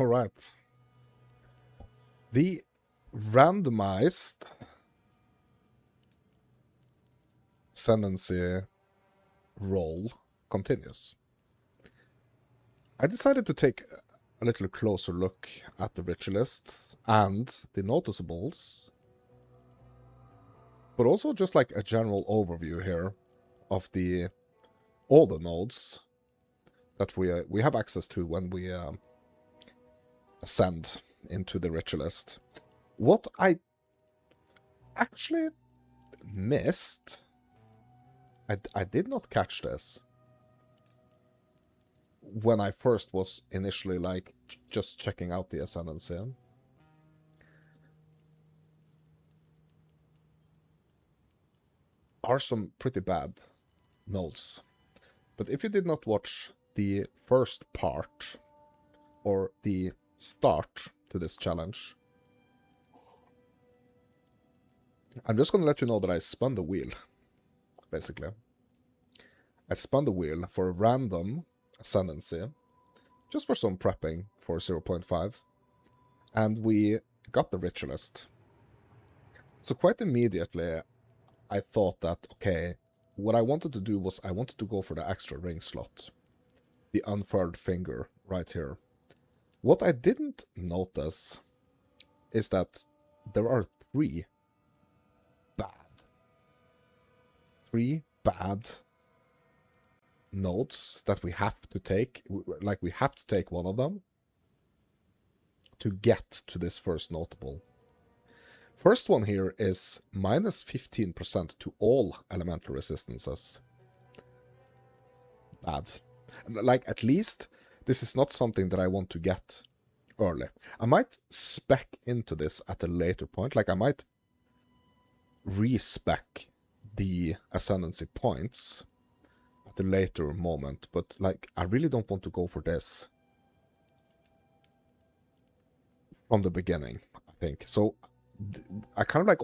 All right. The randomized ascendancy roll continues. I decided to take a little closer look at the ritualists and the noticeables, but also just like a general overview here of all the nodes that we have access to when we ascend into the ritualist. What I actually missed, I did not catch this when I first was initially like just checking out the ascendancy. Are some pretty bad nodes. But if you did not watch the first part or the start to this challenge, I'm just going to let you know that I spun the wheel, basically. I spun the wheel for a random ascendancy, just for some prepping for 0.5, and we got the Ritualist. So quite immediately, I thought that, okay, what I wanted to do was I wanted to go for the extra ring slot, the unfurled finger right here. What I didn't notice is that there are three bad nodes that we have to take. Like, we have to take one of them to get to this first notable. First one here is minus 15% to all elemental resistances. Bad. Like, at least this is not something that I want to get early. I might spec into this at a later point. Like, I might respec the ascendancy points at a later moment, but like, I really don't want to go for this from the beginning, I think. So I kind of like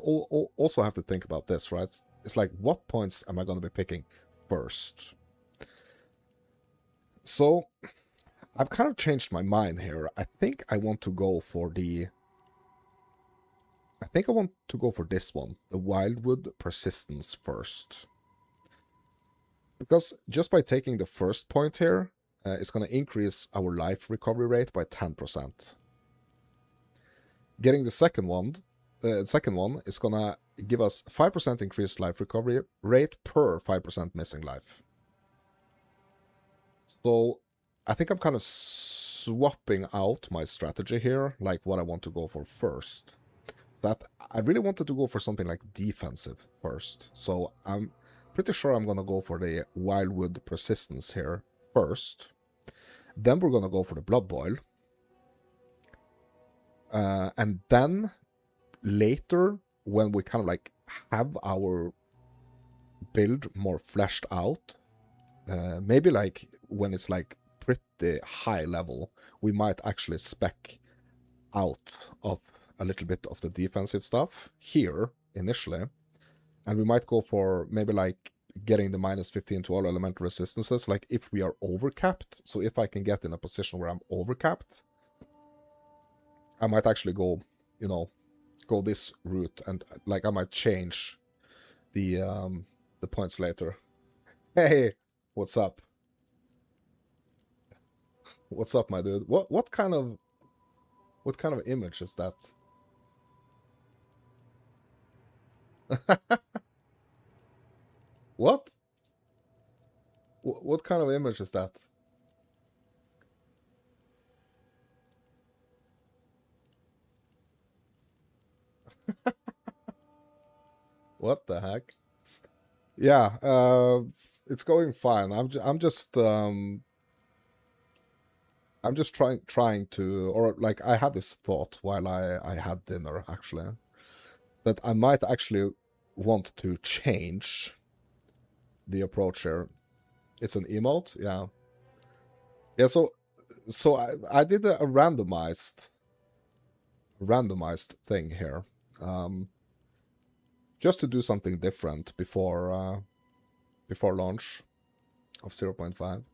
also have to think about this, right? It's like, what points am I going to be picking first? So I've kind of changed my mind here. I think I want to go for this one, the Wildwood Persistence first. Because just by taking the first point here, it's going to increase our life recovery rate by 10%. Getting the second one is going to give us 5% increased life recovery rate per 5% missing life. So I think I'm kind of swapping out my strategy here, like what I want to go for first. That I really wanted to go for something like defensive first. So I'm pretty sure I'm going to go for the Wildwood Persistence here first. Then we're going to go for the Blood Boil. And then later, when we kind of like have our build more fleshed out, maybe like when it's like pretty high level, we might actually spec out of a little bit of the defensive stuff here initially, and we might go for maybe like getting the minus 15 to all elemental resistances, like if we are overcapped. So if I can get in a position where I'm overcapped, I might actually go, you know, go this route, and like I might change the points later. Hey, what's up? What's up, my dude? What kind of image is that? What? What kind of image is that? What the heck? Yeah, it's going fine. I'm just trying to, or like I had this thought while I had dinner actually, that I might actually want to change the approach here. It's an emote, yeah. Yeah, so I did a randomized thing here. Just to do something different before launch of 0.5.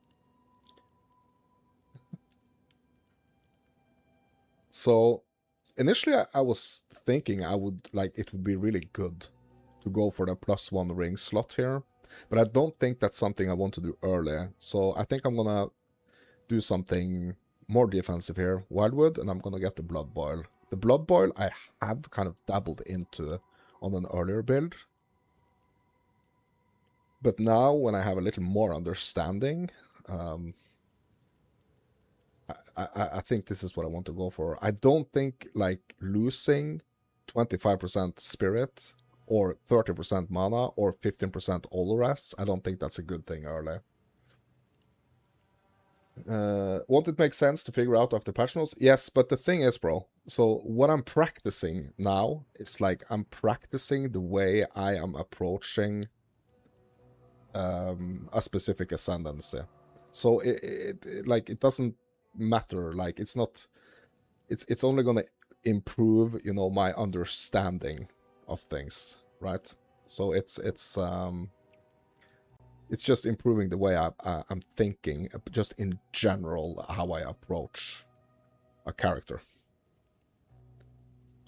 So initially I was thinking it would be really good to go for the +1 ring slot here, but I don't think that's something I want to do early. So I think I'm gonna do something more defensive here, Wildwood, and I'm gonna get the Blood Boil. The Blood Boil I have kind of dabbled into on an earlier build, but now when I have a little more understanding, I think this is what I want to go for. I don't think like losing 25% spirit or 30% mana or 15% Olores, I don't think that's a good thing early. Won't it make sense to figure out after patch notes? Yes, but the thing is, bro, so what I'm practicing now is like I'm practicing the way I am approaching a specific ascendancy. So it doesn't matter, like it's only gonna improve, you know, my understanding of things, right? So it's just improving the way I'm thinking, just in general, how I approach a character.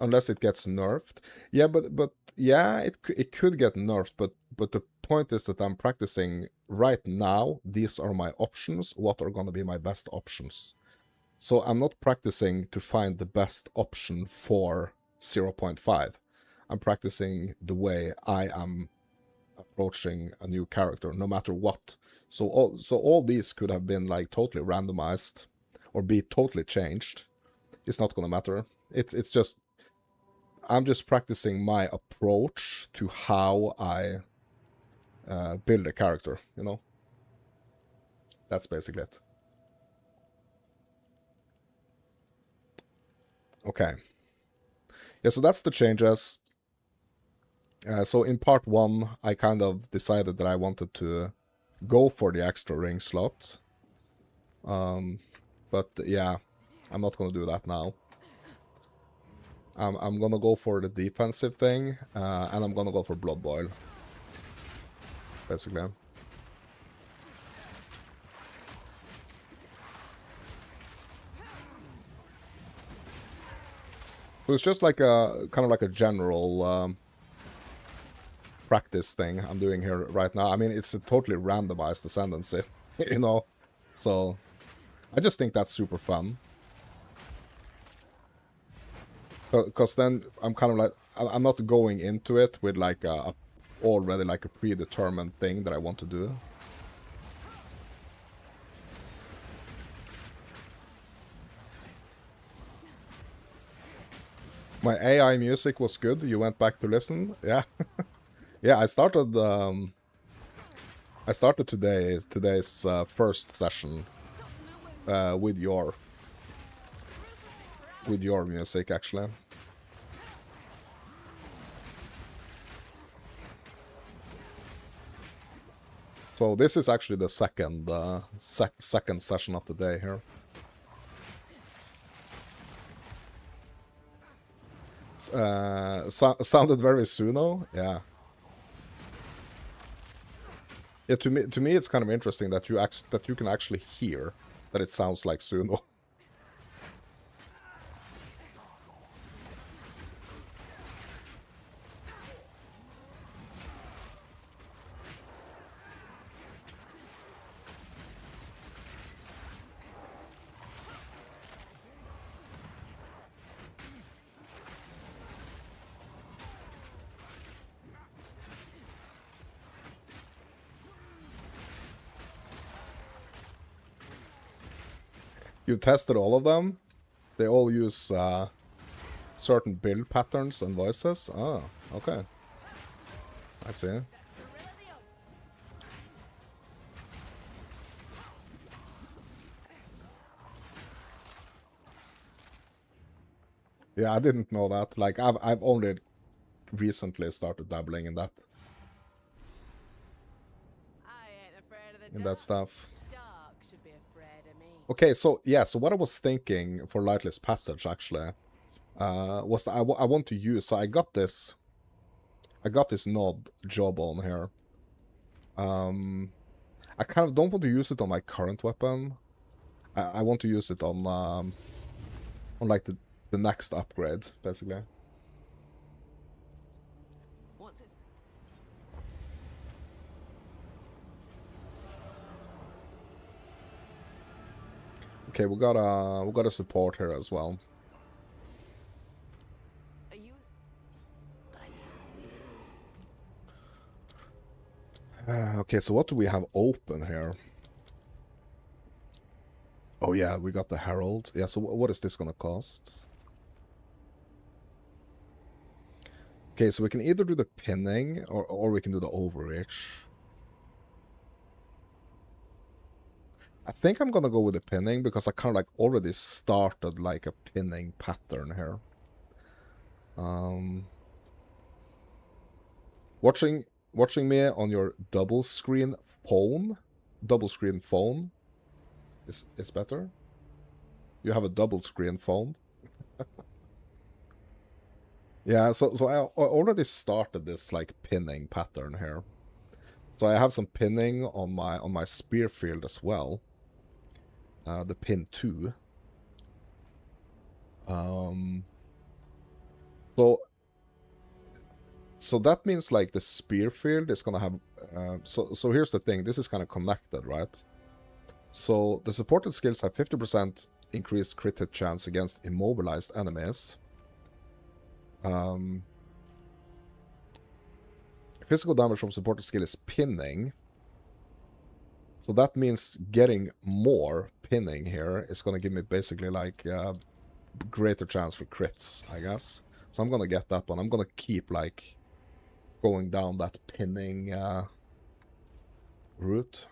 Unless it gets nerfed. Yeah, but yeah, it could get nerfed, but the point is that I'm practicing right now. These are my options. What are going to be my best options? So I'm not practicing to find the best option for 0.5. I'm practicing the way I am approaching a new character, no matter what. So all these could have been like totally randomized or be totally changed. It's not gonna matter. It's just I'm just practicing my approach to how I build a character, you know? That's basically it. Okay. Yeah, so that's the changes. So in part 1, I kind of decided that I wanted to go for the extra ring slot. But yeah, I'm not gonna do that now. I'm gonna go for the defensive thing, and I'm gonna go for Blood Boil, basically. So it's just like a kind of like a general practice thing I'm doing here right now. I mean, it's a totally randomized ascendancy, you know. So I just think that's super fun. Because then I'm kind of like I'm not going into it with like already like a predetermined thing that I want to do. My AI music was good. You went back to listen. Yeah, yeah. I started today's first session with your music, actually. So this is actually the second second session of the day here. Sounded very Suno, yeah. Yeah, to me, it's kind of interesting that you can actually hear that it sounds like Suno. You tested all of them? They all use certain build patterns and voices? Oh, okay. I see. Yeah, I didn't know that. Like, I've only recently started dabbling in that. In that stuff. Okay, so yeah, so what I was thinking for Lightless Passage, actually, was I want to use, so I got this nod jawbone here. I kind of don't want to use it on my current weapon. I want to use it on like the the next upgrade, basically. What's it? Okay, we got a support here as well. A youth? Okay, so what do we have open here? Oh yeah, we got the Herald. Yeah, so what is this gonna cost? Okay, so we can either do the pinning or we can do the overreach. I think I'm gonna go with the pinning because I kind of like already started like a pinning pattern here. Watching me on your double screen phone is better. You have a double screen phone. Yeah, so I already started this like pinning pattern here. So I have some pinning on my spear field as well. The pin 2. So that means like the spear field is gonna have so here's the thing, this is kind of connected, right? So the supported skills have 50% increased crit hit chance against immobilized enemies. Physical damage from supported skill is pinning. So that means getting more pinning here is going to give me basically like greater chance for crits, I guess. So I'm going to get that one. I'm going to keep like going down that pinning route.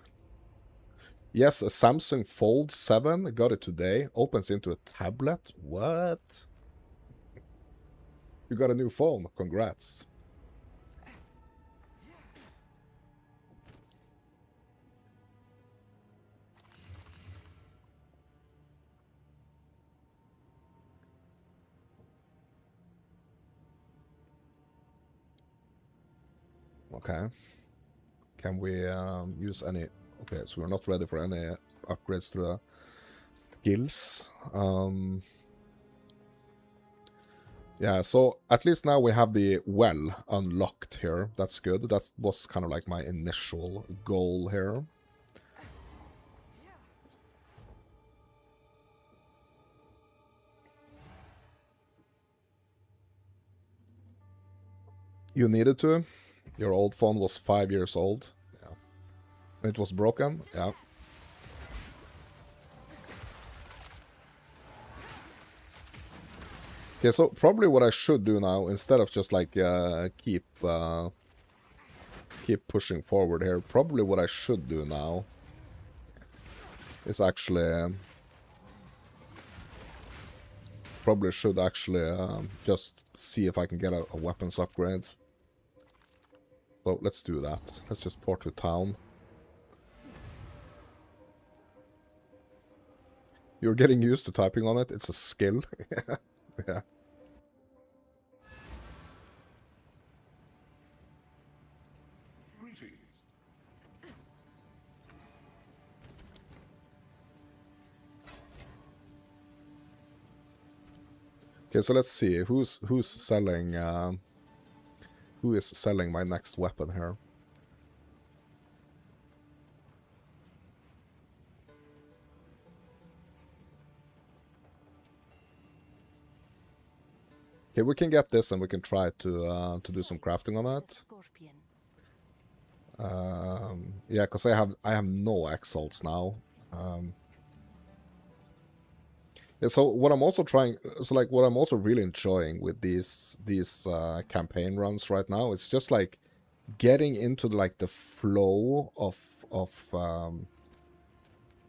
Yes, a Samsung Fold 7. Got it today. Opens into a tablet. What? You got a new phone. Congrats. Okay. Can we use any... Okay, so we're not ready for any upgrades to the skills. Yeah, so at least now we have the well unlocked here. That's good. That was kind of like my initial goal here. You needed to. Your old phone was 5 years old. Yeah. It was broken. Yeah. Okay, so probably what I should do now, instead of just like keep pushing forward here, probably what I should do now is actually probably should actually just see if I can get a weapons upgrade. So let's do that. Let's just port to town. You're getting used to typing on it. It's a skill. Yeah. Okay, so let's see who's selling. Who is selling my next weapon here? Okay, we can get this and we can try to do some crafting on that. Yeah, because I have no exalts now. Yeah, so what I'm also trying, so like what I'm also really enjoying with these campaign runs right now, it's just like getting into like the flow of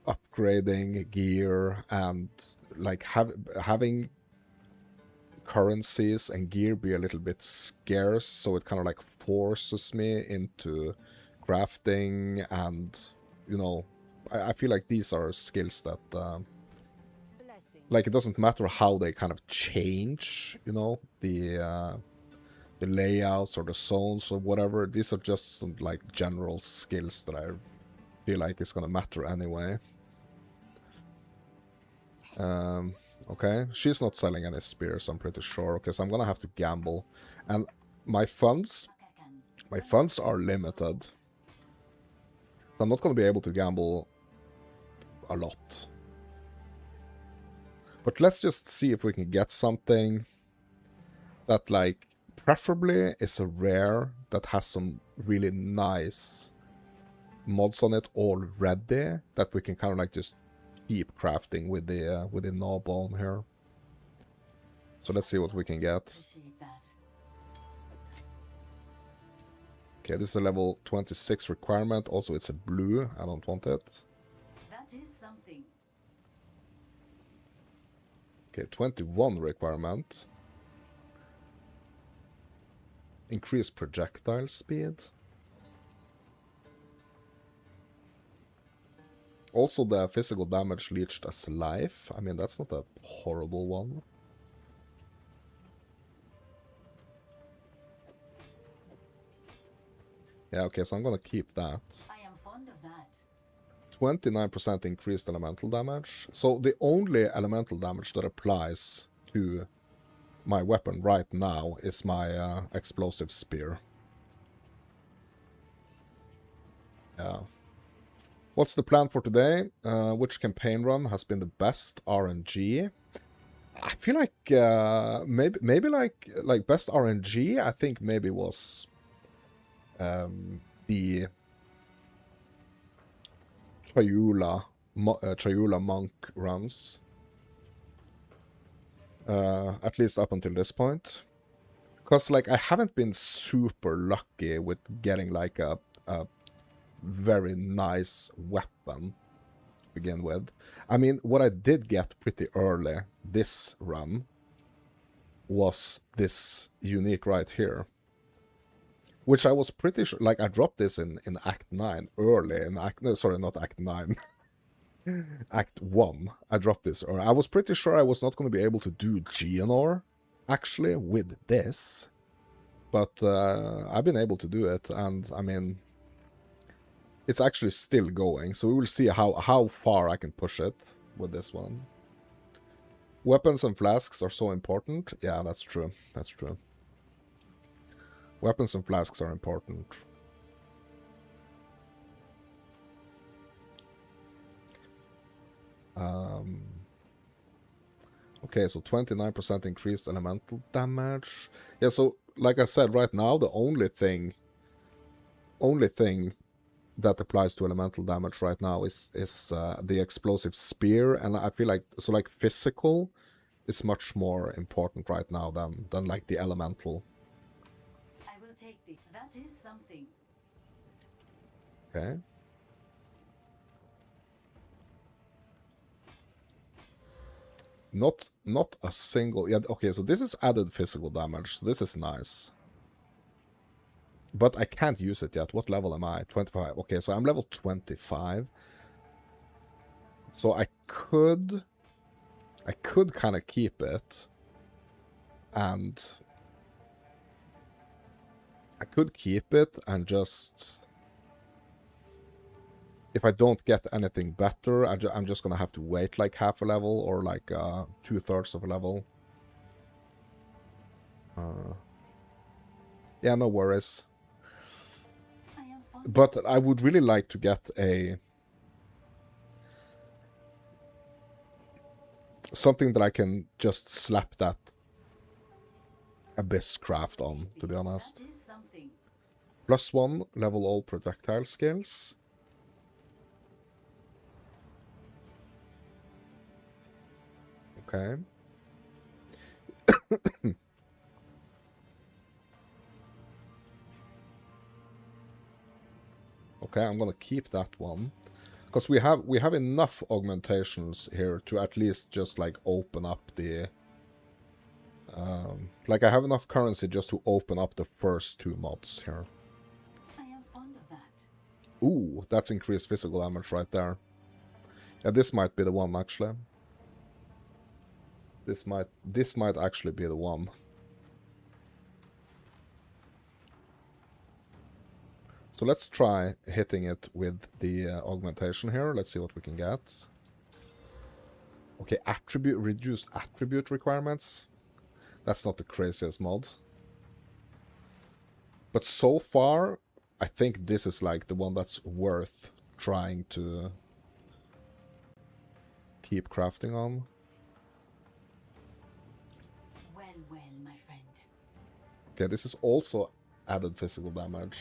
upgrading gear and like having currencies and gear be a little bit scarce, so it kind of like forces me into crafting, and you know, I feel like these are skills that like it doesn't matter how they kind of change, you know, the layouts or the zones or whatever. These are just some like general skills that I feel like is gonna matter anyway. Okay, she's not selling any spears, I'm pretty sure. Okay, so I'm gonna have to gamble. And my funds are limited. I'm not gonna be able to gamble a lot. But let's just see if we can get something that, like, preferably is a rare that has some really nice mods on it already that we can kind of like just keep crafting with the gnawbone here. So let's see what we can get. Okay, this is a level 26 requirement. Also, it's a blue. I don't want it. That is something. Okay, 21 requirement. Increase projectile speed. Also, the physical damage leached as life. I mean, that's not a horrible one. Yeah, okay, so I'm gonna keep that. I am fond of that. 29% increased elemental damage. So the only elemental damage that applies to my weapon right now is my explosive spear. Yeah. What's the plan for today? Which campaign run has been the best RNG? I feel like maybe like best RNG. I think maybe was the Chayula monk runs. At least up until this point. Because, like, I haven't been super lucky with getting, like, a very nice weapon to begin with. I mean, what I did get pretty early this run was this unique right here. Which I was pretty sure, like, I dropped this in Act 9 early, in no, sorry, not Act 9. Act 1, I dropped this early. I was pretty sure I was not going to be able to do Geonor, actually, with this. But I've been able to do it, and, I mean, it's actually still going, so we will see how far I can push it with this one. Weapons and flasks are so important. Yeah, that's true. That's true. Weapons and flasks are important. Okay, so 29% increased elemental damage. Yeah, so like I said, right now the only thing that applies to elemental damage right now is the explosive spear, and I feel like so like physical is much more important right now than like the elemental. I will take this. That is something. Okay. Not a single. Yeah, okay, so this is added physical damage. So this is nice. But I can't use it yet. What level am I? 25. Okay, so I'm level 25. So I could kind of keep it. And I could keep it and just... If I don't get anything better, I'm just gonna have to wait like half a level or like 2/3 of a level. Yeah, no worries. But I would really like to get something that I can just slap that Abyss craft on, to be honest. +1, level all projectile skills. Okay. Okay, I'm gonna keep that one. Because we have enough augmentations here to at least just like open up the... like I have enough currency just to open up the first 2 mods here. I am fond of that. Ooh, that's increased physical damage right there. Yeah, this might be the one actually. This might actually be the one. So let's try hitting it with the augmentation here. Let's see what we can get. Okay, reduce attribute requirements. That's not the craziest mod. But so far, I think this is like the one that's worth trying to keep crafting on. Well, well, my friend. Okay, this is also added physical damage.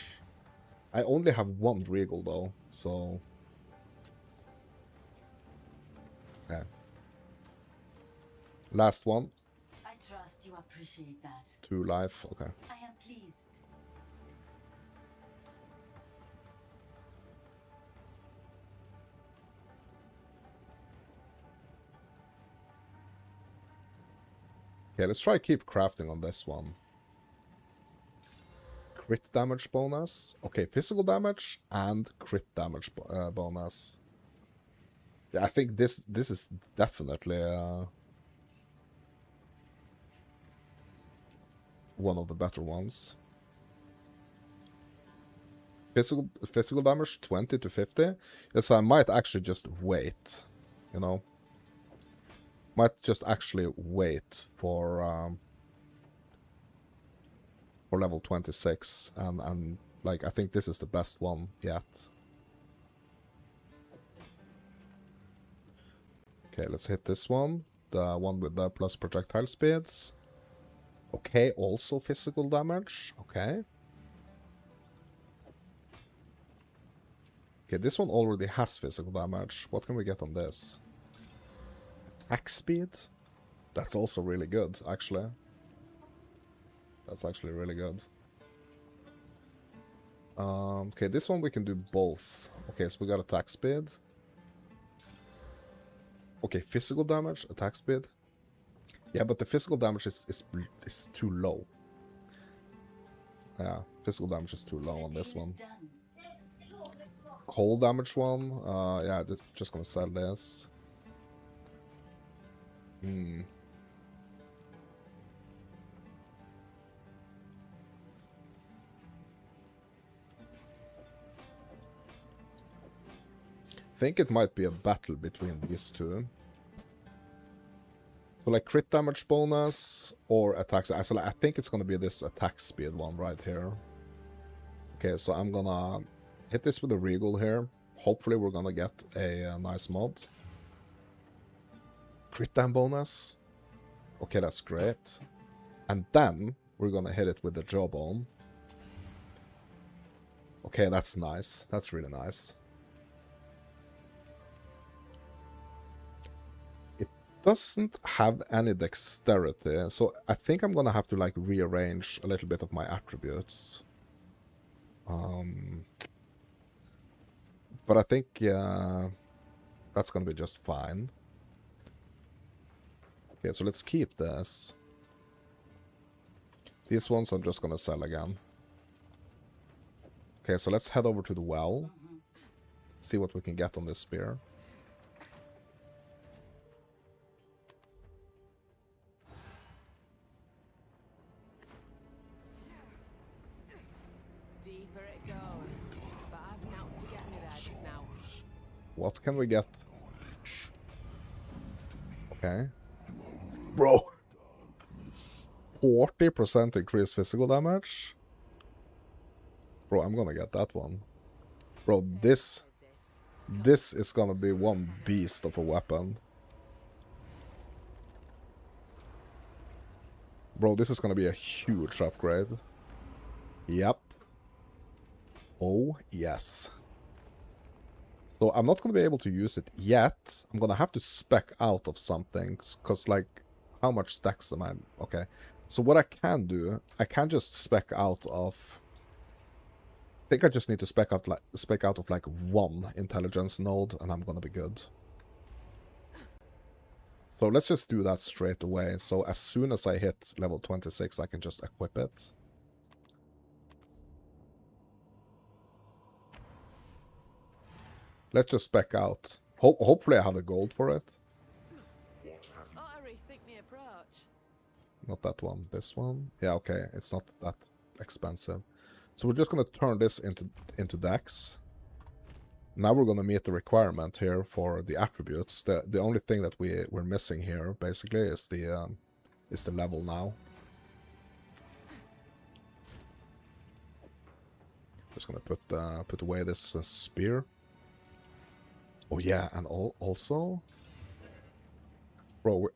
I only have one regal though, so... Okay. Last one. I trust you appreciate that. 2 life, okay. I am pleased. Okay, let's try keep crafting on this one. Crit damage bonus. Okay, physical damage and crit damage bonus. Yeah, I think this is definitely one of the better ones. Physical damage 20 to 50. Yes, I might actually just wait, you know. Might just actually wait for level 26 and like I think this is the best one yet. Okay, let's hit this one. The one with the plus projectile speeds. Okay, also physical damage. Okay. Okay, this one already has physical damage. What can we get on this? Attack speed? That's also really good, actually. That's actually really good. Okay, this one we can do both. Okay, so we got attack speed. Okay, physical damage, attack speed. Yeah, but the physical damage is too low. Yeah, physical damage is too low on this one. Cold damage one. Yeah, just gonna sell this. Think it might be a battle between these two. So like crit damage bonus or attack. So I think it's gonna be this attack speed one right here. Okay, so I'm gonna hit this with a regal here. Hopefully we're gonna get a nice mod. Crit dam bonus. Okay, that's great. And then we're gonna hit it with the jawbone. Okay, that's nice. That's really nice. It doesn't have any dexterity, so I think I'm gonna have to like rearrange a little bit of my attributes. But I think that's gonna be just fine. Okay, so let's keep this. These ones I'm just gonna sell again. Okay, so let's head over to the well. See what we can get on this spear. Deeper it goes. But I've not to get me there just now. What can we get? Okay. Bro. 40% increased physical damage? Bro, I'm gonna get that one. Bro, this is gonna be one beast of a weapon. Bro, this is gonna be a huge upgrade. Yep. Oh, yes. So I'm not gonna be able to use it yet. I'm gonna have to spec out of something, because, like, how much stacks am I? Okay. So what I can do, I can just spec out of... I think I just need to spec out of like one intelligence node, and I'm gonna be good. So let's just do that straight away. So as soon as I hit level 26, I can just equip it. Let's just spec out. Hopefully I have the gold for it. Ought to rethink the approach. Not that one. This one. Yeah, okay. It's not that expensive. So we're just gonna turn this into Dex. Now we're gonna meet the requirement here for the attributes. The only thing that we're missing here basically is the level now. Just gonna put away this spear. Oh yeah, and also, bro,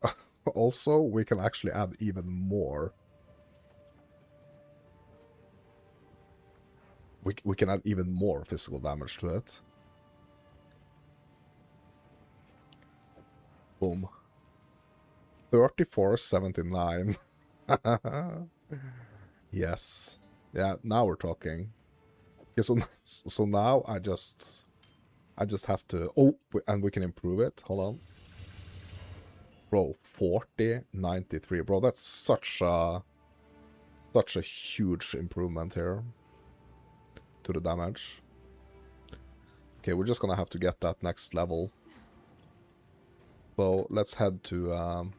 also we can actually add even more. We can add even more physical damage to it. Boom. 3479. Yes. Yeah, now we're talking. Okay, so now I just have to... Oh, and we can improve it. Hold on. Bro, 4093. Bro, that's such a huge improvement here to the damage. Okay, we're just gonna have to get that next level. So let's head to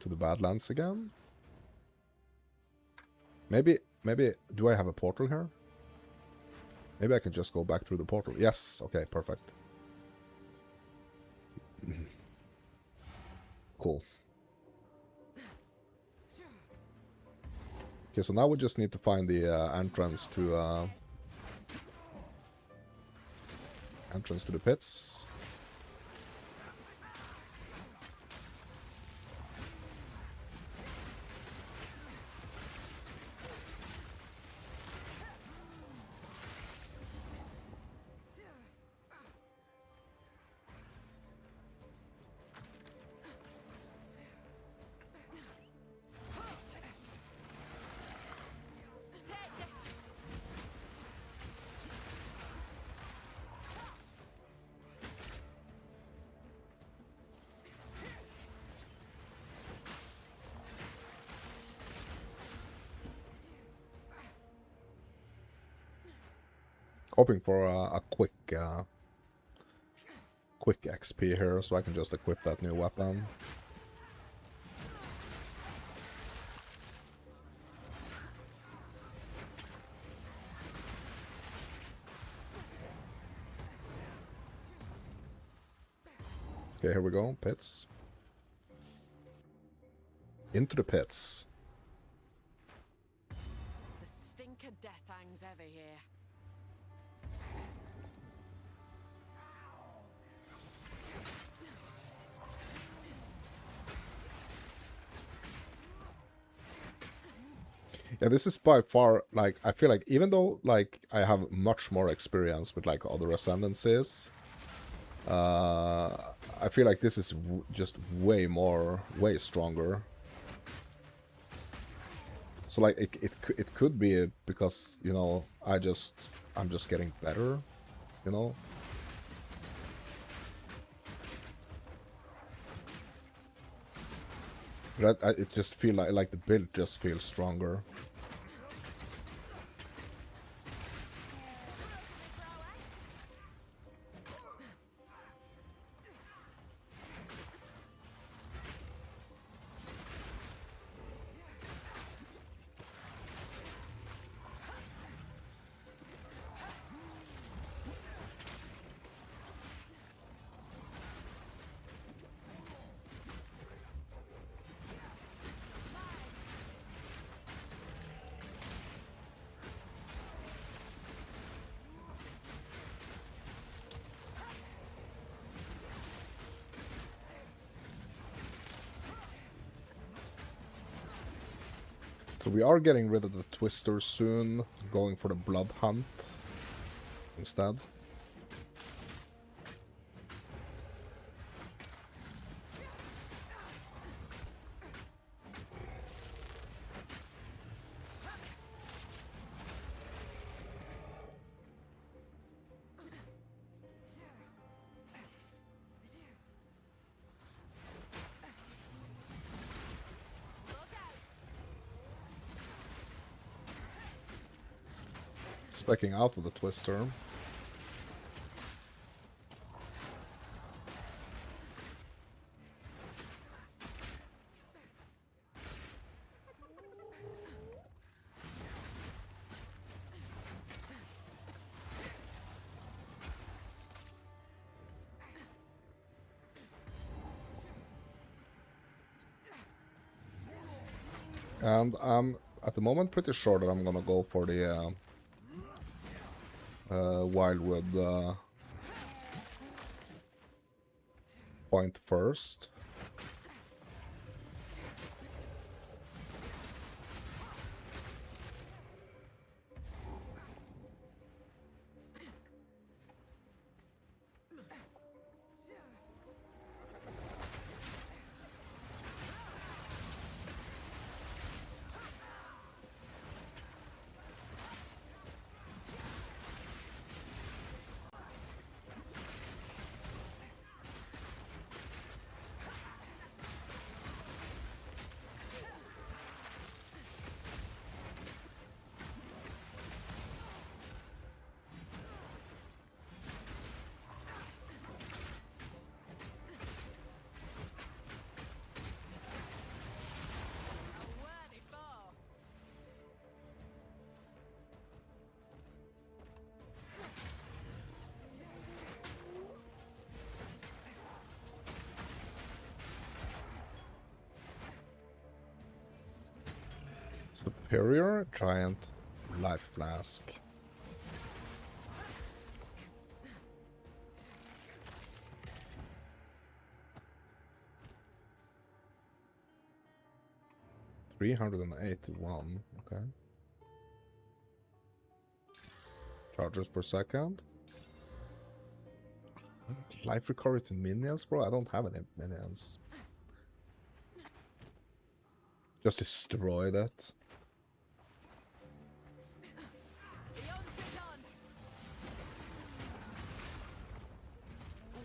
the Badlands again. Maybe do I have a portal here? Maybe I can just go back through the portal. Yes, okay, perfect. Cool. Okay, so now we just need to find the entrance to the pits. Hoping for a quick XP here, so I can just equip that new weapon. Okay, here we go. Pits. Into the pits. The stink of death hangs heavy here. Yeah, this is by far, like, I feel like even though, like, I have much more experience with, like, other ascendancies, I feel like this is just way stronger. So, like, it could be because, you know, I'm just getting better, you know? But it just feel like the build just feels stronger. So we are getting rid of the Twister soon, going for the Blood Hunt instead. Specking out with the Twister. And I'm at the moment pretty sure that I'm gonna go for the Wildwood point first. A worthy foe. Superior Giant Life Flask. $381, okay. Charges per second. Life recovery to minions, bro? I don't have any minions. Just destroy that. Beyond to none.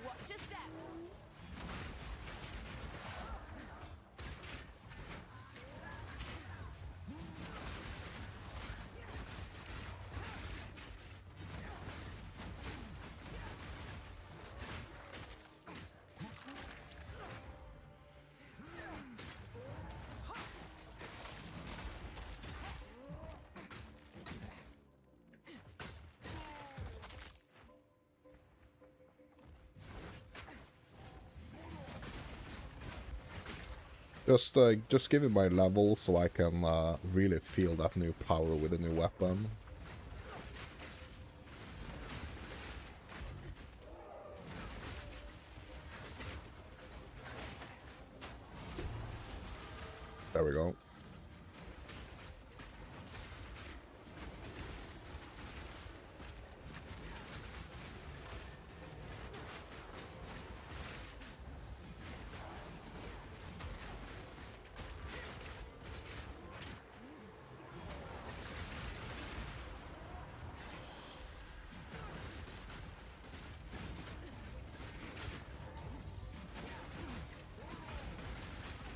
Watch your step. Just give me my level so I can really feel that new power with a new weapon. There we go.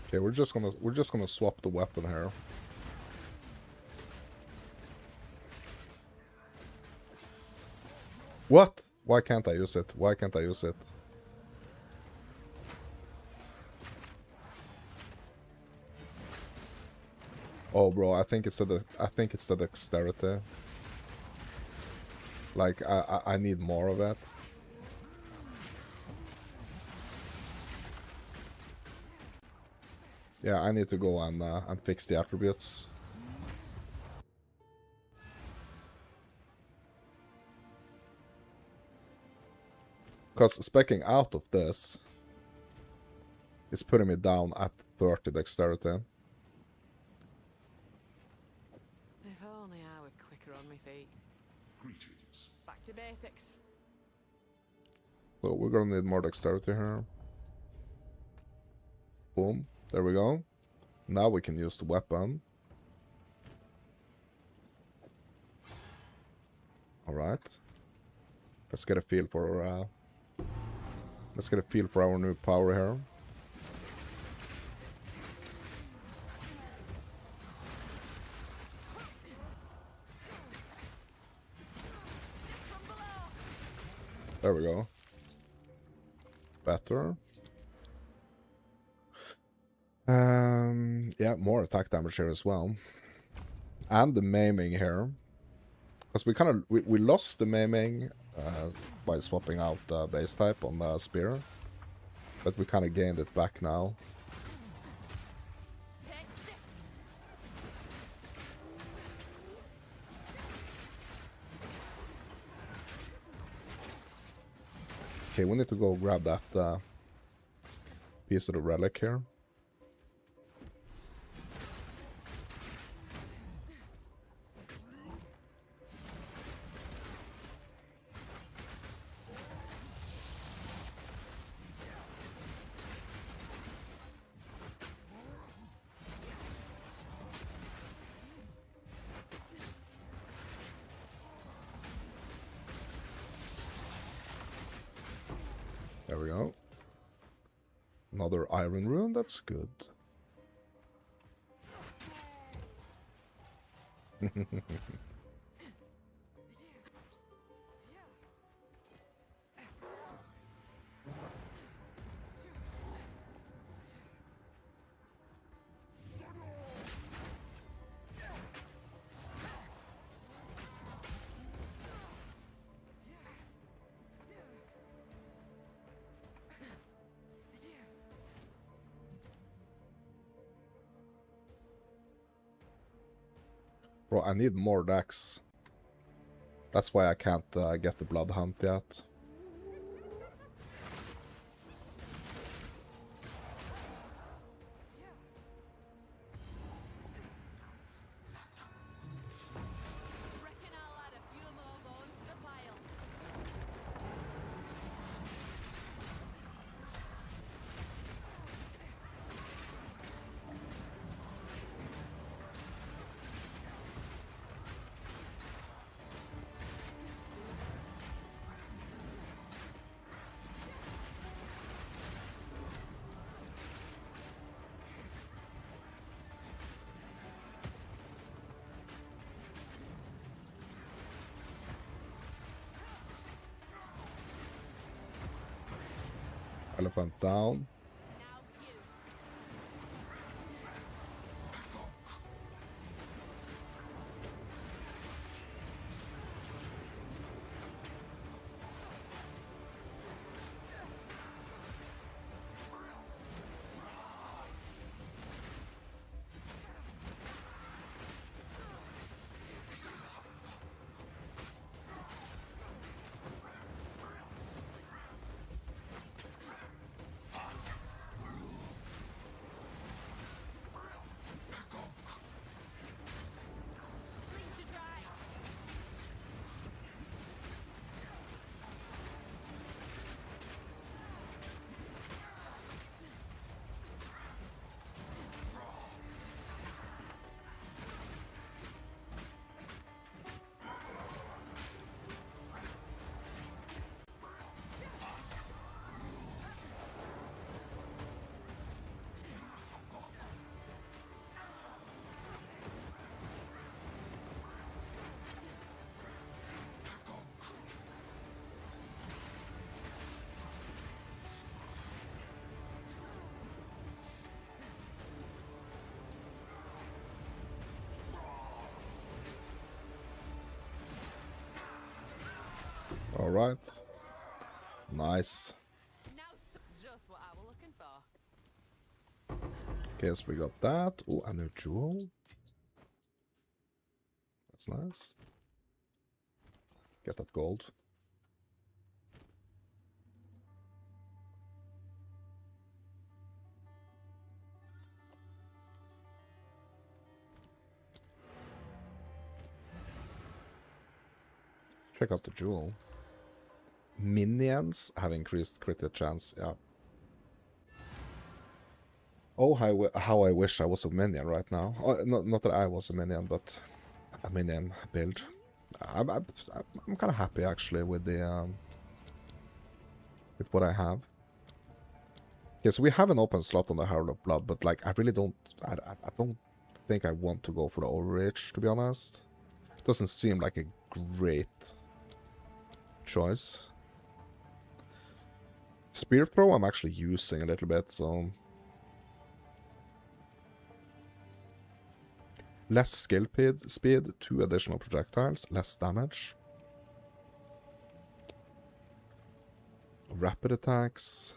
Okay, we're just gonna swap the weapon here. What? Why can't I use it? Why can't I use it? Oh, bro, I think it's the dexterity. Like I need more of it. Yeah, I need to go and fix the attributes. Because specking out of this is putting me down at 30 dexterity. If only I were quicker on my feet. Greetings. Back to basics. So we're gonna need more dexterity here. Boom. There we go. Now we can use the weapon. Alright. Let's get a feel for our new power here. There we go. Better. Yeah, more attack damage here as well. And the maiming here. Because we lost the maiming by swapping out the base type on the spear. But we kind of gained it back now. Take this. Okay, we need to go grab that piece of the relic here. There we go. Another iron rune, that's good. Bro, I need more decks. That's why I can't get the Blood Hunt yet. Reckon I'll add a few more bones to the pile. Elephant down. Now you. Bleed to dry. Alright. Nice. Now just what I was looking for. Okay, so we got that. Oh, and a jewel. That's nice. Get that gold. Check out the jewel. Minions have increased critical chance, yeah. Oh, how I wish I was a minion right now. Oh, not that I was a minion, but a minion build. I'm kind of happy actually with the with what I have. Okay, so we have an open slot on the Herald of Blood, but like I really don't. I don't think I want to go for the Overreach, to be honest. It doesn't seem like a great choice. Spear Throw I'm actually using a little bit, so... Less skill speed, 2 additional projectiles, less damage. Rapid attacks.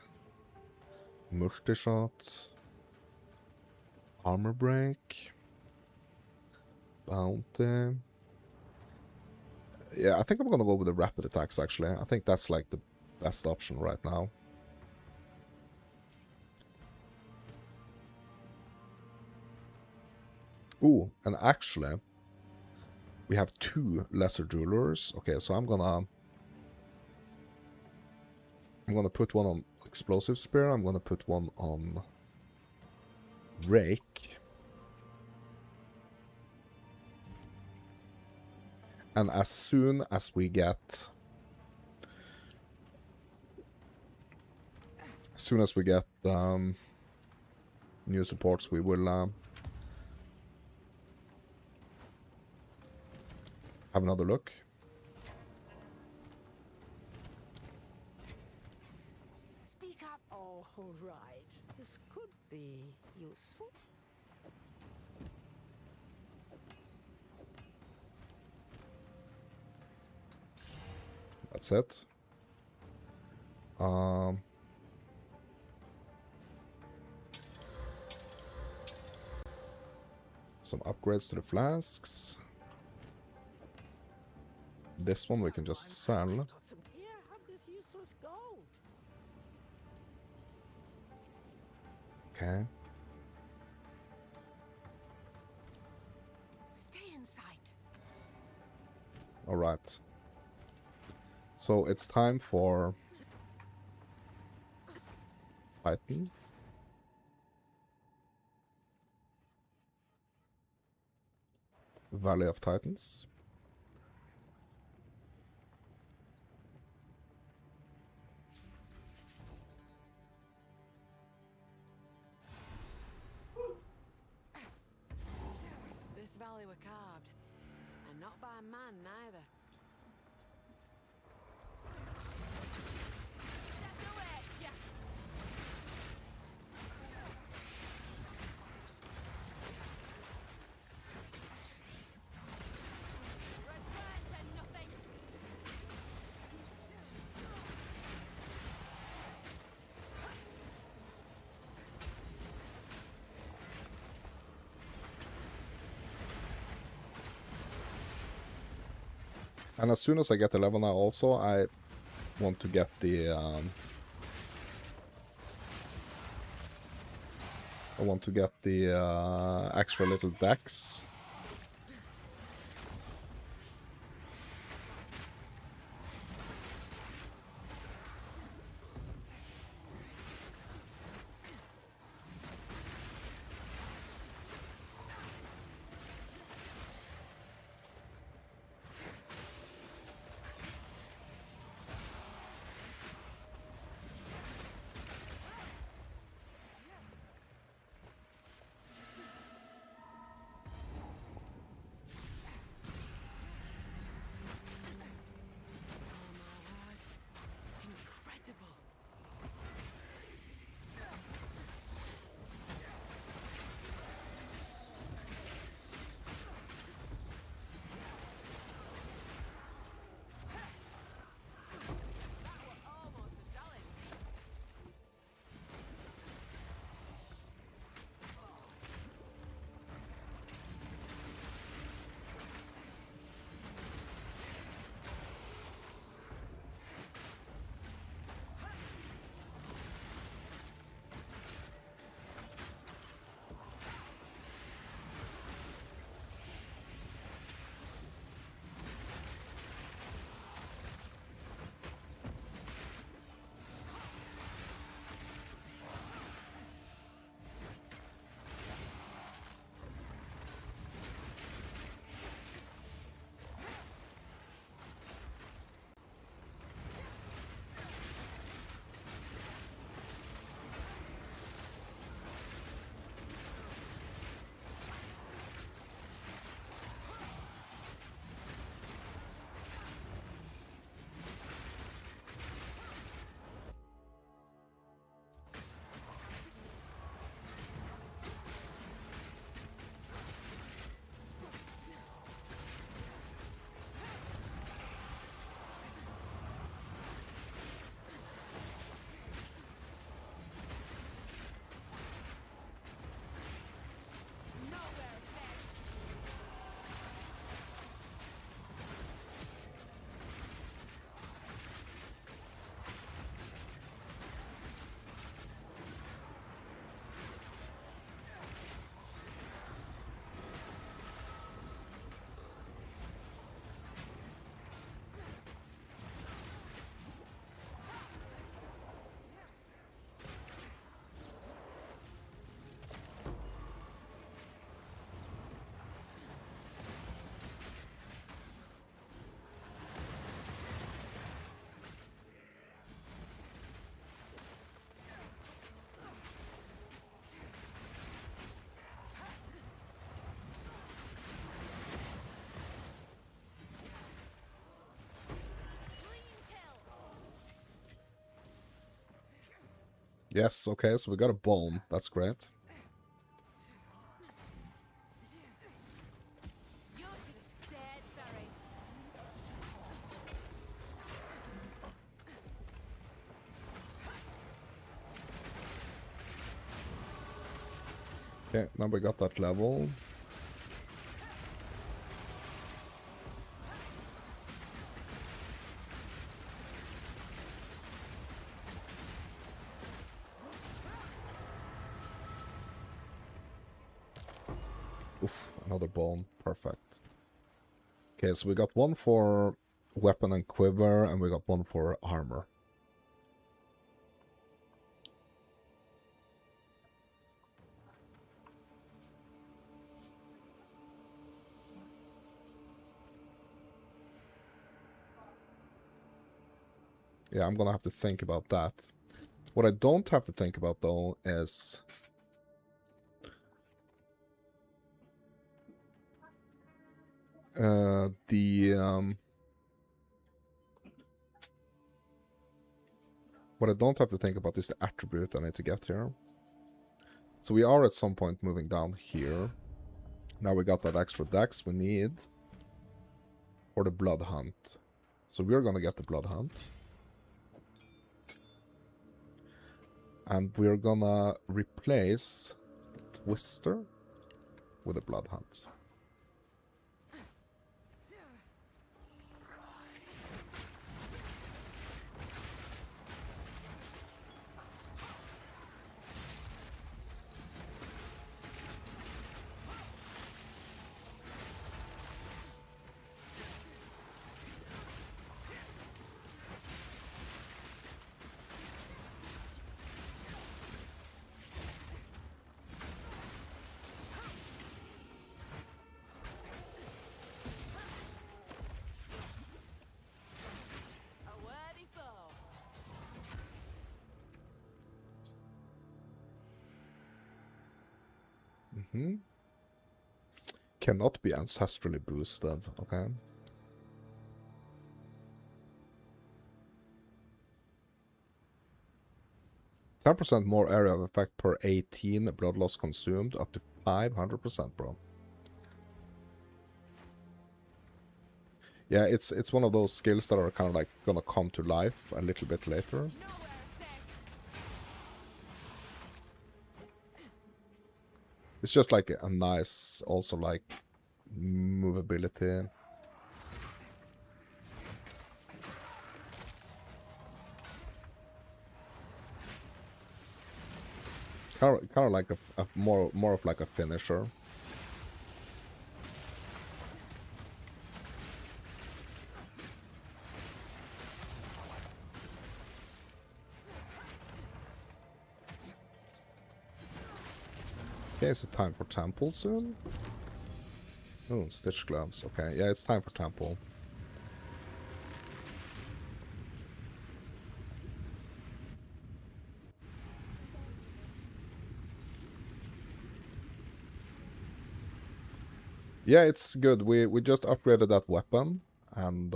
Multi-shot. Armor break. Bounty. Yeah, I think I'm gonna go with the rapid attacks actually. I think that's like the best option right now. Ooh, and actually, we have 2 lesser jewelers. Okay, so I'm gonna put one on explosive spear. I'm gonna put one on rake. And as soon as we get new supports, we will have another look. Speak up. Oh, right. This could be useful. That's it. Some upgrades to the flasks. This one we can just sell. I've got some here. Have this useless gold. Okay. Stay in sight. All right. So it's time for Titan. Valley of Titans. This valley were carved, and not by man neither. Step away, yeah. Return to nothing. And as soon as I get the level now also, I want to get the extra little decks. Yes, okay, so we got a bone. That's great. You should have stayed buried. Okay, now we got that level. Oof, another bone. Perfect. Okay, so we got one for weapon and quiver, and we got one for armor. Yeah, I'm gonna have to think about that. What I don't have to think about, though, is... What I don't have to think about is the attribute I need to get here. So we are at some point moving down here. Now we got that extra dex we need for the blood hunt. So we're gonna get the blood hunt. And we're gonna replace the Twister with a blood hunt. A worthy foe. Cannot be ancestrally boosted, okay. %10% more area of effect per 18 blood loss consumed, up to 500%, bro. Yeah, it's one of those skills that are kind of like gonna come to life a little bit later. Nowhere safe. It's just like a nice, also like, movability. Kind of like a more of like a finisher. Okay, is it time for temple soon? Oh, stitch gloves. Okay, yeah, it's time for temple. Yeah, it's good. We just upgraded that weapon, and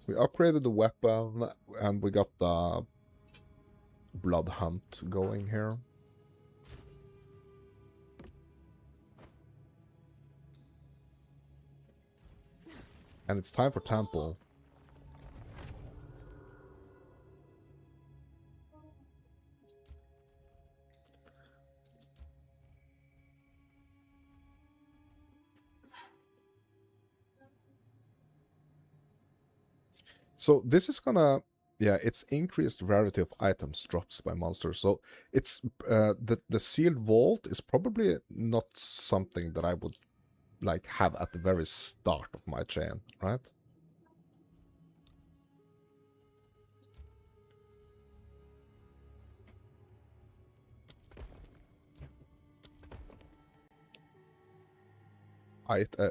we upgraded the weapon, and we got the blood hunt going here. And it's time for temple. So this is gonna, yeah, it's increased rarity of items drops by monsters. So it's the sealed vault is probably not something that I would like have at the very start of my chain, right?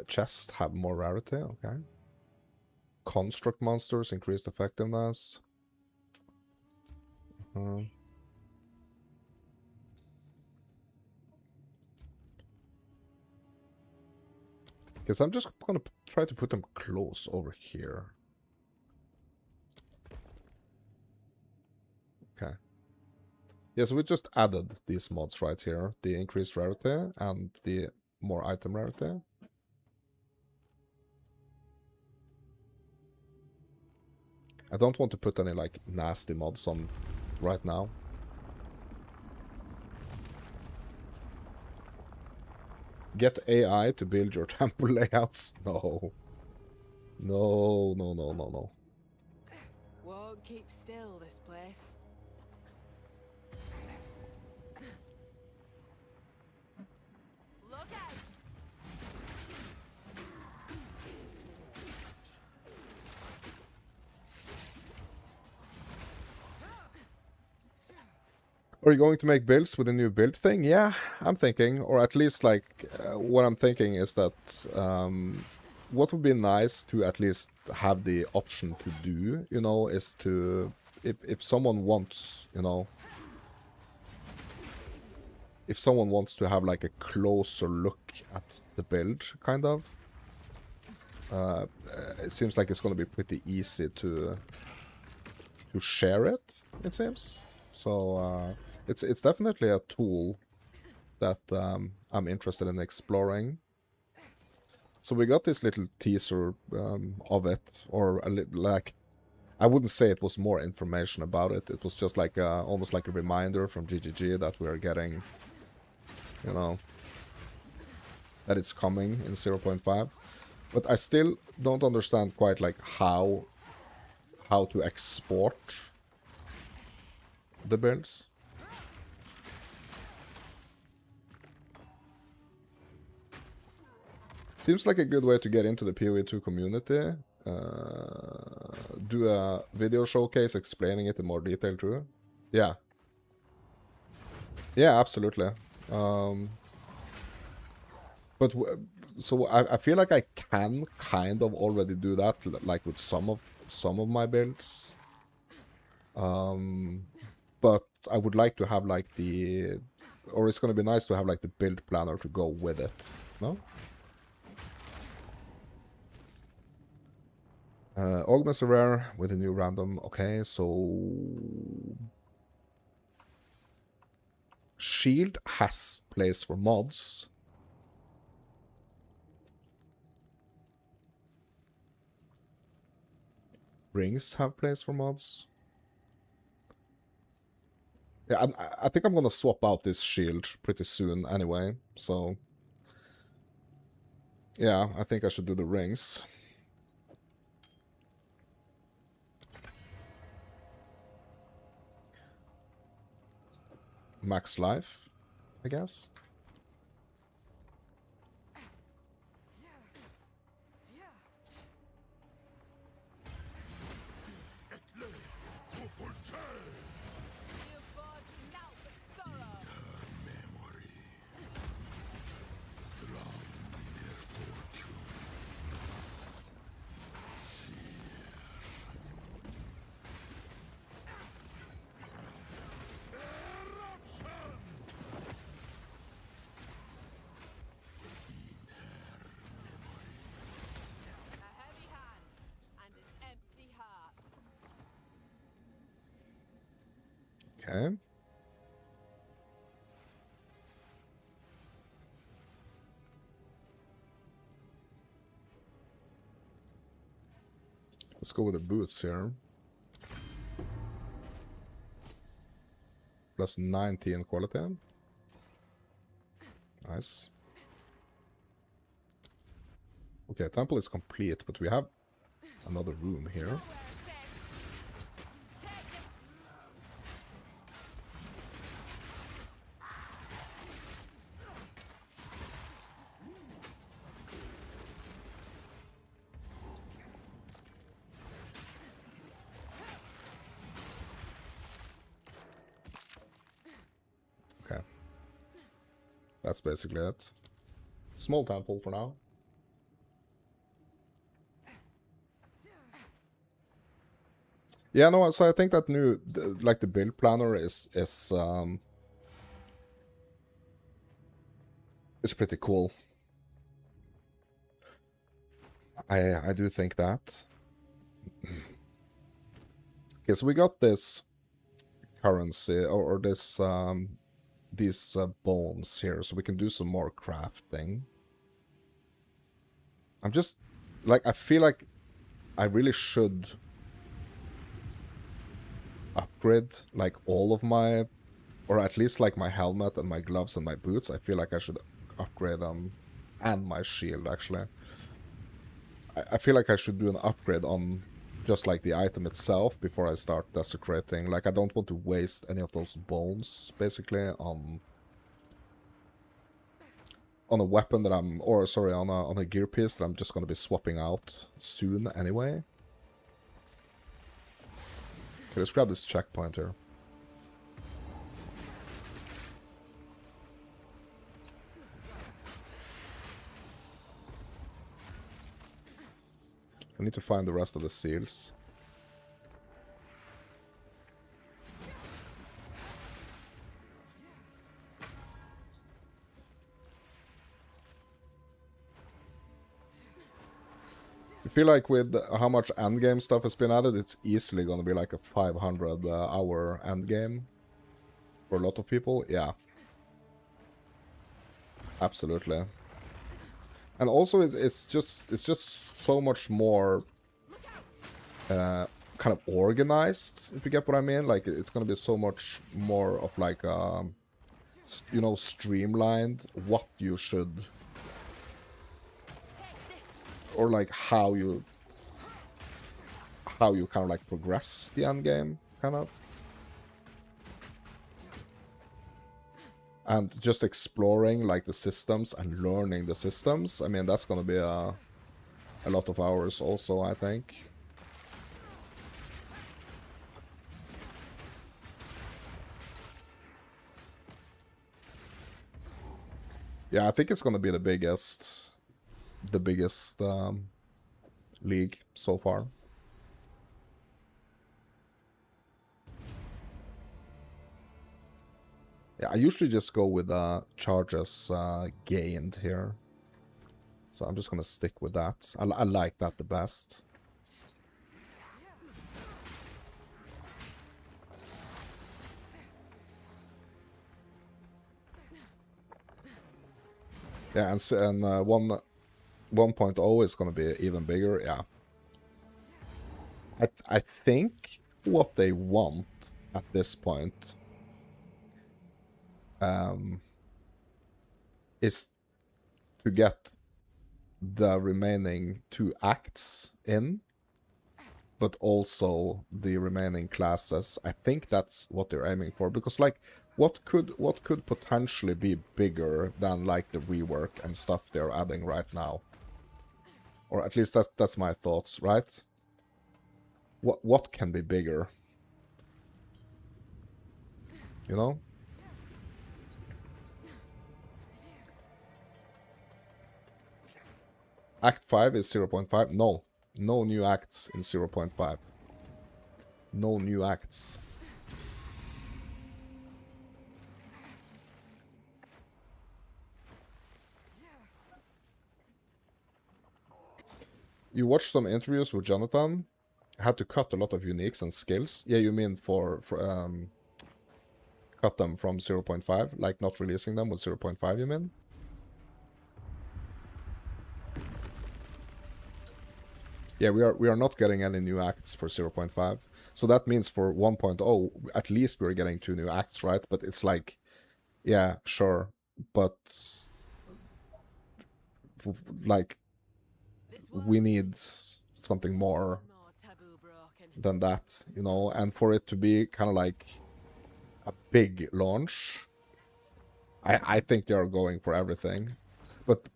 Chests have more rarity, okay. Construct monsters increased effectiveness. Guess I'm just gonna try to put them close over here. Okay. Yes, we just added these mods right here. The increased rarity and the more item rarity. I don't want to put any like nasty mods on right now. Get AI to build your temple layouts? No. No, no, no, no, no. Won't keep still, this place. Look out! Are you going to make builds with a new build thing? Yeah, I'm thinking. Or at least, like, what I'm thinking is that what would be nice to at least have the option to do, you know, is to... If someone wants, you know... If someone wants to have, like, a closer look at the build, kind of... it seems like it's going to be pretty easy to share it, it seems. So, it's definitely a tool that I'm interested in exploring. So we got this little teaser of it, or like, I wouldn't say it was more information about it. It was just like almost like a reminder from GGG that we are getting, you know, that it's coming in 0.5. But I still don't understand quite like how to export the builds. Seems like a good way to get into the PoE2 community. Do a video showcase explaining it in more detail too. Yeah. Yeah, absolutely. But so I feel like I can kind of already do that, like with some of my builds. But I would like to have like the, or it's gonna be nice to have like the build planner to go with it. No? Augments are rare with a new random. Okay, so Shield has place for mods. Rings have place for mods. Yeah, I think I'm gonna swap out this shield pretty soon anyway, so... Yeah, I think I should do the rings. Max life, I guess. You forge now but sorrow. A heavy hand and an empty heart. Okay. Let's go with the boots here. Plus 90 in quality. Nice. Okay, temple is complete, but we have another room here. Okay. That's basically it. Small temple for now. Yeah, no, so I think that new, like the build planner is pretty cool. I do think that. Okay, so we got this currency or this these bones here, so we can do some more crafting. I'm just like, I feel like I really should upgrade like all of my, or at least like my helmet and my gloves and my boots. I feel like I should upgrade them, and my shield actually. I feel like I should do an upgrade on just like the item itself before I start desecrating. Like, I don't want to waste any of those bones basically on a weapon that I'm, or sorry, on a gear piece that I'm just gonna be swapping out soon anyway. Okay, let's grab this checkpoint here. I need to find the rest of the seals. I feel like with how much endgame stuff has been added, it's easily gonna be like a 500 hour endgame for a lot of people. Yeah, absolutely. And also, it's just so much more kind of organized, if you get what I mean. Like, it's gonna be so much more of like you know, streamlined what you should, or like how you kind of like progress the end game, kind of. And just exploring like the systems and learning the systems. I mean, that's gonna be a lot of hours also, I think. Yeah, I think it's gonna be the biggest league so far. Yeah, I usually just go with charges gained here. So I'm just gonna stick with that. I like that the best. Yeah, and 1.0 is gonna be even bigger. Yeah, I think what they want at this point is to get the remaining 2 acts in, but also the remaining classes. I think that's what they're aiming for, because like, what could potentially be bigger than like the rework and stuff they're adding right now? Or at least that's my thoughts, right? What can be bigger? You know? Act 5 is 0.5. No. No new acts in 0.5. No new acts. You watched some interviews with Jonathan? Had to cut a lot of uniques and skills. Yeah, you mean for cut them from 0.5? Like not releasing them with 0.5, you mean? Yeah, we are not getting any new acts for 0.5. So that means for 1.0, at least we're getting 2 new acts, right? But it's like, yeah, sure. But like, we need something more than that, you know? And for it to be kind of like a big launch, I think they are going for everything. But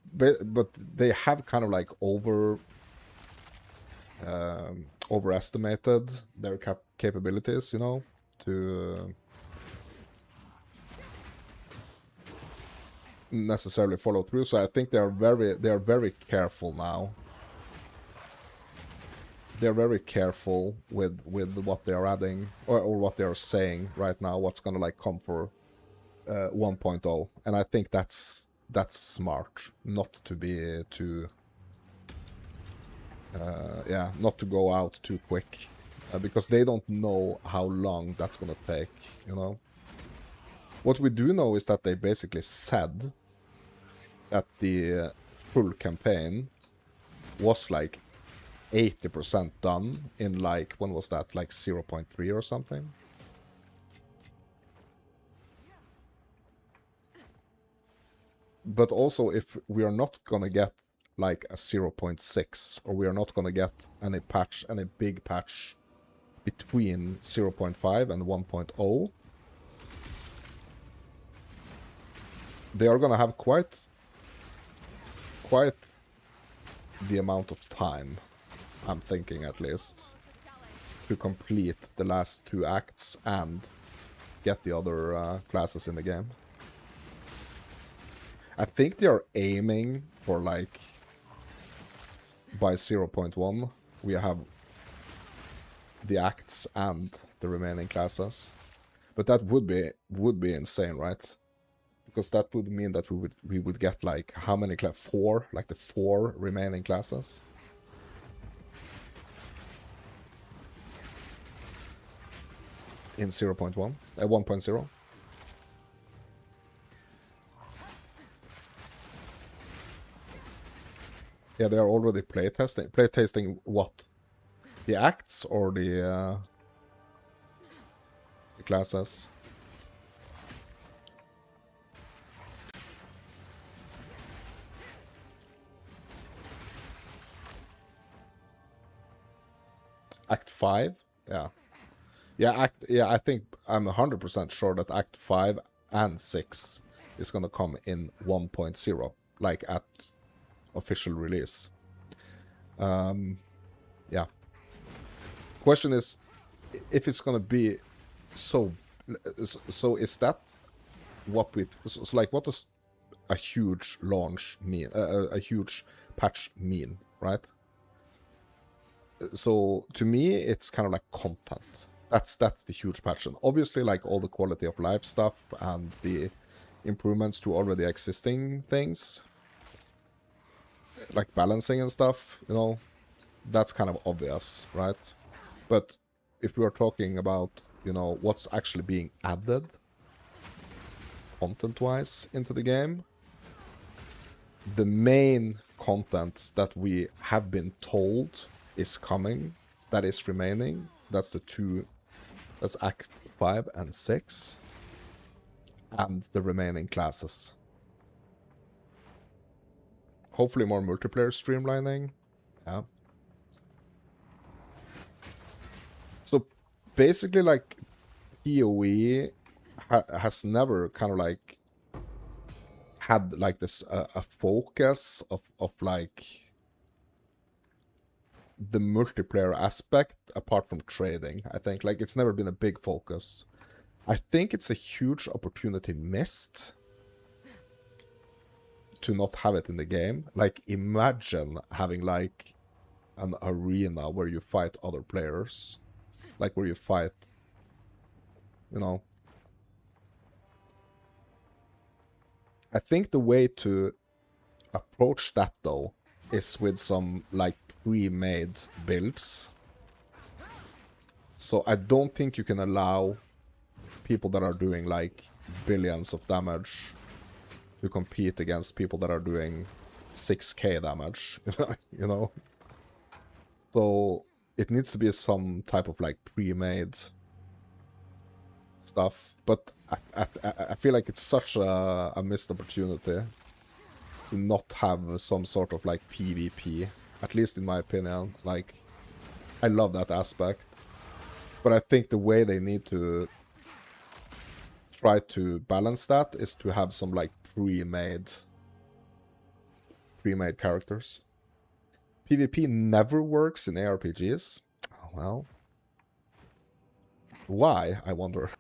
they have kind of like overestimated their capabilities, you know, to necessarily follow through. So I think they are very careful now. They're very careful with what they are adding, or what they are saying right now, what's gonna like come for 1.0. And I think that's smart, not to be too yeah, not to go out too quick because they don't know how long that's gonna take, you know. What we do know is that they basically said that the full campaign was like 80% done in like, when was that, like 0.3 or something. But also, if we are not gonna get like a 0.6, or we are not gonna get any patch, any big patch between 0.5 and 1.0, they are gonna have quite the amount of time, I'm thinking at least, to complete the last 2 acts and get the other classes in the game. I think they are aiming for like by 0.1 we have the acts and the remaining classes, but that would be insane, right? Because that would mean that we would get like how many 4, like the 4 remaining classes. In 0.1, 1.0. Yeah, they are already playtesting. Playtesting what? The acts or the classes? Act 5? Yeah. Yeah, I think I'm 100% sure that Act 5 and 6 is gonna come in 1.0, like at official release. Yeah. Question is, if it's gonna be so is that what we... So like, what does a huge launch mean? A huge patch mean, right? So to me, it's kind of like content. That's the huge patch. And obviously, like all the quality of life stuff and the improvements to already existing things, like balancing and stuff, you know, that's kind of obvious, right? But if we are talking about, you know, what's actually being added content-wise into the game, the main content that we have been told is coming, that is remaining, that's the 2, that's Act 5 and 6, and the remaining classes. Hopefully more multiplayer streamlining. Yeah. So basically, like, PoE has never kind of like had like this a focus of like the multiplayer aspect apart from trading. I think like it's never been a big focus. I think it's a huge opportunity missed to not have it in the game. Like, imagine having like an arena where you fight other players, like where you fight, you know. I think the way to approach that though is with some like pre-made builds. So I don't think you can allow people that are doing like billions of damage to compete against people that are doing 6k damage, you know? So it needs to be some type of like pre-made stuff, but I feel like it's such a missed opportunity to not have some sort of like PvP, at least in my opinion. Like, I love that aspect, but I think the way they need to try to balance that is to have some like pre-made characters. PvP never works in ARPGs. Oh, well, why, I wonder.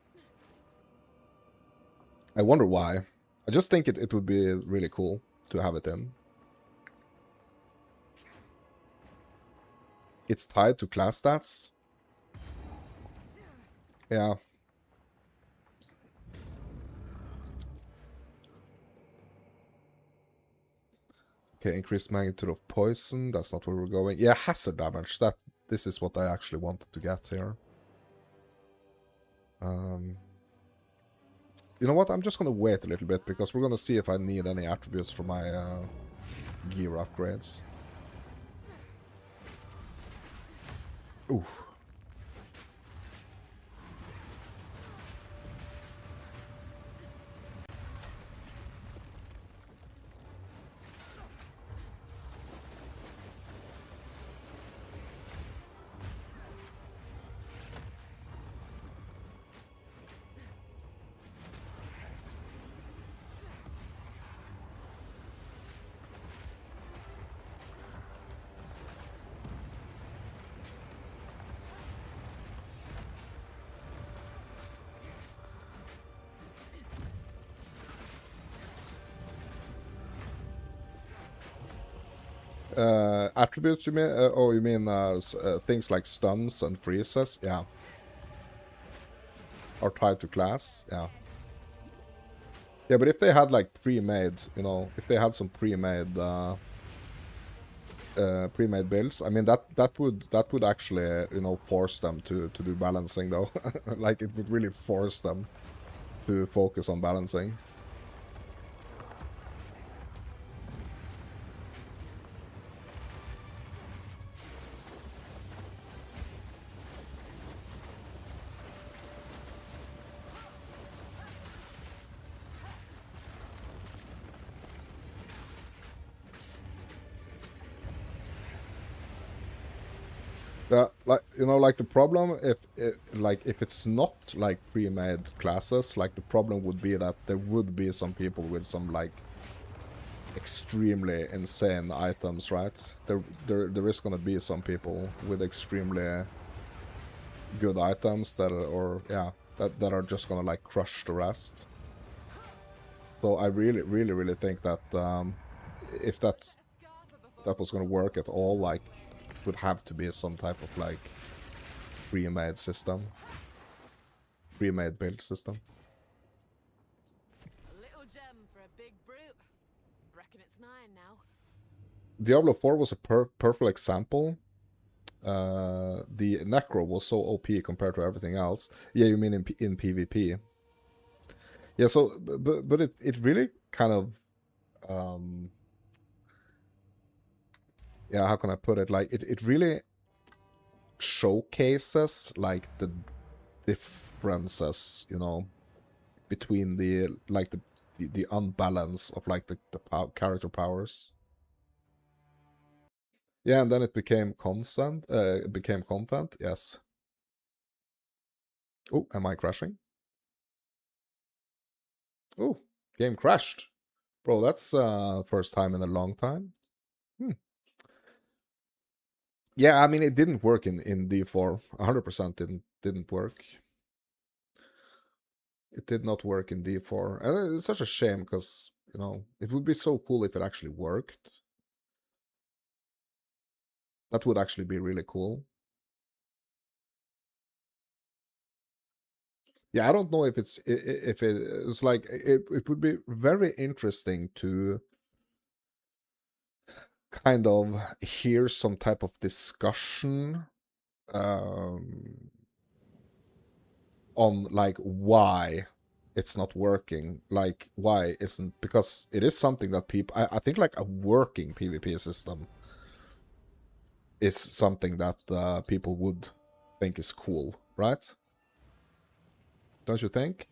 I wonder why. I just think it would be really cool to have it in. It's tied to class stats. Yeah. Okay, increased magnitude of poison. That's not where we're going. Yeah, hazard damage. That this is what I actually wanted to get here. You know what? I'm just gonna wait a little bit because we're gonna see if I need any attributes for my gear upgrades. Ooh. Attributes, you mean? Oh, you mean things like stuns and freezes? Yeah. Or tied to class? Yeah. Yeah, but if they had like pre-made, you know, if they had some pre-made pre-made builds, I mean that would actually, you know, force them to do balancing though. Like it would really force them to focus on balancing. Like, you know, like the problem if it's not like pre-made classes, like the problem would be that there would be some people with some like extremely insane items, right? There is gonna be some people with extremely good items that are, or yeah, that are just gonna like crush the rest. So I really think that if that was gonna work at all, like it would have to be some type of like pre-made system, pre-made build system. A little gem for a big brute. Reckon it's mine now. Diablo 4 was a perfect example. The Necro was so OP compared to everything else. Yeah, you mean in PvP? Yeah. So, but it really kind of yeah. How can I put it? Like it really showcases like the differences, you know, between the like the unbalance of like the character powers. Yeah, and then it became constant. It became content. Yes. Oh, am I crashing? Oh, game crashed. Bro, that's first time in a long time. Yeah, I mean it didn't work in D4. 100% didn't work. It did not work in D4. And it's such a shame because, you know, it would be so cool if it actually worked. That would actually be really cool. Yeah, I don't know if it's like it would be very interesting to kind of hear some type of discussion on like why it's not working, like why isn't, because it is something that people, I think like a working PvP system is something that people would think is cool, right? Don't you think?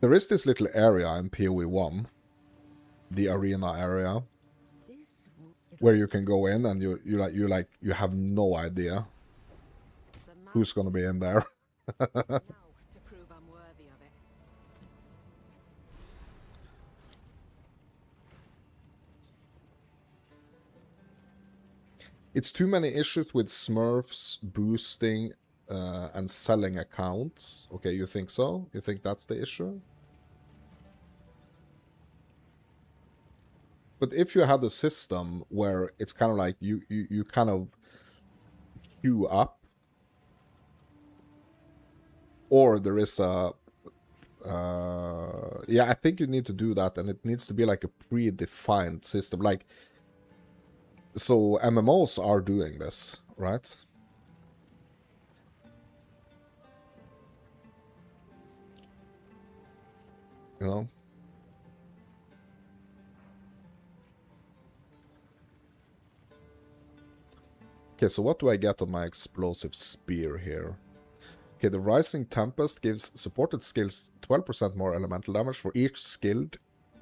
There is this little area in PoE 1, the arena area, where you can go in and you have no idea who's gonna be in there. Now to prove I'm worthy of it. It's too many issues with Smurfs boosting and selling accounts. Okay, you think so? You think that's the issue? But if you had a system where it's kind of like you kind of queue up, or there is a Yeah, I think you need to do that, and it needs to be like a predefined system. Like, so MMOs are doing this, right? You know? Okay, so what do I get on my explosive spear here? Okay, the Rising Tempest gives supported skills 12% more elemental damage for each skill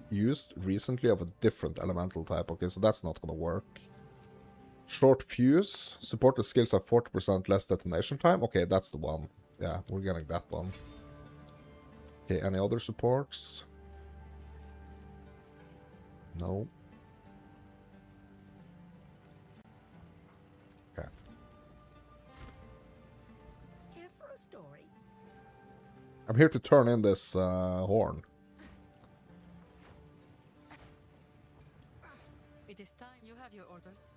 used recently of a different elemental type. Okay, so that's not gonna work. Short Fuse, supported skills have 40% less detonation time. Okay, that's the one. Yeah, we're getting that one. Okay, any other supports? No. Okay. Here for a story. I'm here to turn in this horn. It is time. You have your orders.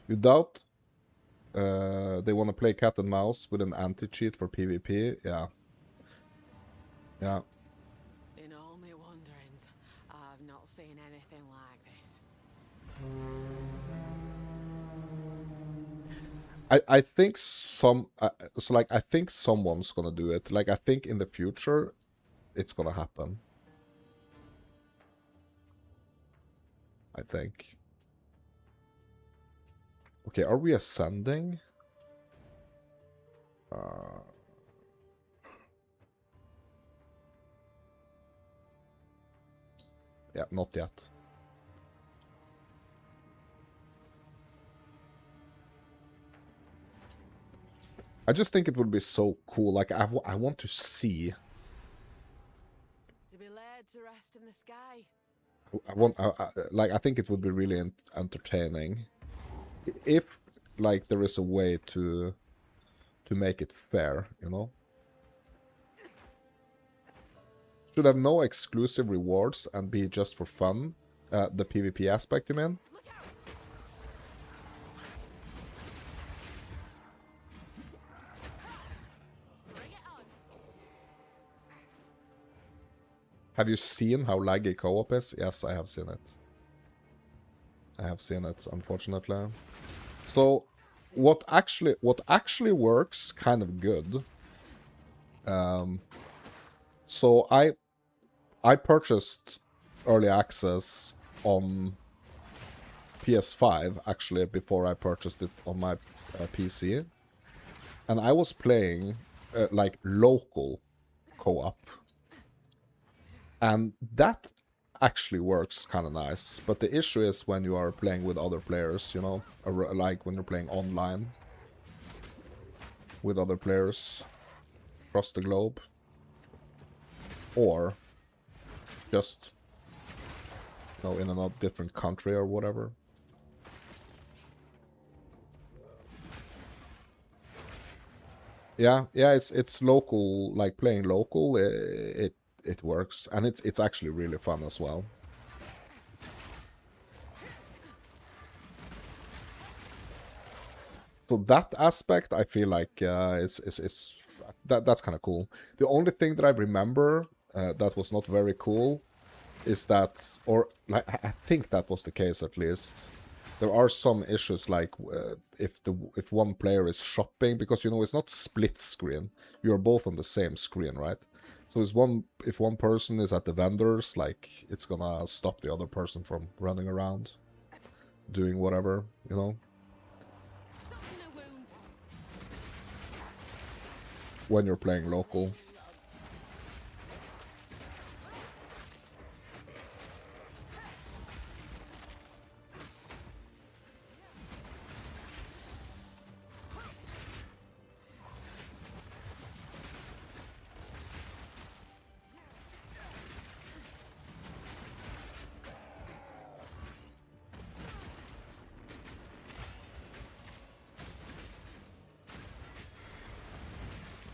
You doubt they want to play cat and mouse with an anti-cheat for PvP? Yeah. Yeah. In all my wanderings, I've not seen anything like this. I think so like I think someone's gonna do it. Like I think in the future it's gonna happen. I think. Okay, are we ascending? Yeah, not yet. I just think it would be so cool. Like I want to see. To be laid to rest in the sky. Like I think it would be really entertaining if like there is a way to make it fair, you know. Should have no exclusive rewards and be just for fun. The PvP aspect, you mean? Bring it on. Have you seen how laggy co-op is? Yes, I have seen it. I have seen it, unfortunately. So, what actually works kind of good. So I purchased early access on PS5 actually before I purchased it on my PC, and I was playing like local co-op, and that actually works kind of nice. But the issue is when you are playing with other players, you know, like when you're playing online with other players across the globe, or just, you know, in a different country or whatever. Yeah, it's local, like playing local. It works, and it's actually really fun as well. So that aspect, I feel like is that's kind of cool. The only thing that I remember that was not very cool is that, or like I think that was the case at least. There are some issues like if one player is shopping, because you know it's not split screen. You're both on the same screen, right? So if one person is at the vendors, like it's gonna stop the other person from running around, doing whatever, you know. Soften the wound. When you're playing local.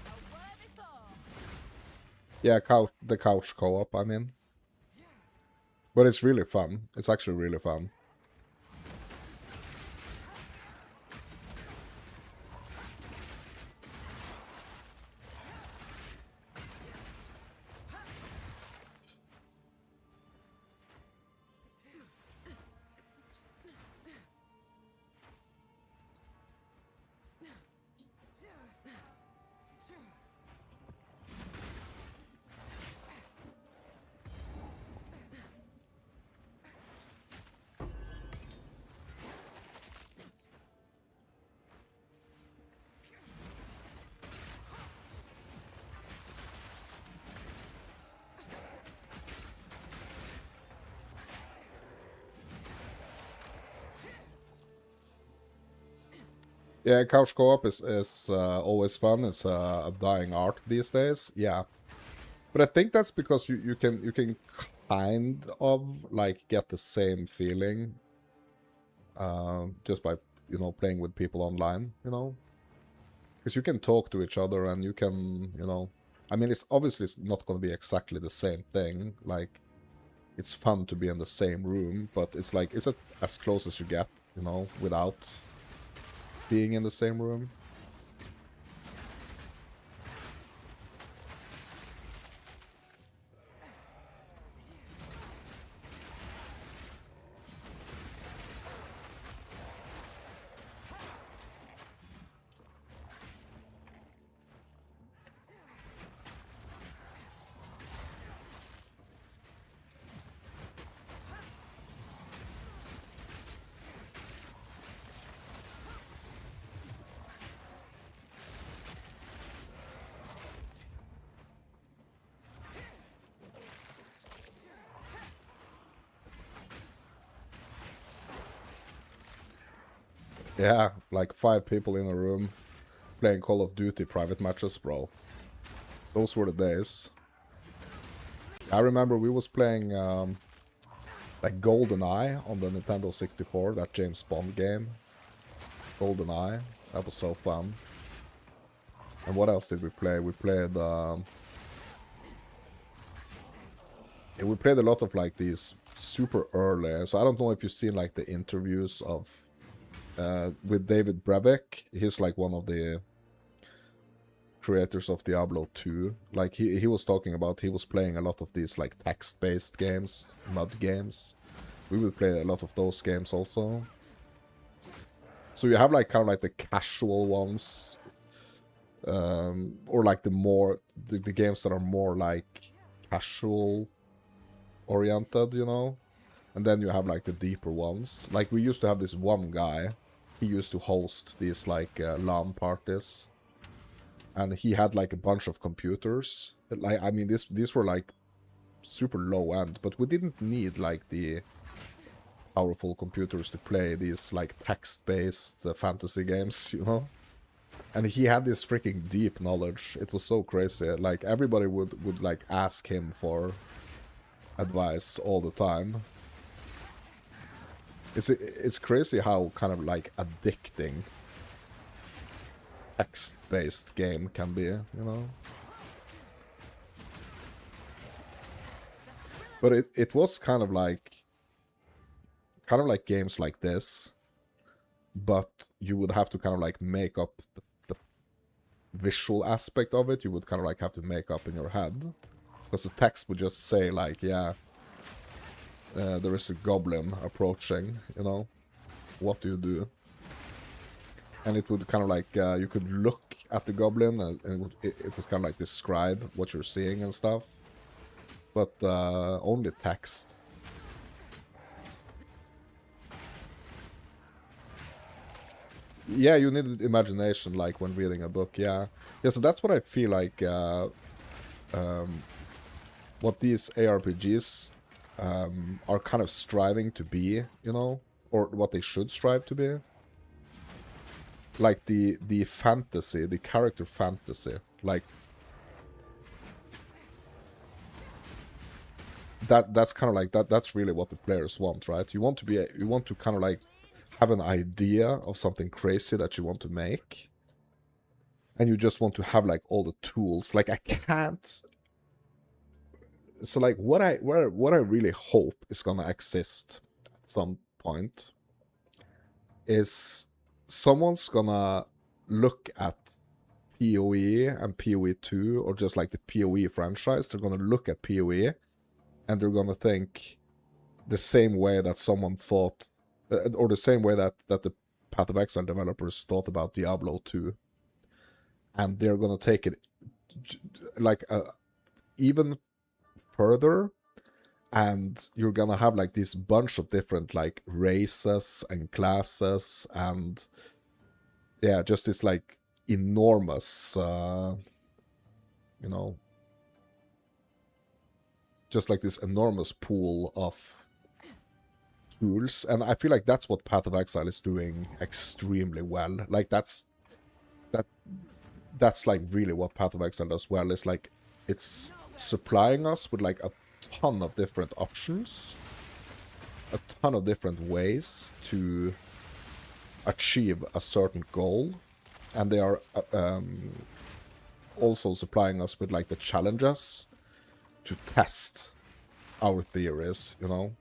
A worthy foe. Yeah, the couch co-op, I mean. But it's really fun. It's actually really fun. Yeah, couch co-op is always fun. It's a dying art these days. Yeah, but I think that's because you can kind of like get the same feeling just by playing with people online. Because you can talk to each other and you can I mean, it's obviously it's not going to be exactly the same thing. Like, it's fun to be in the same room, but it's like it's as close as you get, without being in the same room. Yeah, like 5 people in a room playing Call of Duty private matches, bro. Those were the days. I remember we was playing like GoldenEye on the Nintendo 64, that James Bond game. GoldenEye, that was so fun. And what else did we play? We played yeah, we played a lot of like these super early. So I don't know if you've seen like the interviews of with David Brevik. He's like one of the creators of Diablo 2. Like he was talking about, he was playing a lot of these like text-based games, MUD games. We will play a lot of those games also. So you have like kind of like the casual ones, or like the games that are more like casual oriented, and then you have like the deeper ones. Like we used to have this one guy, he used to host these like LAN parties, and he had like a bunch of computers. Like, I mean, these were like super low end, but we didn't need like the powerful computers to play these like text-based fantasy games, And he had this freaking deep knowledge. It was so crazy. Like everybody would like ask him for advice all the time. It's crazy how kind of like addicting text-based game can be, But it was kind of like games like this, but you would have to kind of like make up the visual aspect of it. You would kind of like have to make up in your head, because the text would just say like, yeah, there is a goblin approaching, what do you do? And it would kind of like, you could look at the goblin and it would kind of like describe what you're seeing and stuff, but only text. Yeah, you need imagination, like when reading a book. Yeah, so that's what I feel like. What these ARPGs are kind of striving to be, or what they should strive to be. Like the fantasy, the character fantasy, like that's kind of like that's really what the players want, right? You want to kind of like have an idea of something crazy that you want to make, and you just want to have like all the tools. Like I can't. So like what I really hope is gonna exist at some point is someone's gonna look at PoE and PoE 2, or just like the PoE franchise. They're gonna look at PoE and they're gonna think the same way that someone thought, or the same way that the Path of Exile developers thought about Diablo 2, and they're gonna take it like even further, and you're gonna have like this bunch of different like races and classes, and yeah, just this like enormous just like this enormous pool of tools, and I feel like that's what Path of Exile is doing extremely well. Like that's like really what Path of Exile does well. Is like it's supplying us with like a ton of different options, a ton of different ways to achieve a certain goal, and they are also supplying us with like the challenges to test our theories, you know.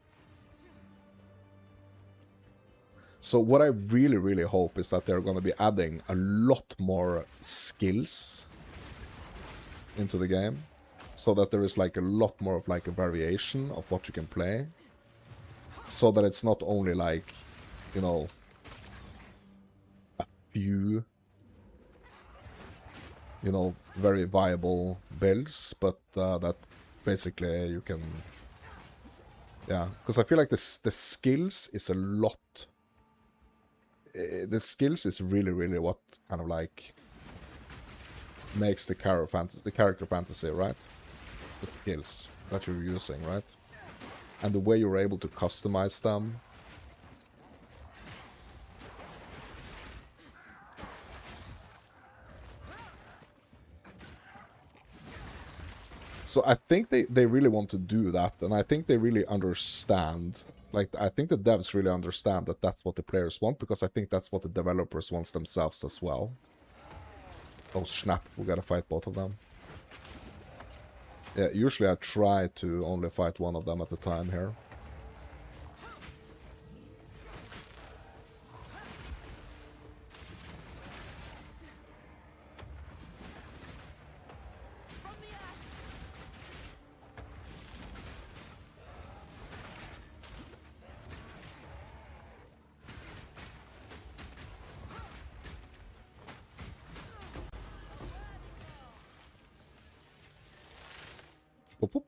So what I really, really hope is that they're going to be adding a lot more skills into the game, so that there is like a lot more of like a variation of what you can play, so that it's not only like, you know, a few, you know, very viable builds, but that basically you can, yeah, because I feel like the skills is a lot. The skills is really, really what kind of like makes the character fantasy, right? The skills that you're using, right? And the way you're able to customize them. So I think they really want to do that, and I think they really understand. Like, I think the devs really understand that that's what the players want, because I think that's what the developers want themselves as well. Oh snap, we gotta fight both of them. Yeah, usually I try to only fight one of them at a time here. Whoop, whoop.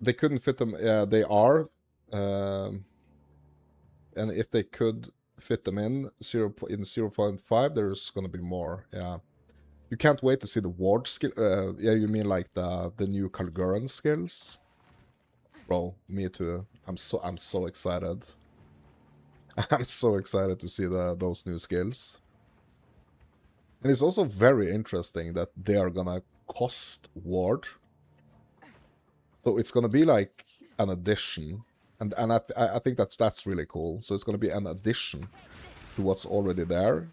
They couldn't fit them. Yeah, they are. And if they could fit them in 0.5, there's gonna be more. Yeah. You can't wait to see the ward skill. Yeah, you mean like the new Kalguran skills? Bro, me too. I'm so excited. I'm so excited to see those new skills. And it's also very interesting that they are gonna cost ward. So it's gonna be like an addition. And I think that's really cool. So it's gonna be an addition to what's already there.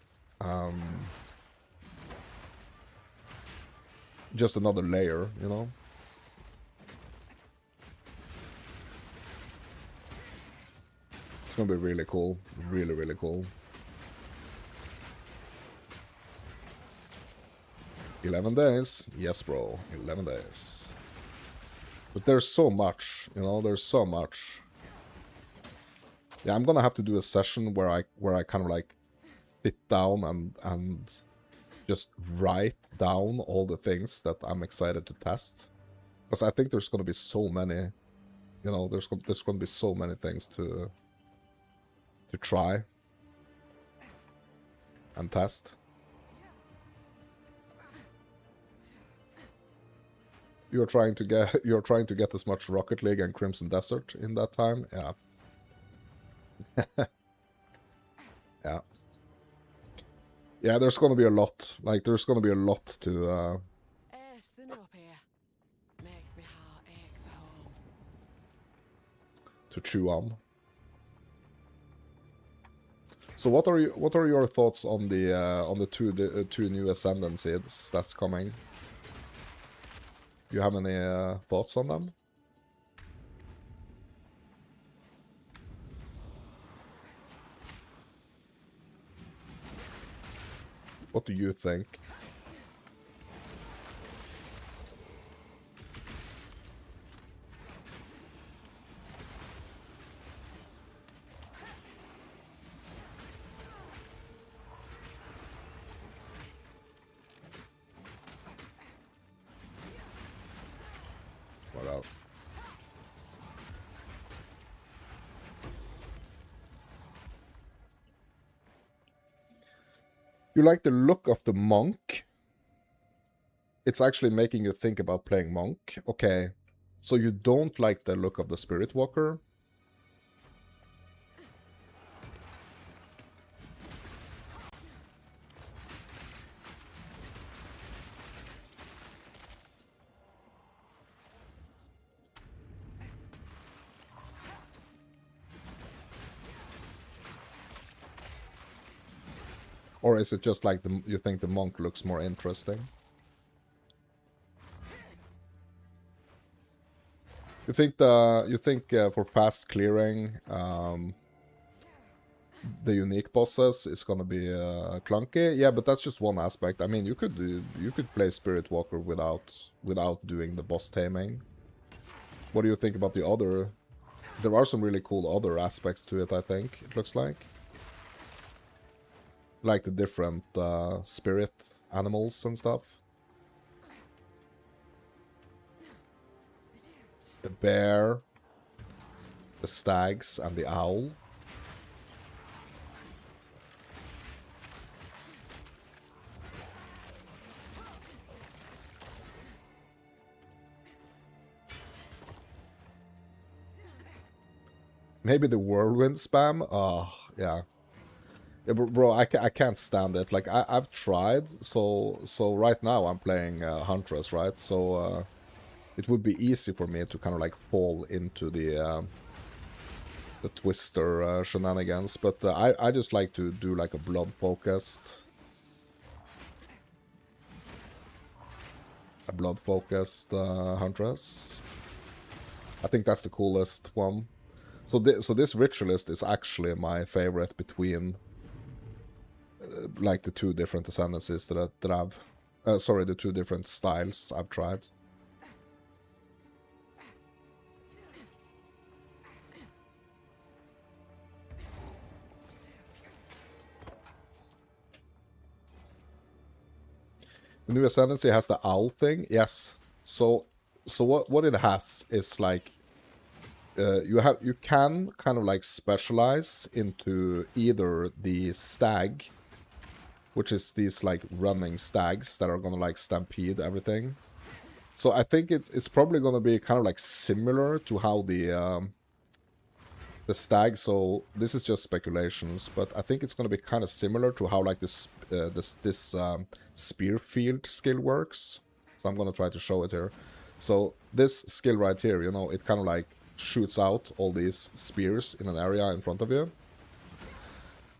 Just another layer, you know? It's gonna be really cool. Really, really cool. 11 days. Yes, bro. 11 days. But there's so much, you know? There's so much. Yeah, I'm gonna have to do a session where I kind of like sit down and just write down all the things that I'm excited to test. Because I think there's gonna be so many, you know, there's gonna be so many things to try and test. You're trying to get as much Rocket League and Crimson Desert in that time, yeah. Yeah. Yeah, there's gonna be a lot. Like, there's gonna be a lot to Thin up here. Makes me heart ache for home. to chew on. So what are your thoughts on the two new ascendancies that's coming? Do you have any thoughts on them? What do you think? What else? You like the look of the monk? It's actually making you think about playing monk. Okay. So you don't like the look of the Spirit Walker? Or is it just like you think the monk looks more interesting? You think for fast clearing, the unique bosses is gonna be clunky? Yeah, but that's just one aspect. I mean, you could play Spirit Walker without doing the boss taming. What do you think about the other? There are some really cool other aspects to it. I think it looks like the different spirit animals and stuff. The bear, the stags, and the owl. Maybe the whirlwind spam? Oh, yeah. Yeah, bro, I can't stand it. Like, I've tried, so right now I'm playing Huntress, right? So, it would be easy for me to kind of, like, fall into the Twister shenanigans, but I just like to do, like, a blood-focused... Huntress. I think that's the coolest one. So this Ritualist is actually my favorite between like the two different ascendancies that I've sorry, the two different styles I've tried. The new ascendancy has the owl thing. Yes. So what it has is like you can kind of like specialize into either the stag, which is these like running stags that are gonna like stampede everything. So I think it's probably gonna be kind of like similar to how the stag. So this is just speculations, but I think it's gonna be kind of similar to how like this spear field skill works. So I'm gonna try to show it here. So this skill right here, you know, it kind of like shoots out all these spears in an area in front of you.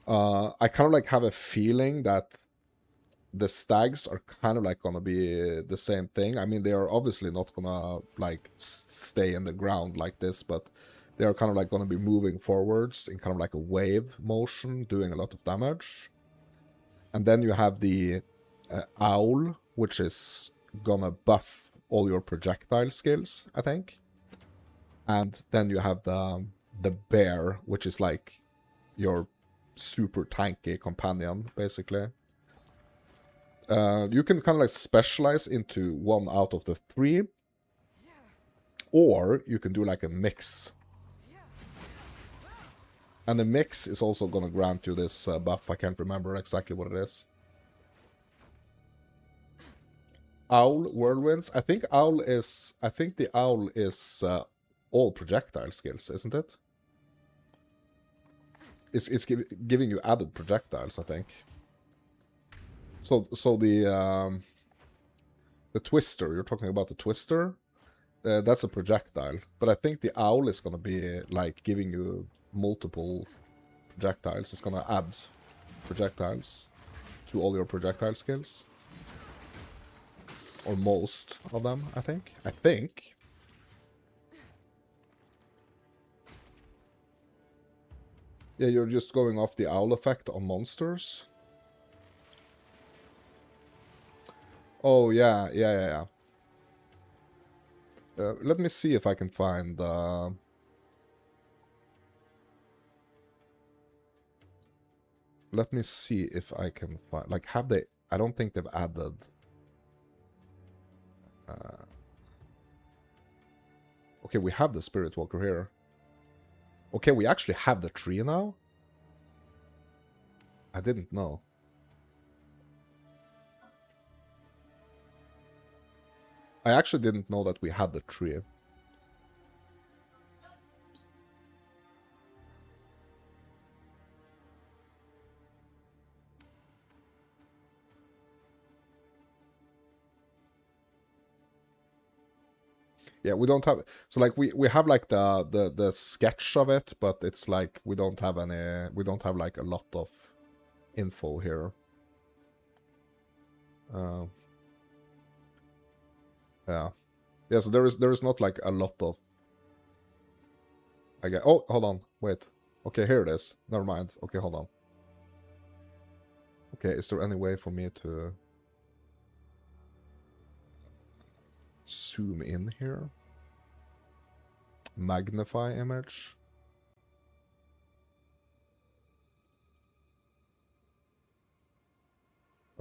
I kind of like have a feeling that the stags are kind of like gonna be the same thing. I mean, they are obviously not gonna like stay in the ground like this, but they are kind of like gonna be moving forwards in kind of like a wave motion, doing a lot of damage. And then you have the owl, which is gonna buff all your projectile skills, I think. And then you have the bear, which is like your super tanky companion, basically. You can kind of like specialize into one out of the three, or you can do like a mix. And the mix is also gonna grant you this buff. I can't remember exactly what it is. Owl whirlwinds. I think the owl is all projectile skills, isn't it? It's giving you added projectiles, I think. So the twister, you're talking about the twister, that's a projectile. But I think the owl is gonna be like giving you multiple projectiles. It's gonna add projectiles to all your projectile skills. Or most of them, I think. Yeah, you're just going off the owl effect on monsters. Oh, yeah. Let me see if I can find... Let me see if I can find... Like, have they... I don't think they've added... Okay, we have the Spirit Walker here. Okay, we actually have the tree now? I didn't know. I actually didn't know that we had the tree. Yeah, we don't have, so like we have like the sketch of it, but it's like we don't have like a lot of info here. Yeah. Yeah, so there is not like a lot of, I guess. Oh, hold on, wait. Okay, here it is. Never mind. Okay, hold on. Okay, is there any way for me to zoom in here? Magnify image.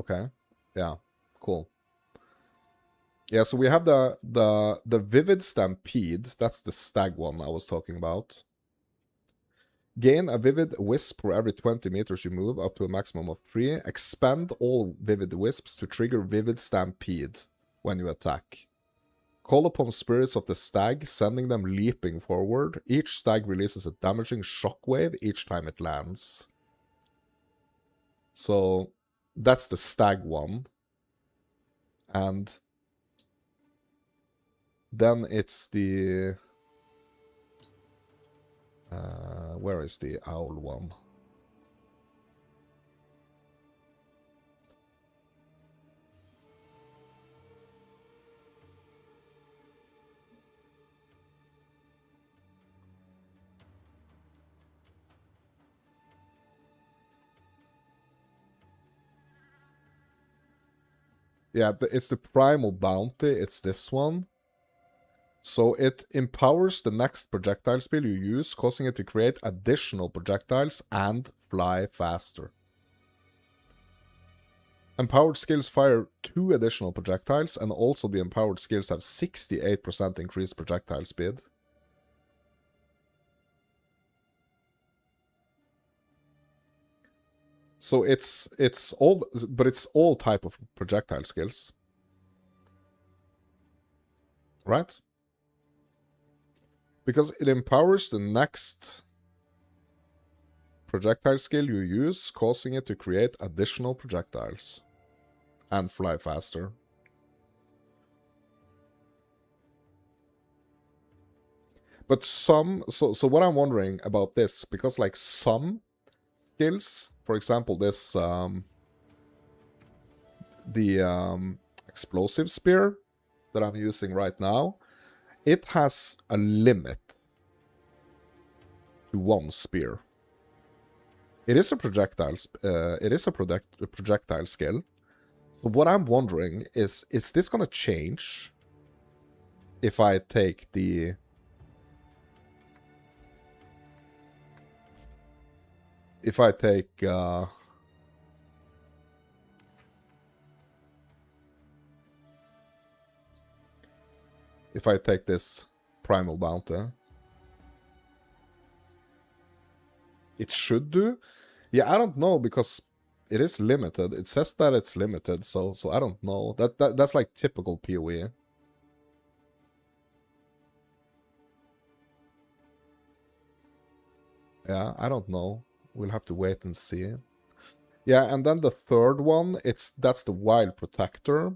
Okay. Yeah. Cool. Yeah, so we have the Vivid Stampede. That's the stag one I was talking about. Gain a Vivid Wisp for every 20 meters you move, up to a maximum of 3. Expend all Vivid Wisps to trigger Vivid Stampede when you attack. Call upon spirits of the stag, sending them leaping forward. Each stag releases a damaging shockwave each time it lands. So that's the stag one. And then it's the... where is the owl one? Yeah, it's the Primal Bounty. It's this one. So it empowers the next projectile spell you use, causing it to create additional projectiles and fly faster. Empowered skills fire 2 additional projectiles, and also the empowered skills have 68% increased projectile speed. So it's all, but it's all type of projectile skills. Right? Because it empowers the next projectile skill you use, causing it to create additional projectiles and fly faster. But some, so what I'm wondering about this, because like some skills, for example, this the explosive spear that I'm using right now, it has a limit to 1 spear. It is a projectile. It is a projectile skill. So what I'm wondering is this gonna change if I take the... If I take... if I take this Primal Bounty. It should do? Yeah, I don't know, because it is limited. It says that it's limited, so I don't know. That's like typical PoE. Yeah, I don't know. We'll have to wait and see. Yeah, and then the third one, that's the Wild Protector.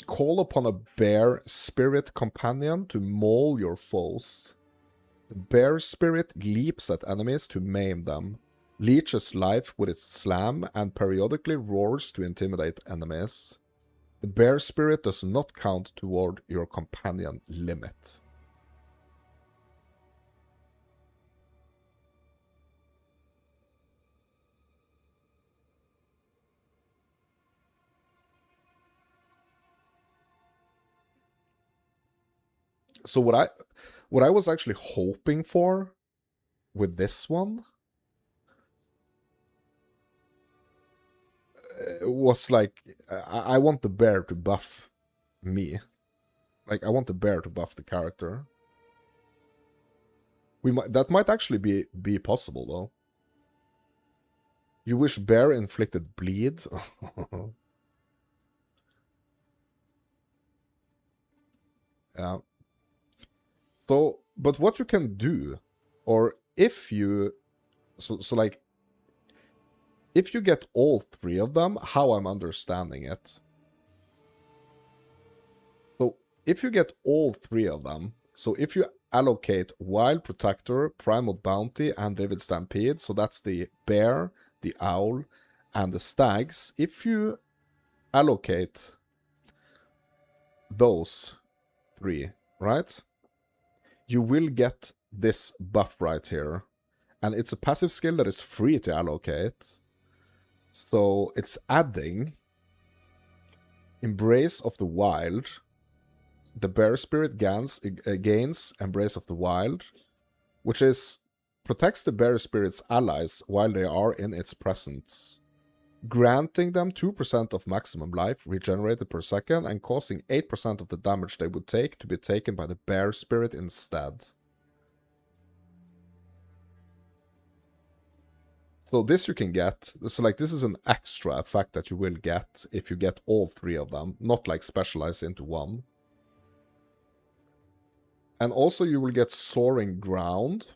Call upon a bear spirit companion to maul your foes. The bear spirit leaps at enemies to maim them, leeches life with its slam, and periodically roars to intimidate enemies. The bear spirit does not count toward your companion limit. So what I was actually hoping for with this one was like, I want the bear to buff me. Like, I want the bear to buff the character. That might actually be possible, though. You wish bear inflicted bleed? Yeah. So, but what you can do, or if you, so like, if you get all three of them, how I'm understanding it. So, if you get all three of them, so if you allocate Wild Protector, Primal Bounty, and Vivid Stampede, so that's the bear, the owl, and the stags, if you allocate those three, right? You will get this buff right here. And it's a passive skill that is free to allocate. So it's adding Embrace of the Wild. The Bear Spirit gains Embrace of the Wild, which is protects the Bear Spirit's allies while they are in its presence, granting them 2% of maximum life regenerated per second and causing 8% of the damage they would take to be taken by the Bear Spirit instead. So this you can get. So like this is an extra effect that you will get if you get all three of them, not like specialize into one. And also you will get Soaring Ground.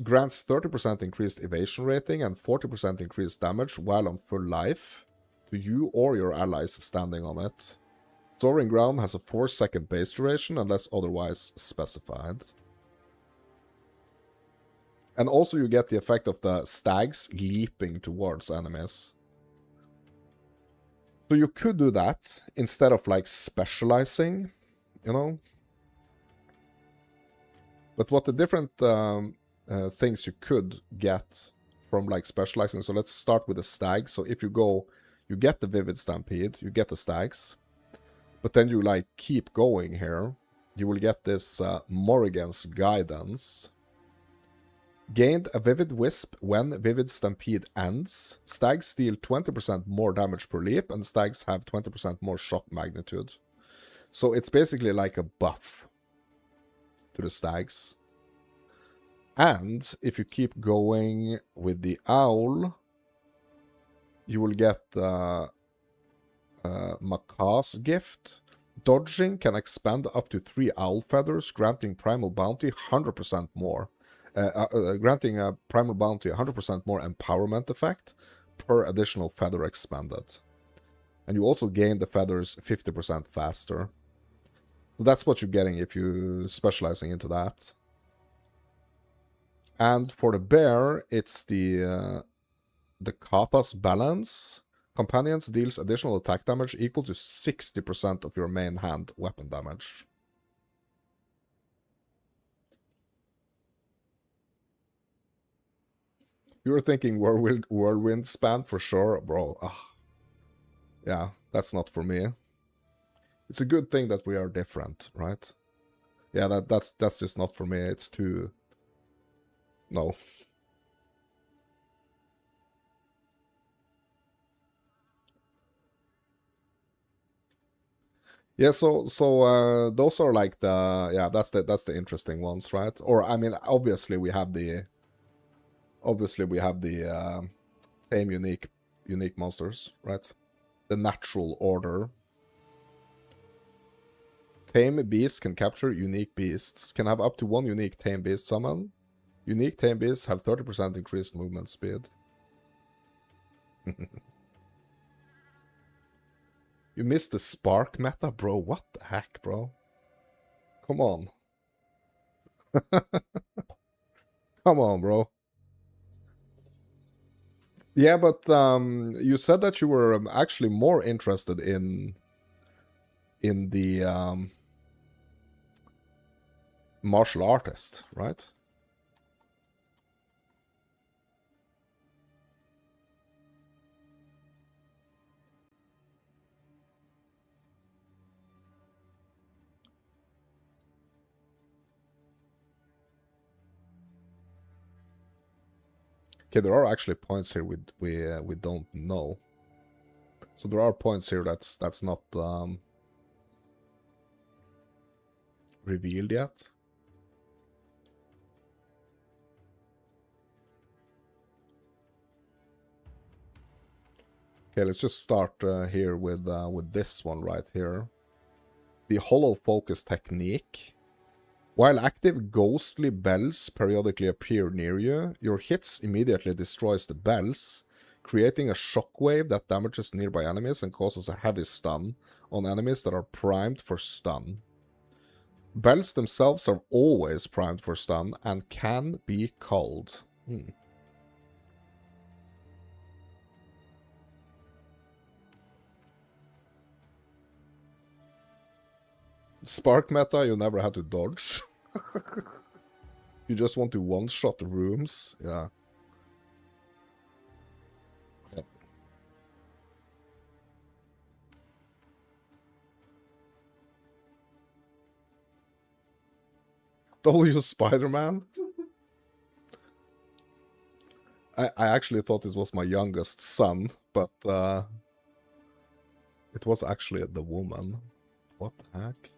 Grants 30% increased evasion rating and 40% increased damage while on full life to you or your allies standing on it. Soaring Ground has a 4-second base duration unless otherwise specified. And also you get the effect of the stags leaping towards enemies. So you could do that instead of like specializing, you know. But what the different things you could get from like specializing. So let's start with the stag. So if you go, you get the Vivid Stampede, you get the stags. But then you like keep going here. You will get this Morrigan's Guidance. Gained a Vivid Wisp when Vivid Stampede ends. Stags deal 20% more damage per leap, and stags have 20% more shock magnitude. So it's basically like a buff to the stags. And if you keep going with the owl, you will get Macaw's Gift. Dodging can expand up to 3 owl feathers, granting Primal Bounty 100% more. Granting a Primal Bounty 100% more empowerment effect per additional feather expanded. And you also gain the feathers 50% faster. So that's what you're getting if you're specializing into that. And for the bear, it's the Kappa's Balance. Companions deals additional attack damage equal to 60% of your main hand weapon damage. You were thinking whirlwind span for sure, bro. Ugh. Yeah, that's not for me. It's a good thing that we are different, right? Yeah, that's just not for me. It's too... No. Yeah, so those are like the... Yeah, that's the interesting ones, right? Or, I mean, obviously we have the tame unique monsters, right? The natural order. Tame beasts can capture unique beasts. Can have up to 1 unique tame beast summon. Unique tame beasts have 30% increased movement speed. You missed the spark meta, bro. What the heck, bro? Come on. Come on, bro. Yeah, but you said that you were actually more interested in the martial artist, right? Okay, there are actually points here we don't know. So there are points here that's not revealed yet. Okay, let's just start here with this one right here. the hollow focus technique. While active, ghostly bells periodically appear near you. Your hits immediately destroys the bells, creating a shockwave that damages nearby enemies and causes a heavy stun on enemies that are primed for stun. Bells themselves are always primed for stun and can be culled. Spark meta, you never had to dodge. You just want to one-shot rooms. Yeah. W Spider-Man? I actually thought this was my youngest son, but it was actually the woman. What the heck?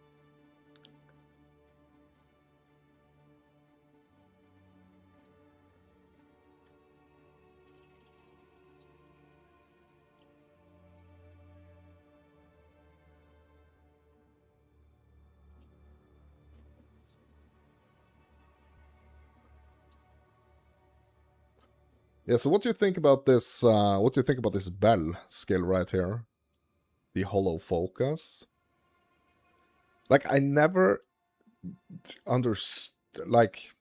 Yeah, so what do you think about this? What do you think about this bell skill right here? The hollow focus. Like, I never understood. Like,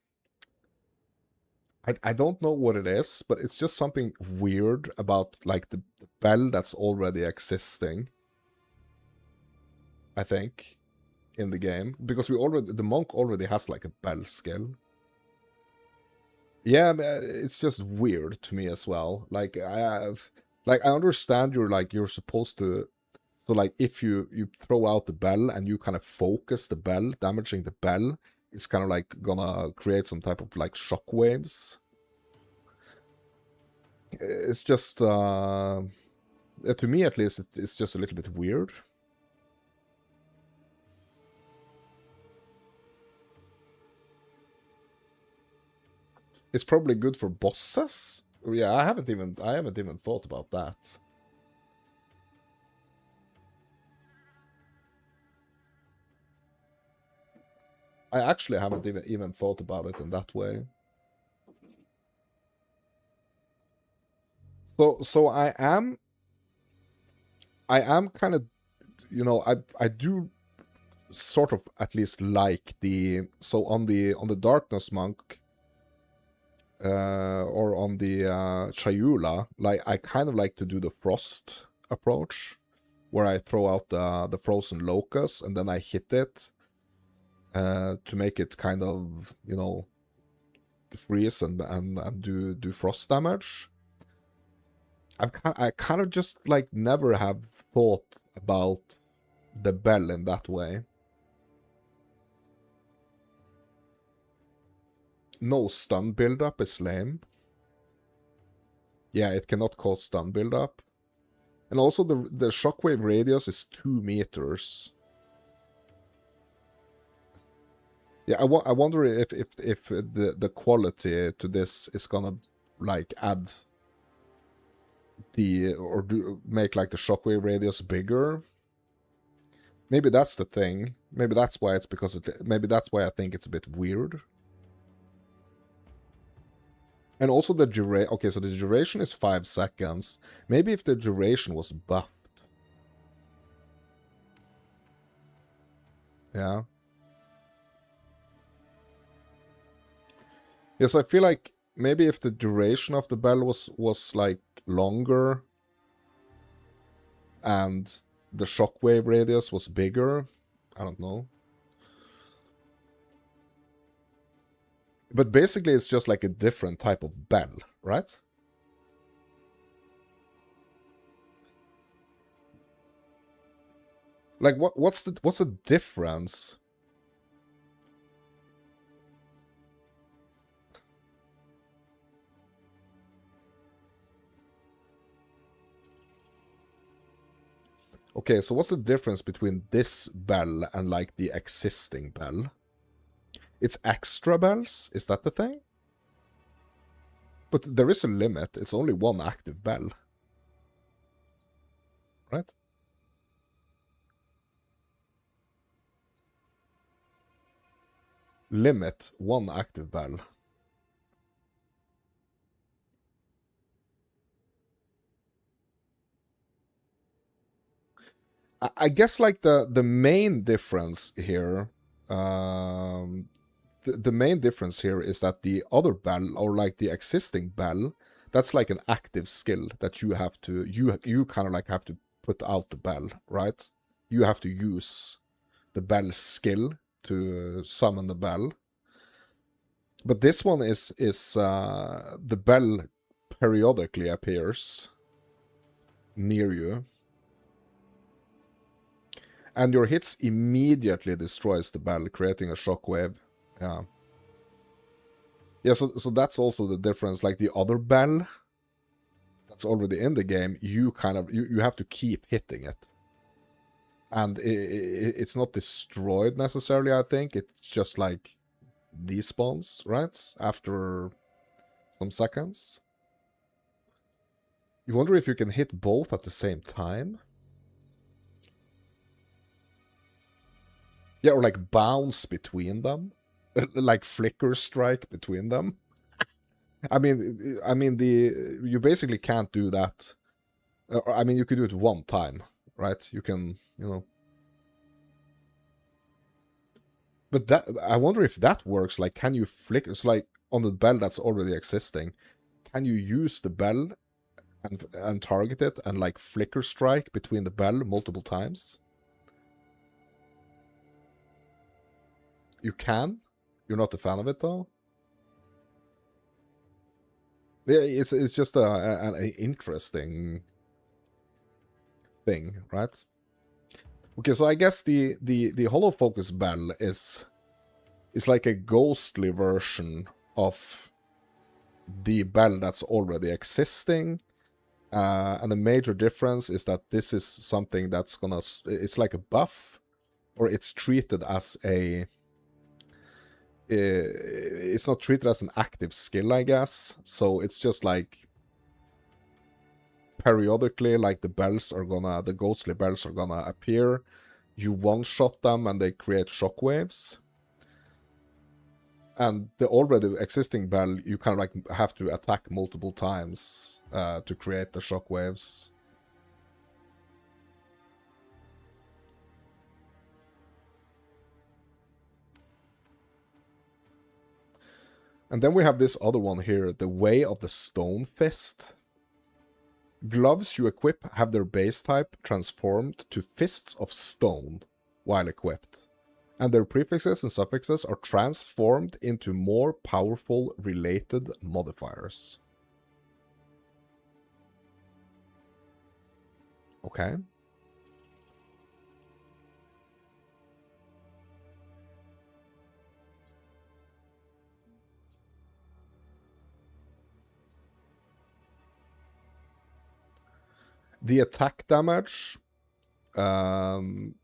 I don't know what it is, but it's just something weird about like the bell that's already existing. I think in the game because the monk already has like a bell skill. Yeah, it's just weird to me as well. Like I understand you're supposed to. So like if you throw out the bell and you kind of focus the bell, damaging the bell, it's kind of like gonna create some type of like shock waves. It's just to me at least, it's just a little bit weird. It's probably good for bosses. Yeah, I haven't even thought about that. I actually haven't even thought about it in that way. So I am kind of, you know, I do sort of at least like the, so on the Darkness Monk or on the Chayula, like I kind of like to do the frost approach where I throw out the frozen locust and then I hit it to make it kind of, you know, freeze and do frost damage. I kind of just like never have thought about the bell in that way. No stun buildup is lame. Yeah, it cannot cause stun buildup. And also the shockwave radius is 2 meters. Yeah, I wonder if the quality to this is gonna like add make like the shockwave radius bigger. Maybe that's the thing. Maybe that's why maybe that's why I think it's a bit weird. And also the duration. Okay, so the duration is 5 seconds. Maybe if the duration was buffed. Yeah. Yes, I feel like maybe if the duration of the bell was like longer and the shockwave radius was bigger. I don't know. But basically it's just like a different type of bell, right? Like what's the difference? Okay, so what's the difference between this bell and like the existing bell? It's extra bells? Is that the thing? But there is a limit. It's only one active bell. Right? limit one active bell. I guess like the main difference here, the main difference here is that the other bell, or like the existing bell, that's like an active skill that you have to, you kind of like have to put out the bell, right? You have to use the bell skill to summon the bell. But this one is the bell periodically appears near you. And your hits immediately destroys the bell, creating a shockwave. Yeah. Yeah, so that's also the difference. Like the other bell that's already in the game, you kind of, you have to keep hitting it. And it's not destroyed necessarily, I think. It's just like despawns, right? After some seconds. You wonder if you can hit both at the same time? Yeah, or like bounce between them. Like flicker strike between them. I mean, you basically can't do that. I mean, you could do it one time, right? You can, But that, I wonder if that works. Like, can you flick? It's like on the bell that's already existing. Can you use the bell and target it and like flicker strike between the bell multiple times? You can. You're not a fan of it though. Yeah, it's just an interesting thing, right? Okay, so I guess the hollow focus bell is like a ghostly version of the bell that's already existing. And the major difference is that this is something that's gonna, it's like a buff, or it's treated as a, it's not treated as an active skill, I guess. So it's just like periodically, like the ghostly bells are gonna appear. You one-shot them and they create shockwaves. And the already existing bell, you kind of like have to attack multiple times to create the shockwaves. And then we have this other one here, the Way of the Stone Fist. Gloves you equip have their base type transformed to fists of stone while equipped. And their prefixes and suffixes are transformed into more powerful related modifiers. Okay. The attack damage on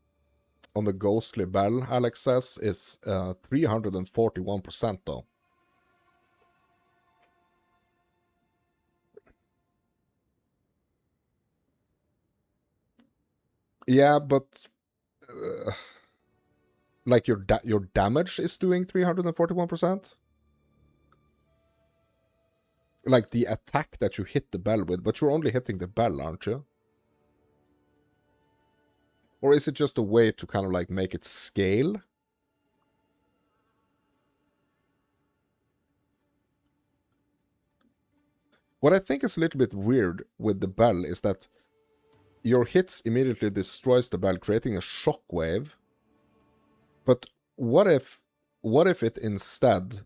the ghostly bell, Alex says, is 341% though. Yeah, but like your damage is doing 341%. Like the attack that you hit the bell with, but you're only hitting the bell, aren't you? Or is it just a way to kind of like make it scale? What I think is a little bit weird with the bell is that your hits immediately destroys the bell, creating a shockwave. But what if it instead,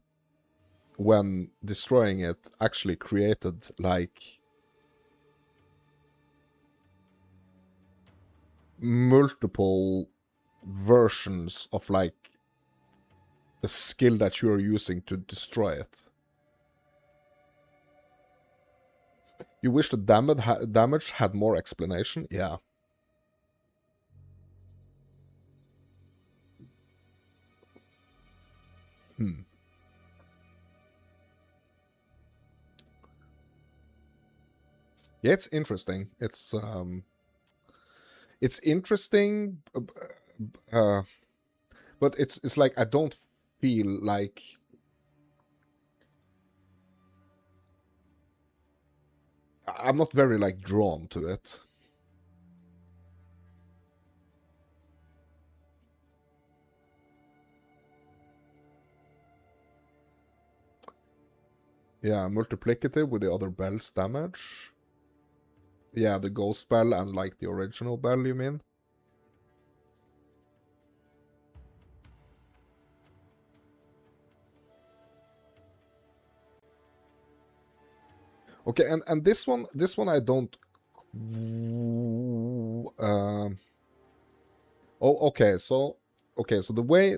when destroying it, actually created like multiple versions of like the skill that you're using to destroy it? You wish the damage had more explanation? Yeah. Yeah, it's interesting. It's interesting, but it's like I don't feel like I'm not very like drawn to it. Yeah, multiplicative with the other bell's damage. Yeah, the ghost bell and like the original bell, you mean? Okay, and this one I don't. Oh, okay. So the way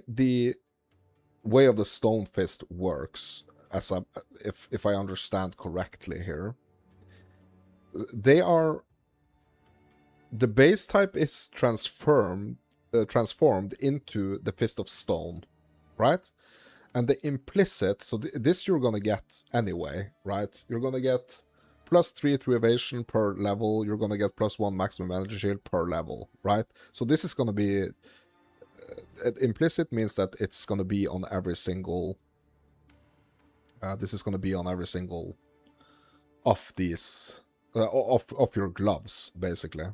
of the stone fist works, as if I understand correctly here, they are the base type is transformed into the fist of stone, right? And the implicit, so this you're gonna get anyway, right? You're gonna get +3 to evasion per level. You're gonna get +1 maximum energy shield per level, right? So this is gonna be implicit means that it's gonna be on every single. This is gonna be on every single of these of your gloves, basically.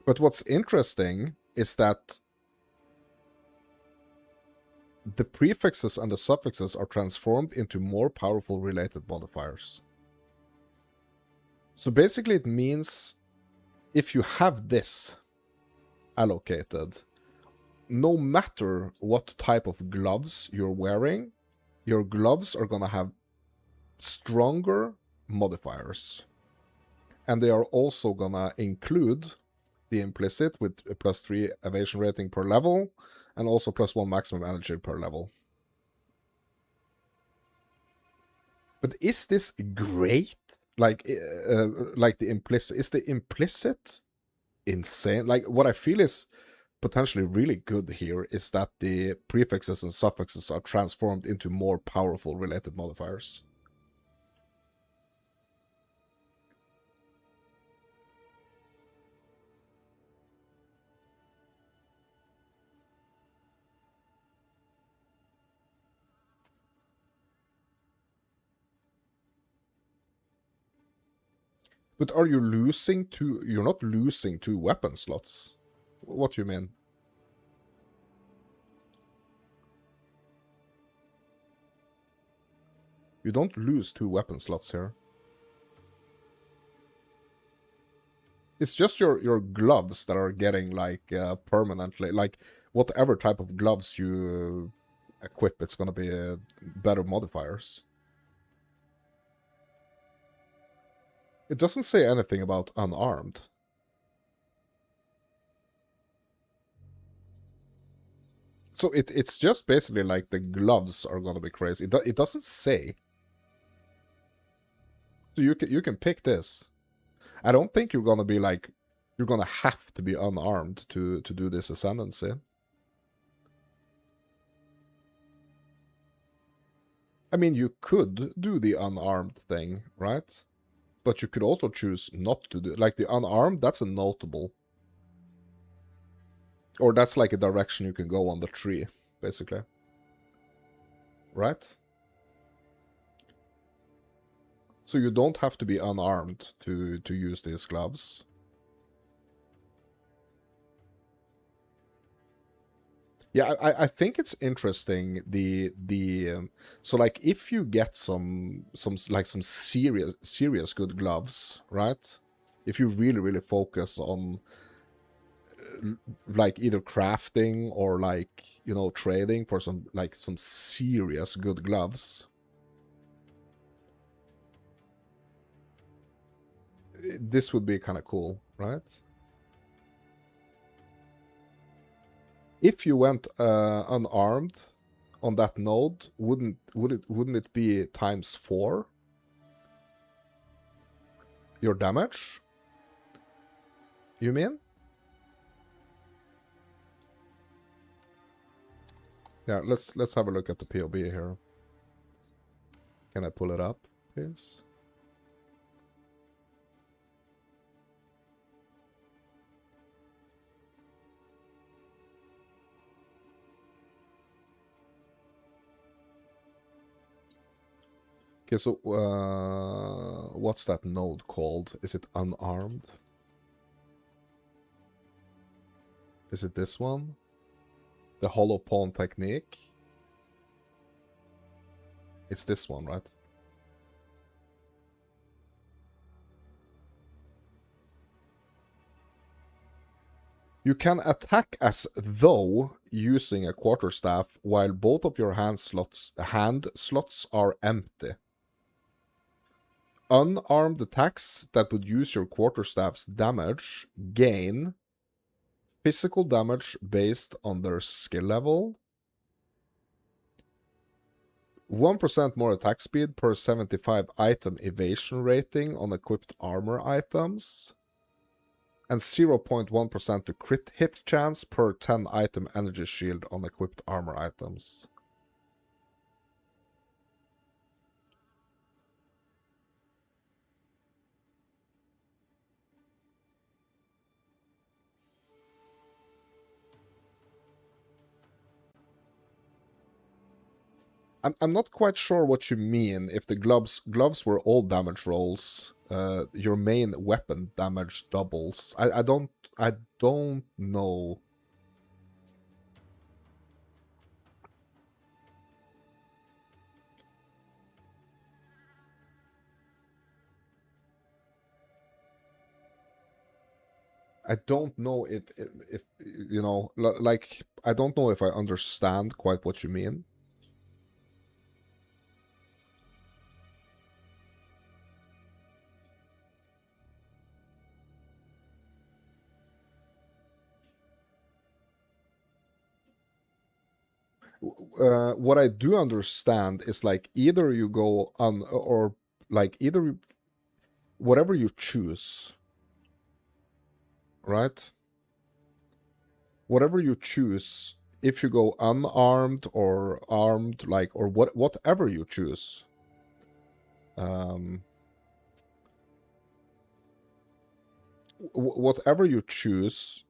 But what's interesting is that the prefixes and the suffixes are transformed into more powerful related modifiers. So basically it means if you have this allocated, no matter what type of gloves you're wearing, your gloves are gonna have stronger modifiers. And they are also gonna include the implicit with a +3 evasion rating per level, and also +1 maximum energy per level. But is this great? Like the implicit, is the implicit insane? Like what I feel is potentially really good here is that the prefixes and suffixes are transformed into more powerful related modifiers. But are you losing two? You're not losing 2 weapon slots. What do you mean? You don't lose 2 weapon slots here. It's just your gloves that are getting like permanently, like whatever type of gloves you equip, it's gonna be better modifiers. It doesn't say anything about unarmed. So it's just basically like the gloves are gonna be crazy. It doesn't say. So you can pick this. I don't think you're gonna be like you're gonna have to be unarmed to do this ascendancy. I mean, you could do the unarmed thing, right? But you could also choose not to do like the unarmed. That's a notable, or that's like a direction you can go on the tree, basically, right? So you don't have to be unarmed to use these gloves. Yeah, I think it's interesting so like if you get some serious good gloves, right? If you really focus on like either crafting or like, you know, trading for some serious good gloves, this would be kind of cool, right? If you went unarmed on that node, wouldn't it be ×4 your damage? You mean? Yeah, let's have a look at the POB here. Can I pull it up, please? Okay, so what's that node called? Is it unarmed? Is it this one? The hollow pawn technique? It's this one, right? You can attack as though using a quarterstaff while both of your hand slots are empty. Unarmed attacks that would use your quarterstaff's damage gain physical damage based on their skill level. 1% more attack speed per 75 item evasion rating on equipped armor items. And 0.1% to crit hit chance per 10 item energy shield on equipped armor items. I'm not quite sure what you mean. If the gloves were all damage rolls, your main weapon damage doubles. I don't know. I don't know if you know, like, I don't know if I understand quite what you mean. What I do understand is like either you go on or like either whatever you choose, right? Whatever you choose, if you go unarmed or armed, like, or whatever you choose, whatever you choose,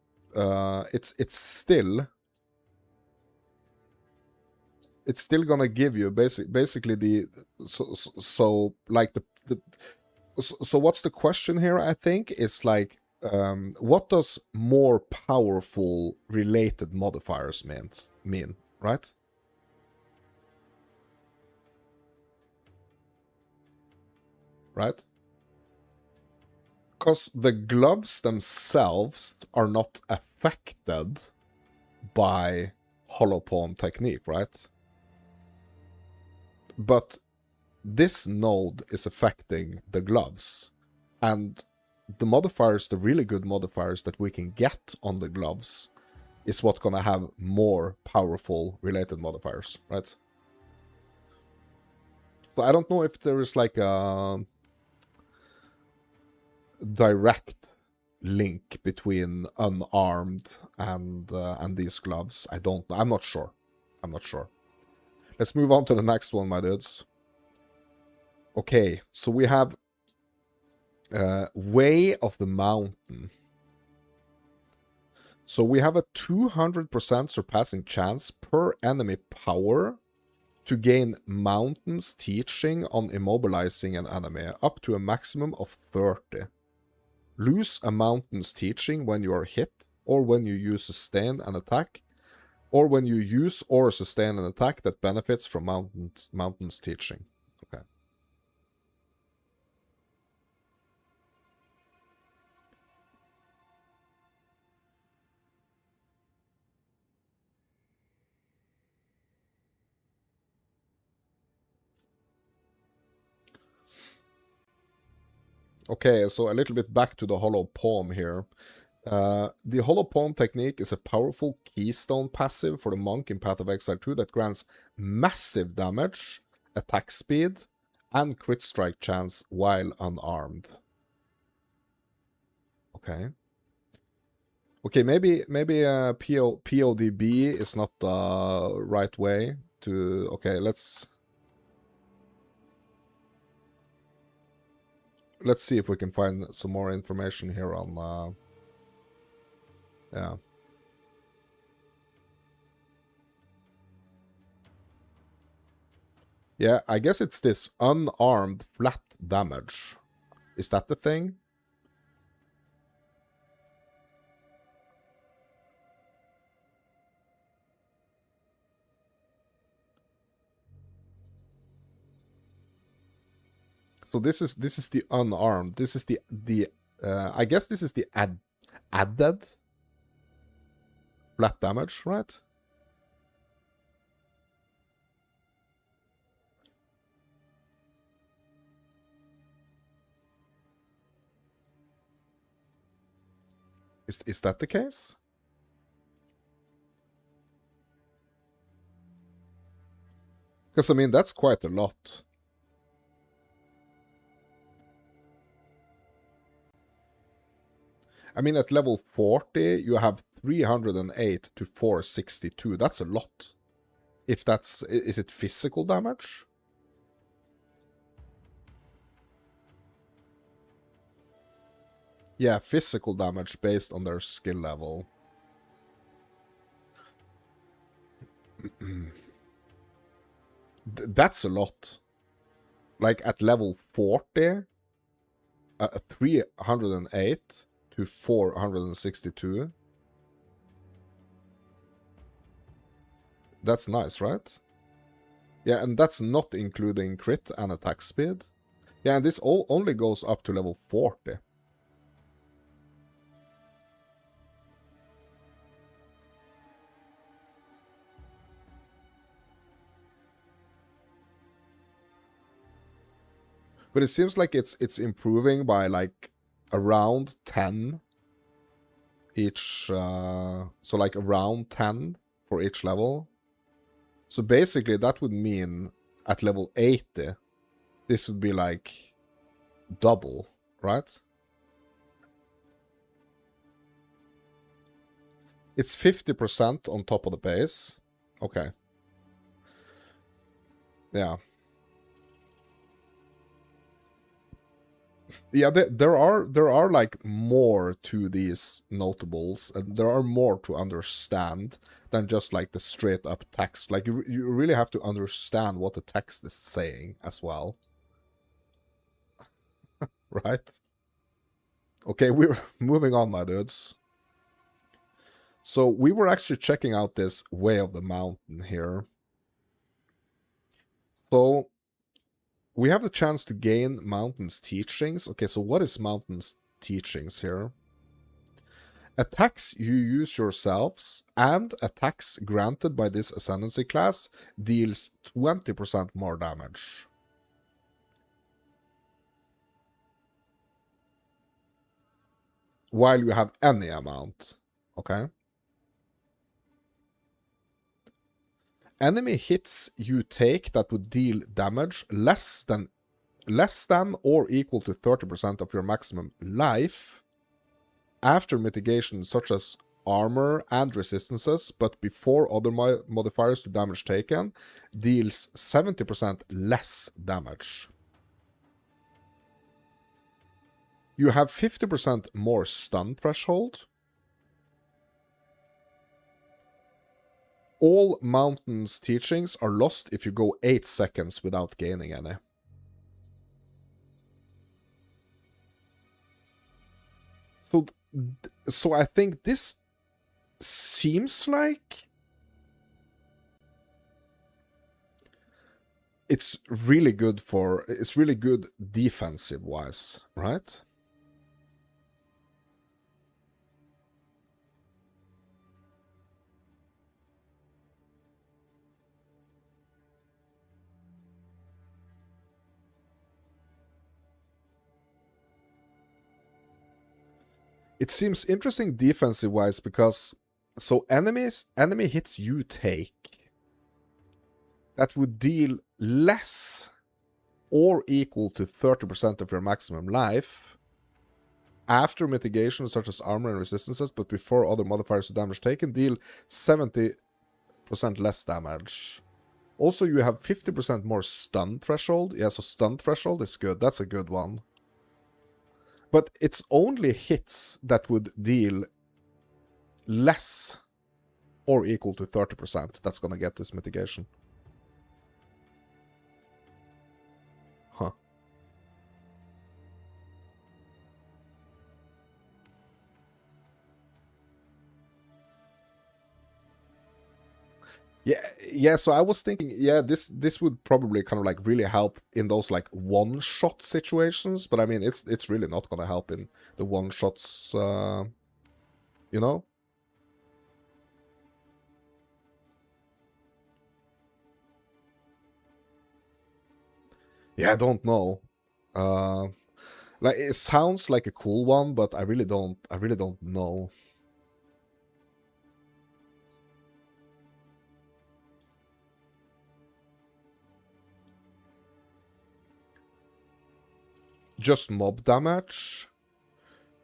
it's still gonna give you basically the so like the so what's the question here? I think is like what does more powerful related modifiers mean, right? Right? Because the gloves themselves are not affected by hollow palm technique, right? But this node is affecting the gloves. And the modifiers, the really good modifiers that we can get on the gloves, is what's gonna have more powerful related modifiers, right? So I don't know if there is like a direct link between unarmed and these gloves. I don't know. I'm not sure. I'm not sure. Let's move on to the next one, my dudes. Okay, so we have Way of the Mountain. So we have a 200% surpassing chance per enemy power to gain Mountain's teaching on immobilizing an enemy, up to a maximum of 30. Lose a Mountain's teaching when you are hit, or when you use sustain an attack, or when you use or sustain an attack that benefits from Mountain's teaching. Okay. Okay, so a little bit back to the Hollow Palm here. The Hollow Palm technique is a powerful keystone passive for the monk in Path of Exile 2 that grants massive damage, attack speed, and crit strike chance while unarmed. Okay. Okay, maybe PODB is not the right way to... Okay, let's see if we can find some more information here on... yeah. Yeah, I guess it's this unarmed flat damage. Is that the thing? So this is the unarmed. This is the I guess this is the added flat damage, right? Is that the case? Because I mean that's quite a lot. I mean, at level 40, you have 308 to 462. That's a lot. If that's... Is it physical damage? Yeah, physical damage based on their skill level. That's a lot. Like, at level 40, 308 to 462. That's nice, right? Yeah, and that's not including crit and attack speed. Yeah, and this only goes up to level 40. But it seems like it's improving by like around 10 each, so like around 10 for each level. So basically that would mean at level 80, this would be like double, right? It's 50% on top of the base. Okay. Yeah. Yeah, there are like more to these notables, and there are more to understand than just like the straight up text. Like you really have to understand what the text is saying as well. Right? Okay, we're moving on, my dudes. So we were actually checking out this Way of the Mountain here. So we have the chance to gain Mountain's teachings. Okay, so what is Mountain's teachings here? Attacks you use yourselves and attacks granted by this Ascendancy class deals 20% more damage. While you have any amount. Okay. Enemy hits you take that would deal damage less than or equal to 30% of your maximum life after mitigation such as armor and resistances, but before other modifiers to damage taken, deals 70% less damage. You have 50% more stun threshold. All Mountain's teachings are lost if you go 8 seconds without gaining any. So I think this seems like it's really good defensive wise, right? It seems interesting defensive wise because so enemy hits you take that would deal less or equal to 30% of your maximum life after mitigation such as armor and resistances, but before other modifiers to damage taken, deal 70% less damage. Also, you have 50% more stun threshold. Yeah, so stun threshold is good. That's a good one. But it's only hits that would deal less or equal to 30% that's gonna get this mitigation. Yeah. So I was thinking, yeah, this would probably kind of like really help in those like one-shot situations. But I mean, it's really not gonna help in the one-shots, you know? Yeah, I don't know. Uh, like it sounds like a cool one, but I really don't know. Just mob damage.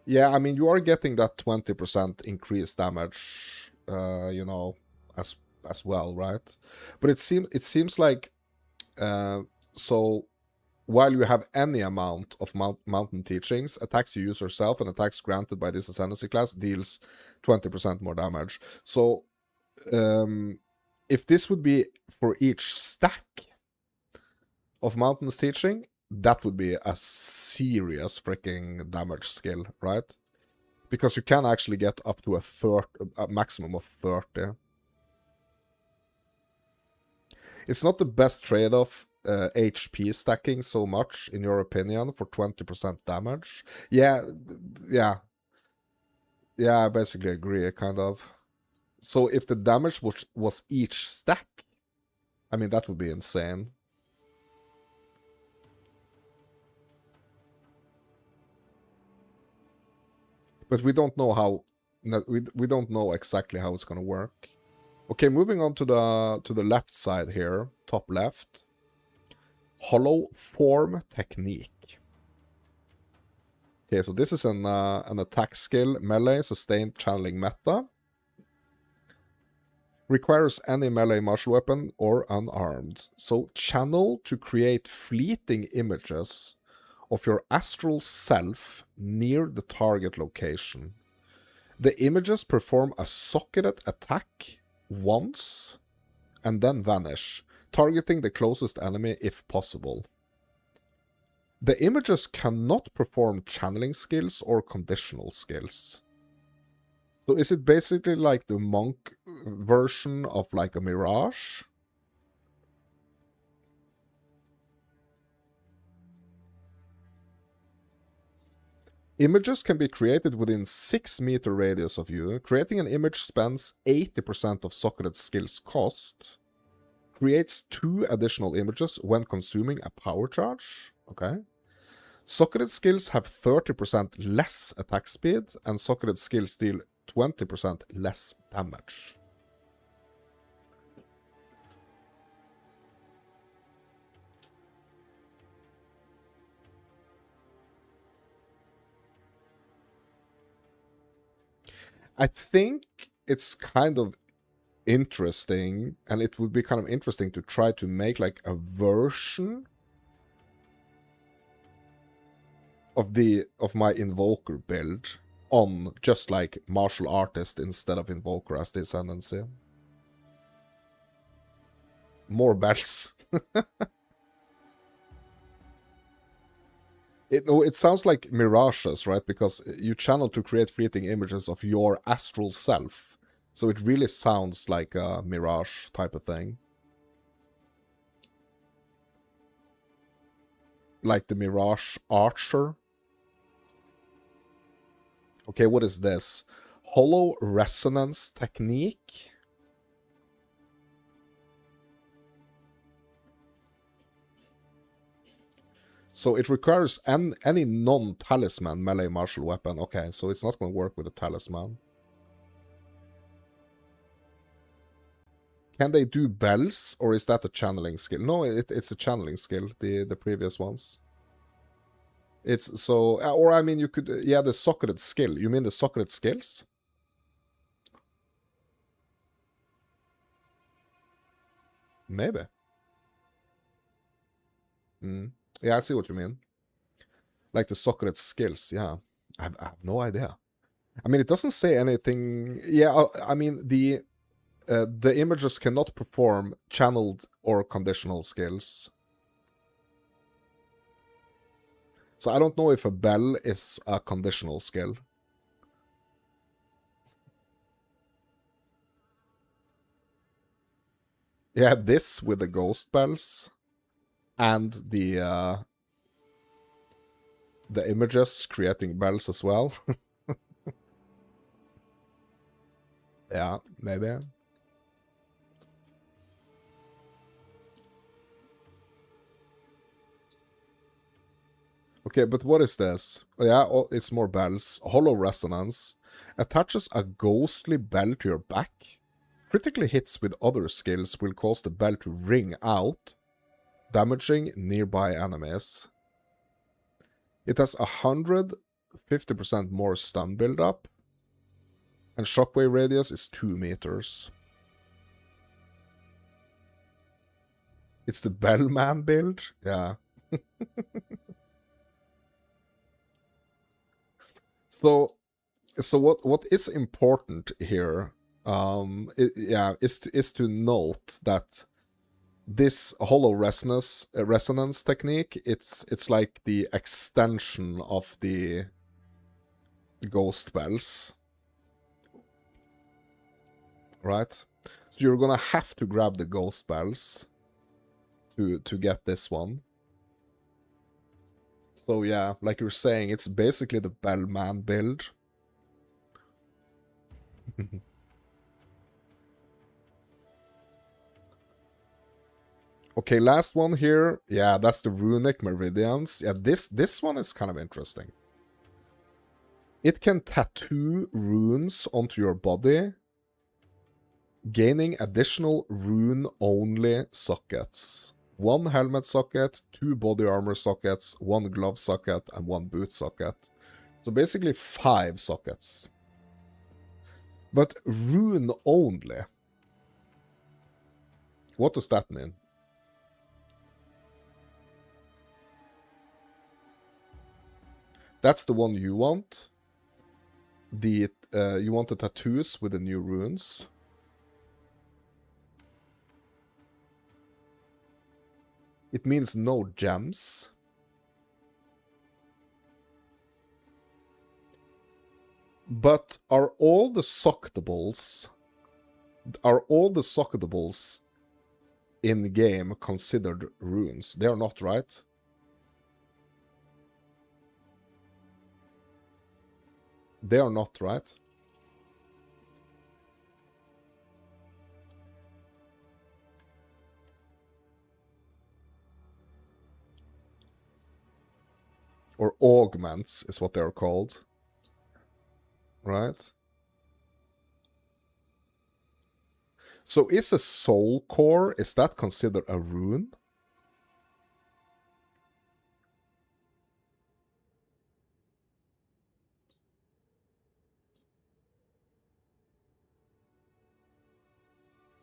Yeah, I mean, you are getting that 20% increased damage, you know, as as well, right? But it seems like so while you have any amount of mountain teachings, attacks you use yourself and attacks granted by this ascendancy class deals 20% more damage. So if this would be for each stack of mountain's teaching, that would be a serious freaking damage skill, right? Because you can actually get up to a maximum of 30. It's not the best trade-off, HP stacking so much, in your opinion, for 20% damage. Yeah, yeah. Yeah, I basically agree, kind of. So if the damage was each stack, I mean, that would be insane. But we don't know how, we don't know exactly how it's gonna work. Okay, moving on to the left side here, top left. Hollow form technique. Okay, so this is an attack skill, melee, sustained channeling meta. Requires any melee martial weapon or unarmed. So channel to create fleeting images of your astral self near the target location. The images perform a socketed attack once and then vanish, targeting the closest enemy if possible. The images cannot perform channeling skills or conditional skills. So is it basically like the monk version of like a mirage? Images can be created within 6-meter radius of you. Creating an image spends 80% of socketed skills cost. Creates 2 additional images when consuming a power charge. Okay. Socketed skills have 30% less attack speed, and socketed skills deal 20% less damage. I think it's kind of interesting, and it would be kind of interesting to try to make like a version of my invoker build on just like martial artist instead of invoker as the ascendancy. More bells. It sounds like mirages, right? Because you channel to create fleeting images of your astral self. So it really sounds like a mirage type of thing. Like the Mirage Archer. Okay, what is this? Hollow resonance technique. So it requires any non-talisman melee martial weapon. Okay, so it's not going to work with a talisman. Can they do bells, or is that a channeling skill? No, it's a channeling skill, the previous ones. It's so, or I mean, you could, yeah, the socketed skill. You mean the socketed skills? Maybe. Yeah, I see what you mean. Like the socketed skills, yeah. I have no idea. I mean, it doesn't say anything. Yeah, I mean, the images cannot perform channeled or conditional skills. So I don't know if a bell is a conditional skill. Yeah, this with the ghost bells and the images creating bells as well. Yeah, maybe. Okay, but what is this? Yeah, oh, it's more bells. Hollow resonance. Attaches a ghostly bell to your back. Critically hits with other skills will cause the bell to ring out, damaging nearby enemies. It has 150% more stun build-up, and shockwave radius is 2 meters. It's the Bellman build? Yeah. So what is important here, is to note that this hollow resonance technique, it's like the extension of the ghost bells, right? So you're gonna have to grab the ghost bells to get this one. So yeah, like you're saying, it's basically the Bellman build. Okay, last one here. Yeah, that's the runic meridians. Yeah, this one is kind of interesting. It can tattoo runes onto your body, gaining additional rune-only sockets. 1 helmet socket, 2 body armor sockets, 1 glove socket, and 1 boot socket. So basically 5 sockets. But rune-only. What does that mean? That's the one you want. You want the tattoos with the new runes. It means no gems. But are all the socketables in game considered runes? They are not, right? They are not, right? Or augments is what they are called. Right? So is a soul core, is that considered a rune?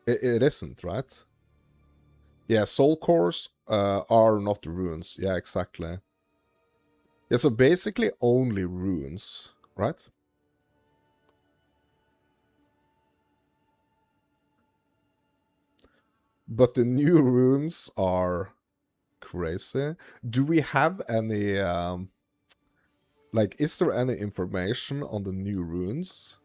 It isn't, right? Yeah, soul cores are not runes. Yeah, exactly. Yeah, so basically only runes, right? But the new runes are crazy. Do we have any, like, is there any information on the new runes?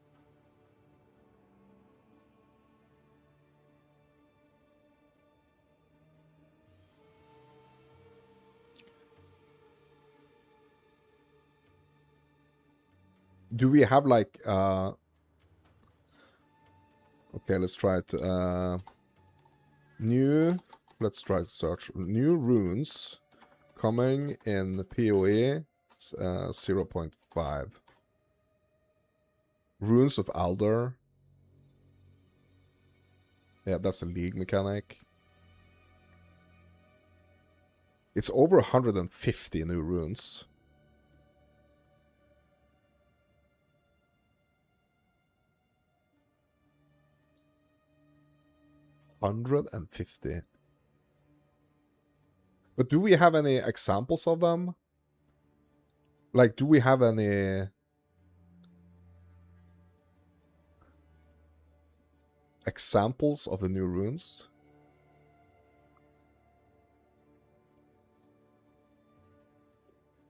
Do we have, like, okay, let's try it. Let's try to search. New runes coming in PoE 0.5. Runes of Alder. Yeah, that's a league mechanic. It's over 150 new runes. $150. But do we have any examples of them? Like, do we have any examples of the new runes?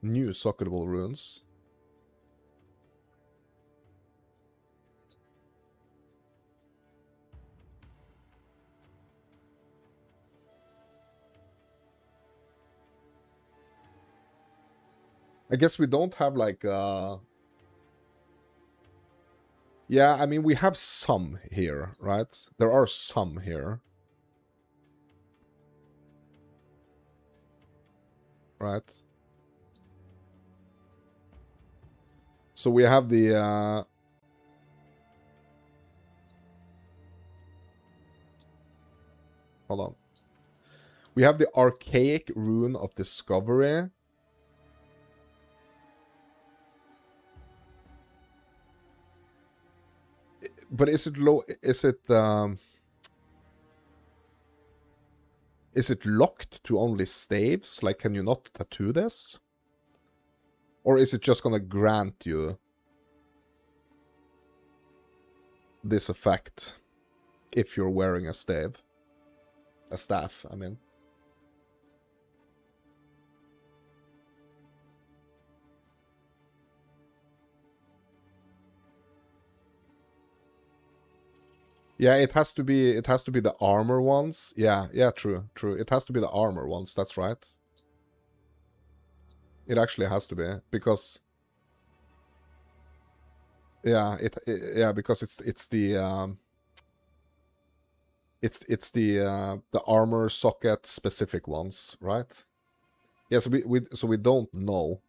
New socketable runes. I guess we don't have like yeah, I mean we have some here, right? There are some here. Right? So we have the hold on. We have the archaic rune of discovery. But is it low? Is it locked to only staves? Like, can you not tattoo this? Or is it just gonna grant you this effect if you're wearing a stave? A staff, I mean. Yeah, it has to be the armor ones. Yeah, yeah, true, true. It has to be the armor ones, that's right. It actually has to be, because yeah, yeah, because it's the it's the armor socket specific ones, right? Yeah, so we don't know.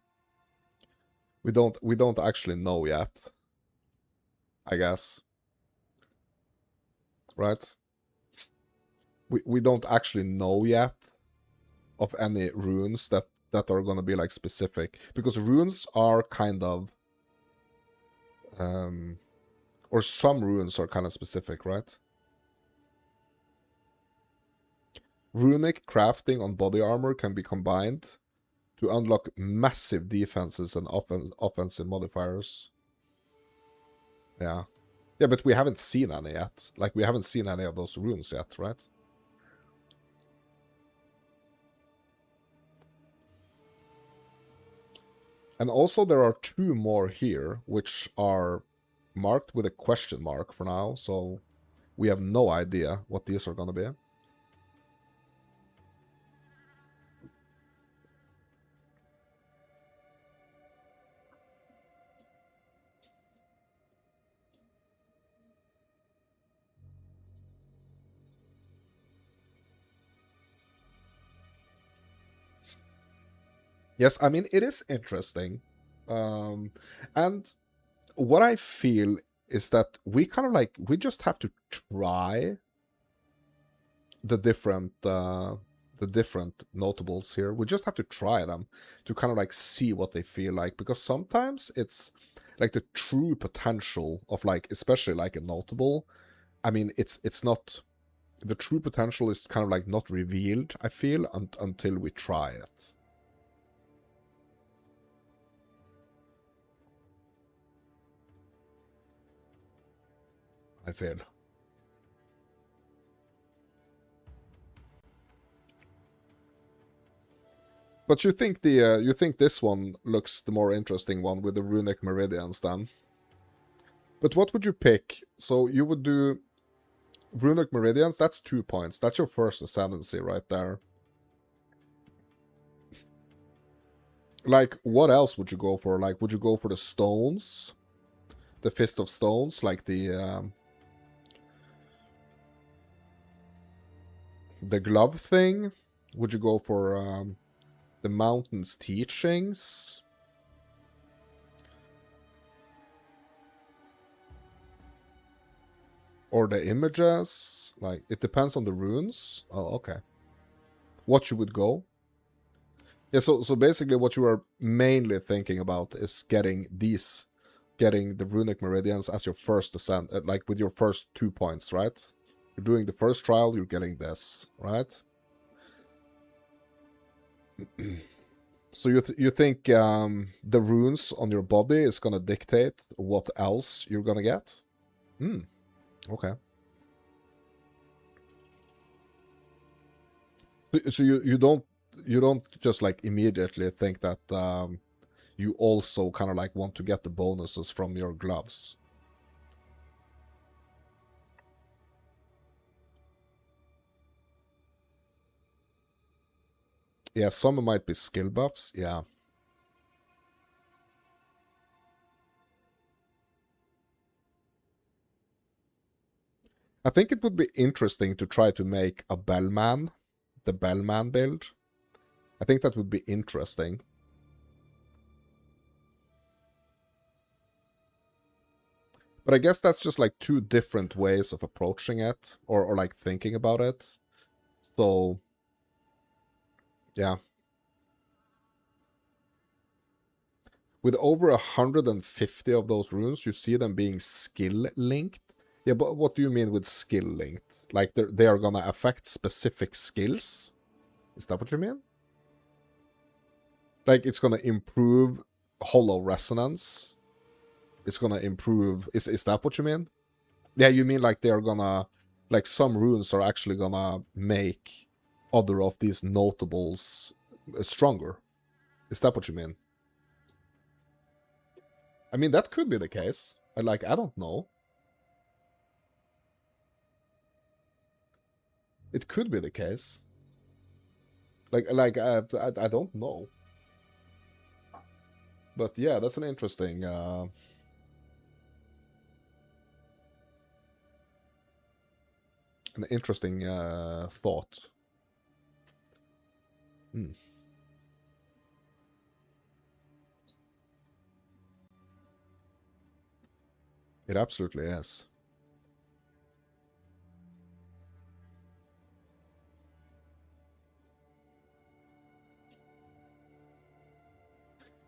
We don't actually know yet. I guess. Right? We don't actually know yet of any runes that are gonna be like specific. Because runes are kind of or some runes are kind of specific, right? Runic crafting on body armor can be combined to unlock massive defenses and offensive modifiers. Yeah. Yeah, but we haven't seen any yet. Like, we haven't seen any of those runes yet, right? And also there are two more here, which are marked with a question mark for now, so we have no idea what these are gonna be. Yes, I mean, it is interesting. And what I feel is that we kind of like, we just have to try the different notables here. We just have to try them to kind of like see what they feel like, because sometimes it's like the true potential of like, especially like a notable. I mean, it's not, the true potential is kind of like not revealed, I feel, until we try it. I feel. But you think this one looks the more interesting one with the runic meridians then? But what would you pick? So you would do runic meridians. That's 2 points. That's your first ascendancy right there. Like, what else would you go for? Like, would you go for the stones, the fist of stones, like the glove thing? Would you go for the mountain's teachings? Or the images? Like, it depends on the runes. Oh, okay. What you would go? Yeah, so basically what you are mainly thinking about is getting the runic meridians as your first ascent, like with your first 2 points, right? You're doing the first trial, you're getting this, right? So you think the runes on your body is gonna dictate what else you're gonna get? Hmm. Okay. So you don't just like immediately think that you also kind of like want to get the bonuses from your gloves. Yeah, some might be skill buffs. Yeah. I think it would be interesting to try to make a Bellman, the Bellman build. I think that would be interesting. But I guess that's just like two different ways of approaching it, or like thinking about it. So, yeah. With over 150 of those runes, you see them being skill linked. Yeah, but what do you mean with skill linked? Like they are gonna affect specific skills? Is that what you mean? Like it's gonna improve hollow resonance? It's gonna improve... Is that what you mean? Yeah, you mean like they're gonna... Like some runes are actually gonna make other of these notables stronger. Is that what you mean? I mean, that could be the case. I don't know. It could be the case. I don't know. But yeah, that's an interesting... thought. It absolutely is.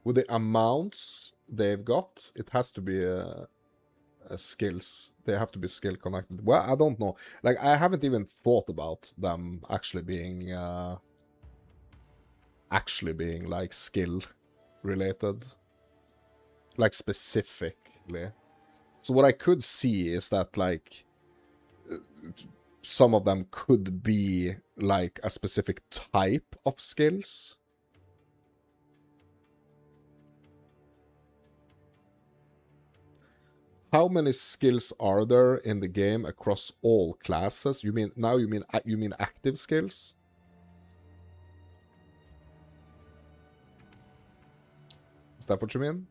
With the amounts they've got, it has to be skills. They have to be skill connected. Well, I don't know. Like, I haven't even thought about them actually being like skill related, like specifically. So what I could see is that like some of them could be like a specific type of skills. How many skills are there in the game across all classes? You mean active skills? Is that what you mean?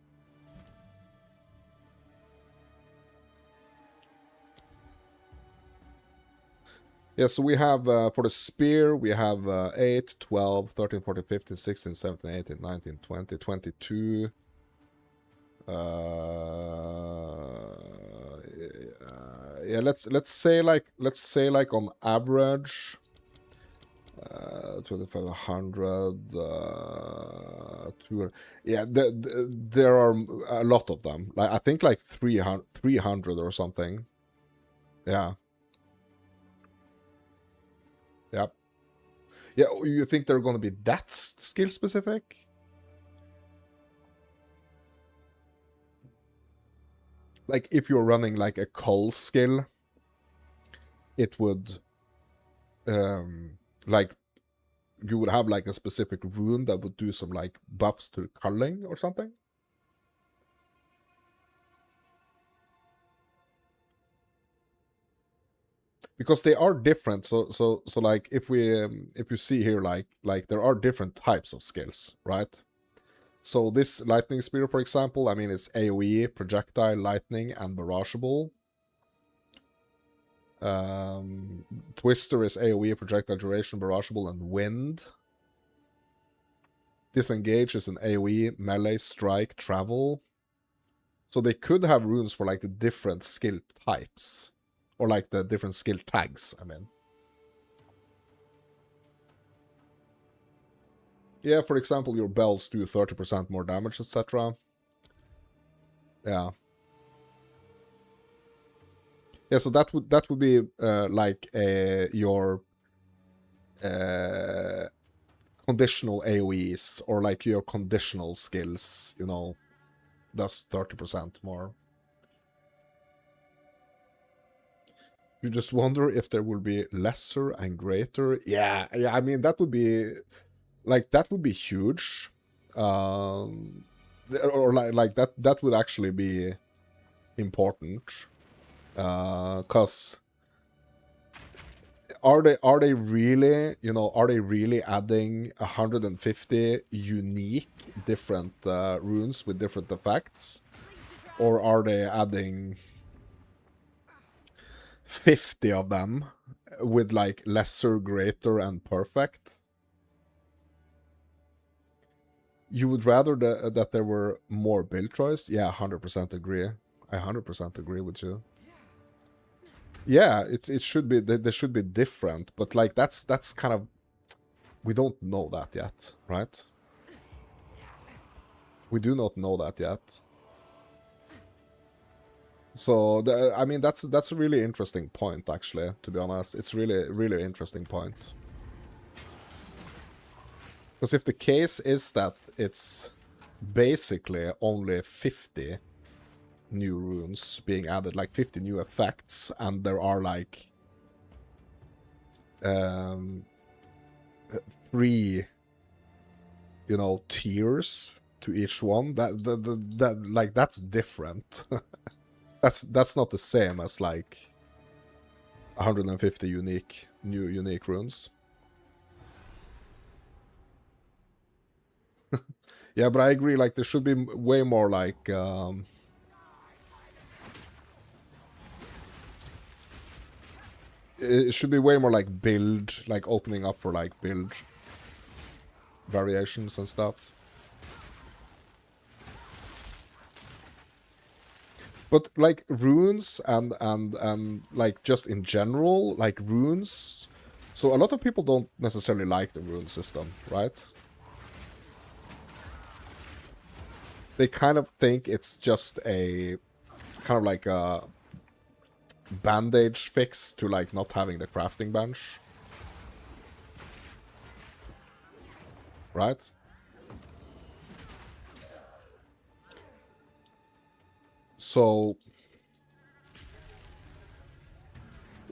Yeah, so we have, for the spear, we have 8, 12, 13, 14, 15, 16, 17, 18, 19, 20, 22. Yeah, let's say like on average 2500 200. Yeah, there are a lot of them. Like I think like 300 or something. Yeah. Yep. Yeah, you think they're going to be that skill specific? Like if you're running like a cull skill, it would like you would have like a specific rune that would do some like buffs to culling or something. Because they are different. So like if you see here like there are different types of skills, right? So this lightning spear, for example, I mean it's AoE, projectile, lightning, and barrageable. Twister is AoE, projectile, duration, barrageable, and wind. Disengage is an AoE, melee, strike, travel. So they could have runes for like the different skill types. Or like the different skill tags, I mean. Yeah, for example, your bells do 30% more damage, etc. Yeah. Yeah, so that would be like your conditional AoEs or like your conditional skills, you know, that's 30% more. You just wonder if there will be lesser and greater. Yeah, I mean that would be like that would be huge. Or like that would actually be important. Cause are they really, you know, are they really adding 150 unique different runes with different effects? Or are they adding 50 of them with like lesser, greater, and perfect. You would rather that there were more build choice? Yeah, 100% agree. I 100% agree with you. Yeah, it should be, they should be different, but like that's kind of, we don't know that yet, right? We do not know that yet. So I mean that's a really interesting point, actually, to be honest. It's really interesting point. Because if the case is that it's basically only 50 new runes being added, like 50 new effects, and there are like 3, you know, tiers to each one, that like that's different. that's not the same as like 150 unique runes. Yeah, but I agree, like there should be way more like it should be way more like build, like opening up for like build variations and stuff. But like runes and like just in general, like runes. So a lot of people don't necessarily like the rune system, right? They kind of think it's just a kind of like a bandage fix to like not having the crafting bench. Right? So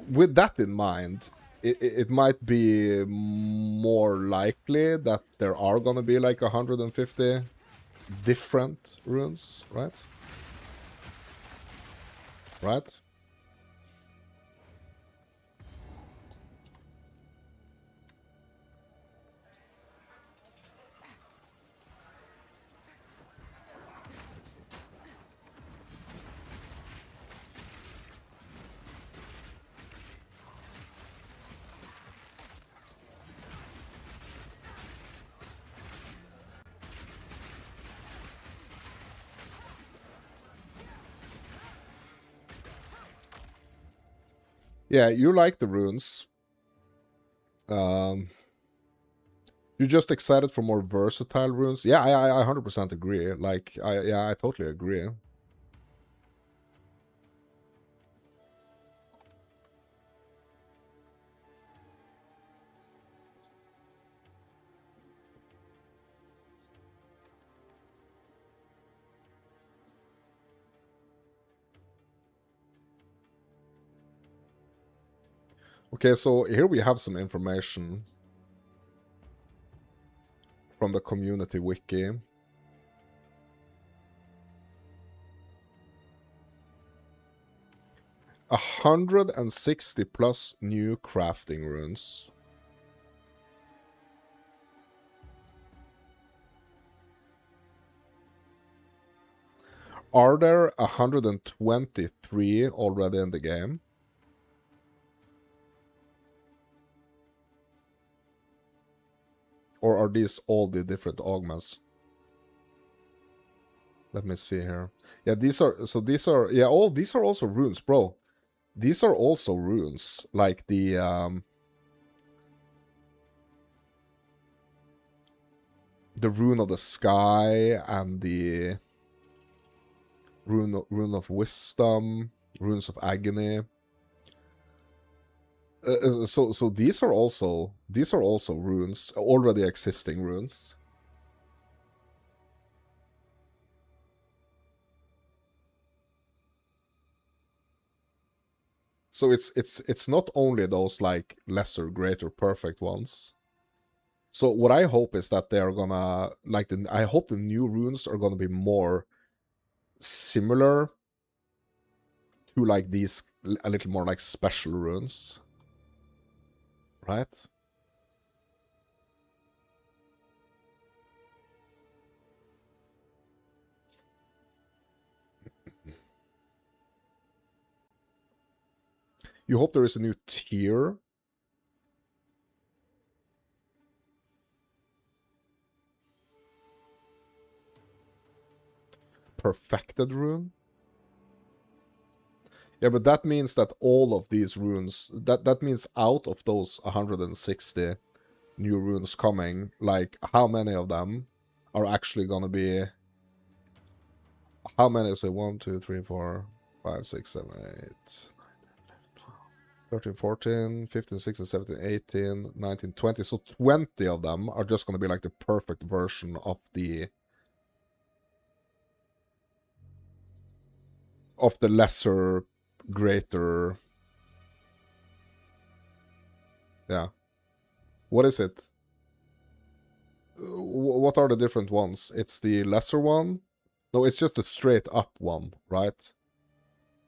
with that in mind, it might be more likely that there are gonna be like 150 different runes, right? Right? Yeah, you like the runes. You're just excited for more versatile runes. Yeah, I 100% agree. Like, I totally agree. Okay, so here we have some information from the community wiki. 160 plus new crafting runes. Are there 123 already in the game? Or are these all the different augments? Let me see here. Yeah, these are, yeah, all these are also runes, bro. These are also runes, like the rune of the sky and the rune of wisdom, runes of agony. So these are also runes, already existing runes. So it's not only those like lesser, greater, perfect ones. So what I hope is that they're gonna like I hope the new runes are gonna be more similar to like these, a little more like special runes, right? You hope there is a new tier. Perfected rune. Yeah, but that means that all of these runes, that means out of those 160 new runes coming, like how many of them are actually gonna be, how many is it? 1, 2, 3, 4, 5, 6, 7, 8, 13, 14, 15, 16, 17, 18, 19, 20. So 20 of them are just gonna be like the perfect version of the lesser, greater. Yeah. What is it? What are the different ones? It's the lesser one? No, it's just the straight up one, right?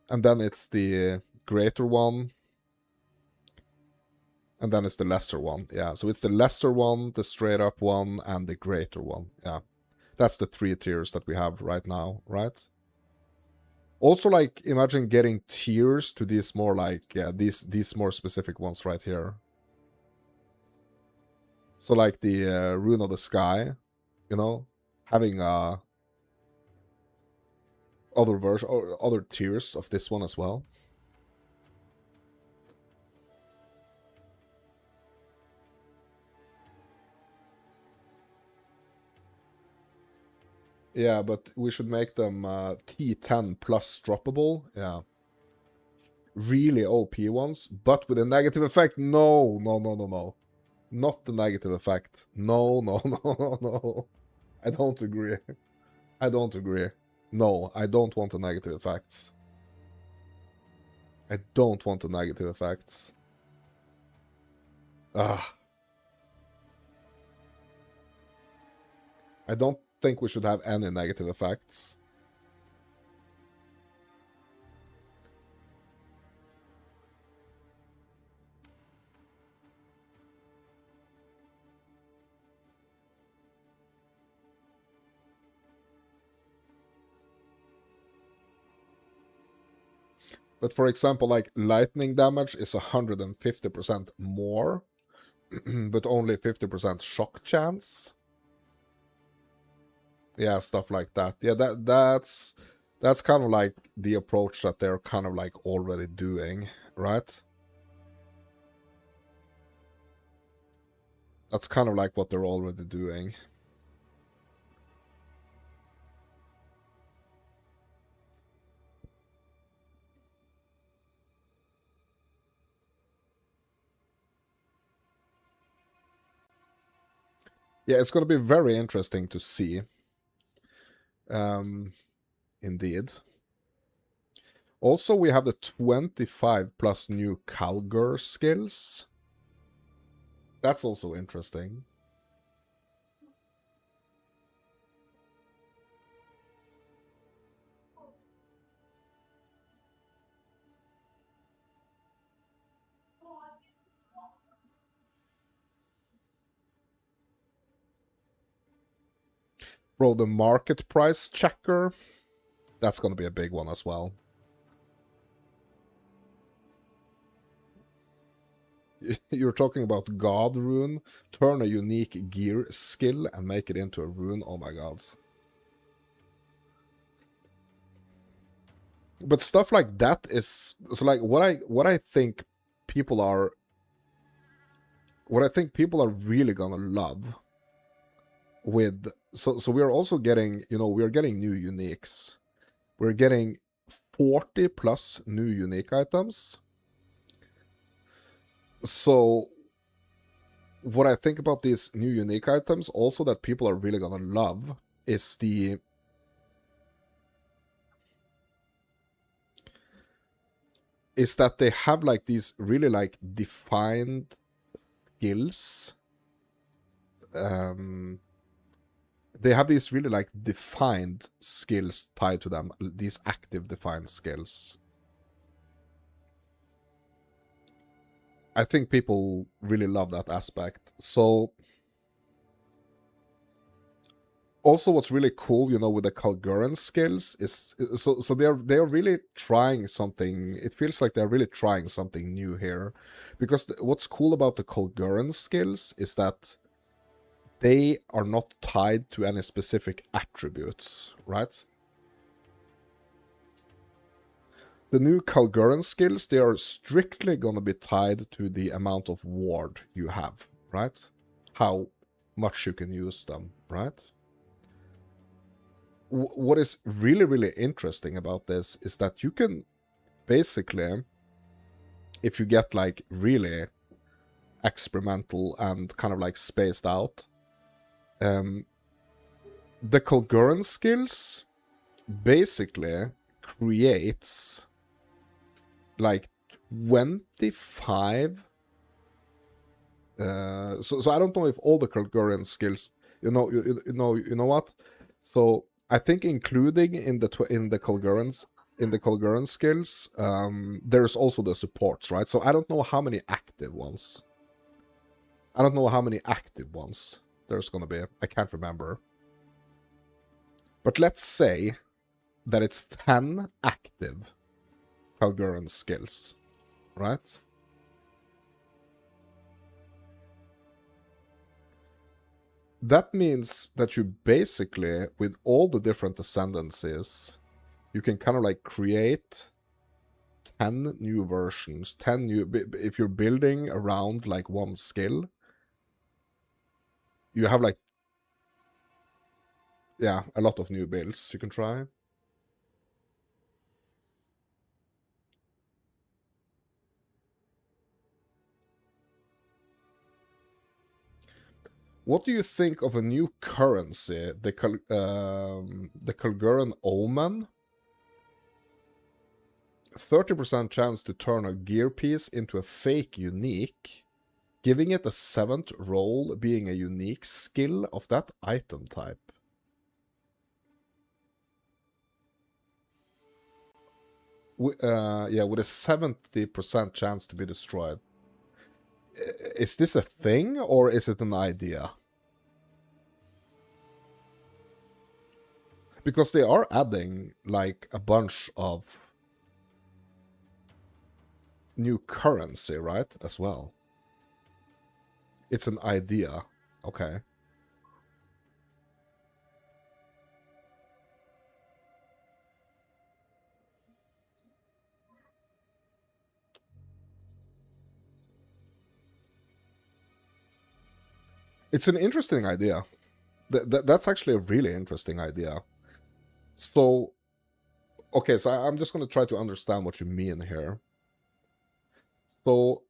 And then it's the greater one. And then it's the lesser one. Yeah, so it's the lesser one, the straight up one, and the greater one. Yeah. That's the 3 tiers that we have right now, right? Also, like, imagine getting tiers to these more like, yeah, these more specific ones right here. So like the Rune of the Sky, you know, having other version or other tiers of this one as well. Yeah, but we should make them T10 plus droppable. Yeah. Really OP ones, but with a negative effect. No, no, no, no, no. Not the negative effect. No, no, no, no, no. I don't agree. I don't agree. No, I don't want the negative effects. I don't want the negative effects. Ah. I don't think we should have any negative effects. But for example, like lightning damage is 150% more, but only 50% shock chance. Yeah, stuff like that. Yeah, that's kind of like the approach that they're kind of like already doing, right? That's kind of like what they're already doing. Yeah, it's going to be very interesting to see. Indeed. Also, we have the 25 plus new Calgur skills. That's also interesting. Bro, the market price checker, that's going to be a big one as well. You're talking about God rune, turn a unique gear skill and make it into a rune. Oh my god. But stuff like that is so like what I think people are really gonna love with so we're also getting, you know, we're getting new uniques. We're getting 40 plus new unique items. So what I think about these new unique items also that people are really gonna love is that they have like these really like defined skills. They have these really like defined skills tied to them, these active defined skills. I think people really love that aspect. So also what's really cool, you know, with the Kalguran skills is so they're really trying something. It feels like they're really trying something new here, because what's cool about the Kalguran skills is that they are not tied to any specific attributes, right? The new Kalguran skills, they are strictly gonna be tied to the amount of ward you have, right? How much you can use them, right? What is really, really interesting about this is that you can basically, if you get like really experimental and kind of like spaced out, the Kalguran skills basically creates like 25 so I don't know if all the Kalguran skills, you know what, so I think including in the Kalguran skills, there's also the supports, right? So I don't know how many active ones. There's gonna be. I can't remember. But let's say that it's 10 active Kalguran skills, right? That means that you basically, with all the different ascendancies, you can kind of like create 10 new versions, 10 new, if you're building around like one skill, you have like, yeah, a lot of new builds you can try. What do you think of a new currency, the Kalguran Omen? 30% chance to turn a gear piece into a fake unique, giving it a 7th roll being a unique skill of that item type. Yeah, with a 70% chance to be destroyed. Is this a thing, or is it an idea? Because they are adding, like, a bunch of new currency, right, as well. It's an idea. Okay. It's an interesting idea. That's actually a really interesting idea. So, okay, so I'm just going to try to understand what you mean here. So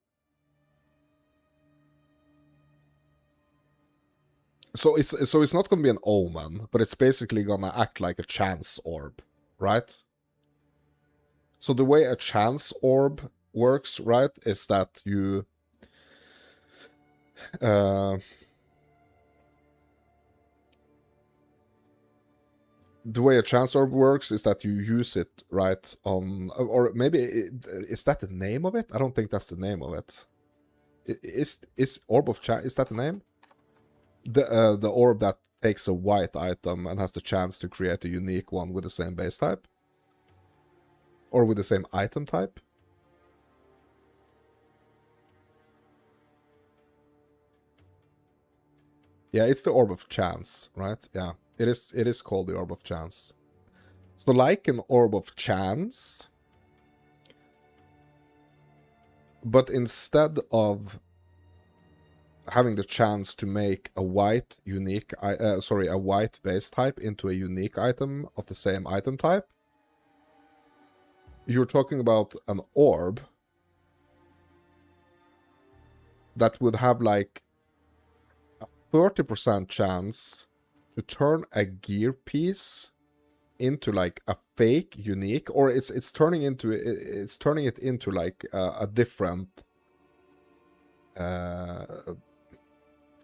it's not going to be an omen, but it's basically going to act like a chance orb, right? So the way a chance orb works, right, is that you the way a chance orb works is that you use it, right, on, or maybe is that the name of it? I don't think that's the name of it. Is Orb of Chance, is that the name? The orb that takes a white item and has the chance to create a unique one with the same base type? Or with the same item type? Yeah, it's the Orb of Chance, right? Yeah, it is called the Orb of Chance. So like an Orb of Chance, but instead of having the chance to make a white unique, a white base type into a unique item of the same item type, you're talking about an orb that would have like a 30% chance to turn a gear piece into like a fake unique, or it's turning it into like a different,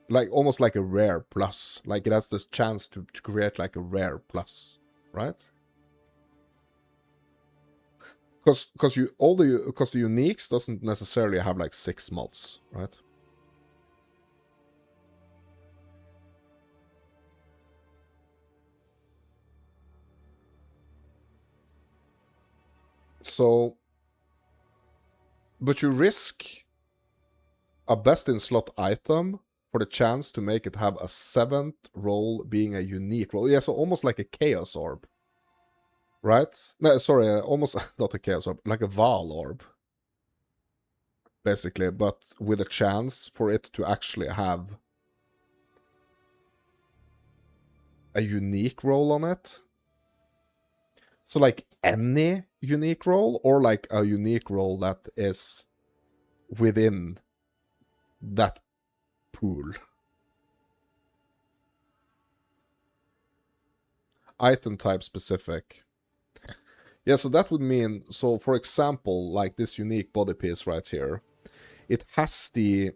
like almost like a rare plus. Like it has this chance to create like a rare plus, right? Because the uniques doesn't necessarily have like 6 mods, right? So, but you risk a best-in-slot item for the chance to make it have a 7th roll being a unique roll. Yeah, so almost like a Chaos Orb. Right? No, sorry, almost not a Chaos Orb, like a Vaal Orb. Basically, but with a chance for it to actually have a unique roll on it. So like any unique roll, or like a unique roll that is within that pool. Item type specific. Yeah, so that would mean, so for example, like this unique body piece right here, it has the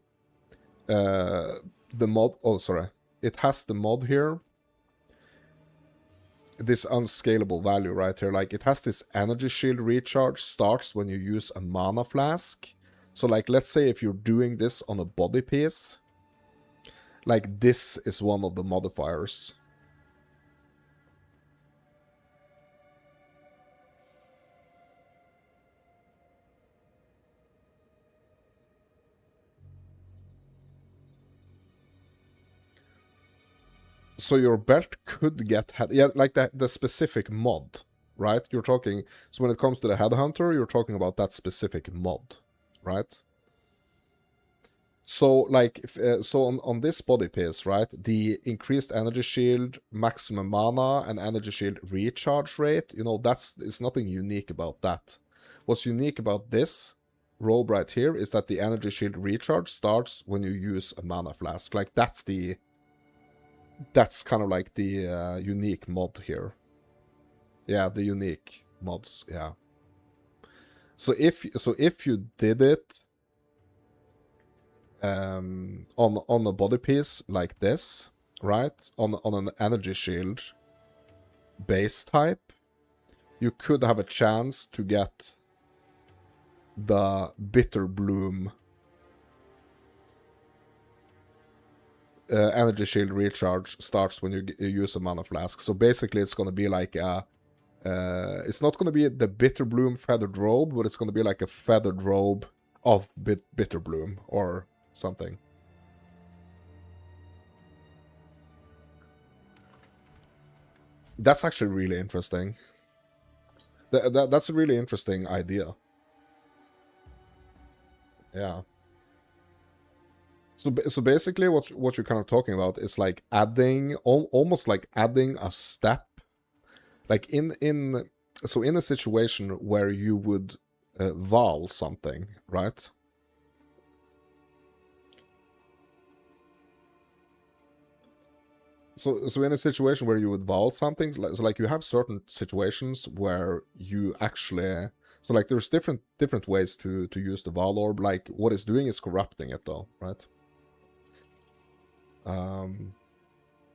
mod, oh sorry, it has the mod here, this unscalable value right here, like it has this energy shield recharge starts when you use a mana flask. So like, let's say if you're doing this on a body piece, like this is one of the modifiers. So your belt could get yeah, like the specific mod, right? You're talking, so when it comes to the headhunter, you're talking about that specific mod, right? So like, so on this body piece, right, the increased energy shield, maximum mana, and energy shield recharge rate, you know, it's nothing unique about that. What's unique about this robe right here is that the energy shield recharge starts when you use a mana flask. Like that's kind of like the unique mod here. Yeah, the unique mods, yeah. So if you did it on a body piece like this, right? On an energy shield base type, you could have a chance to get the Bitter Bloom energy shield recharge starts when you use a mana flask. So basically it's going to be like a it's not going to be the Bitter Bloom feathered robe, but it's going to be like a feathered robe of Bitter Bloom or something. That's actually really interesting. That's a really interesting idea. Yeah. So basically what you're kind of talking about is like adding, almost like adding a step. Like in a situation where you would Vaal something, right? So in a situation where you would Vaal something, so like you have certain situations where you actually, so like there's different ways to use the Vaal orb. Like what it's doing is corrupting it though, right?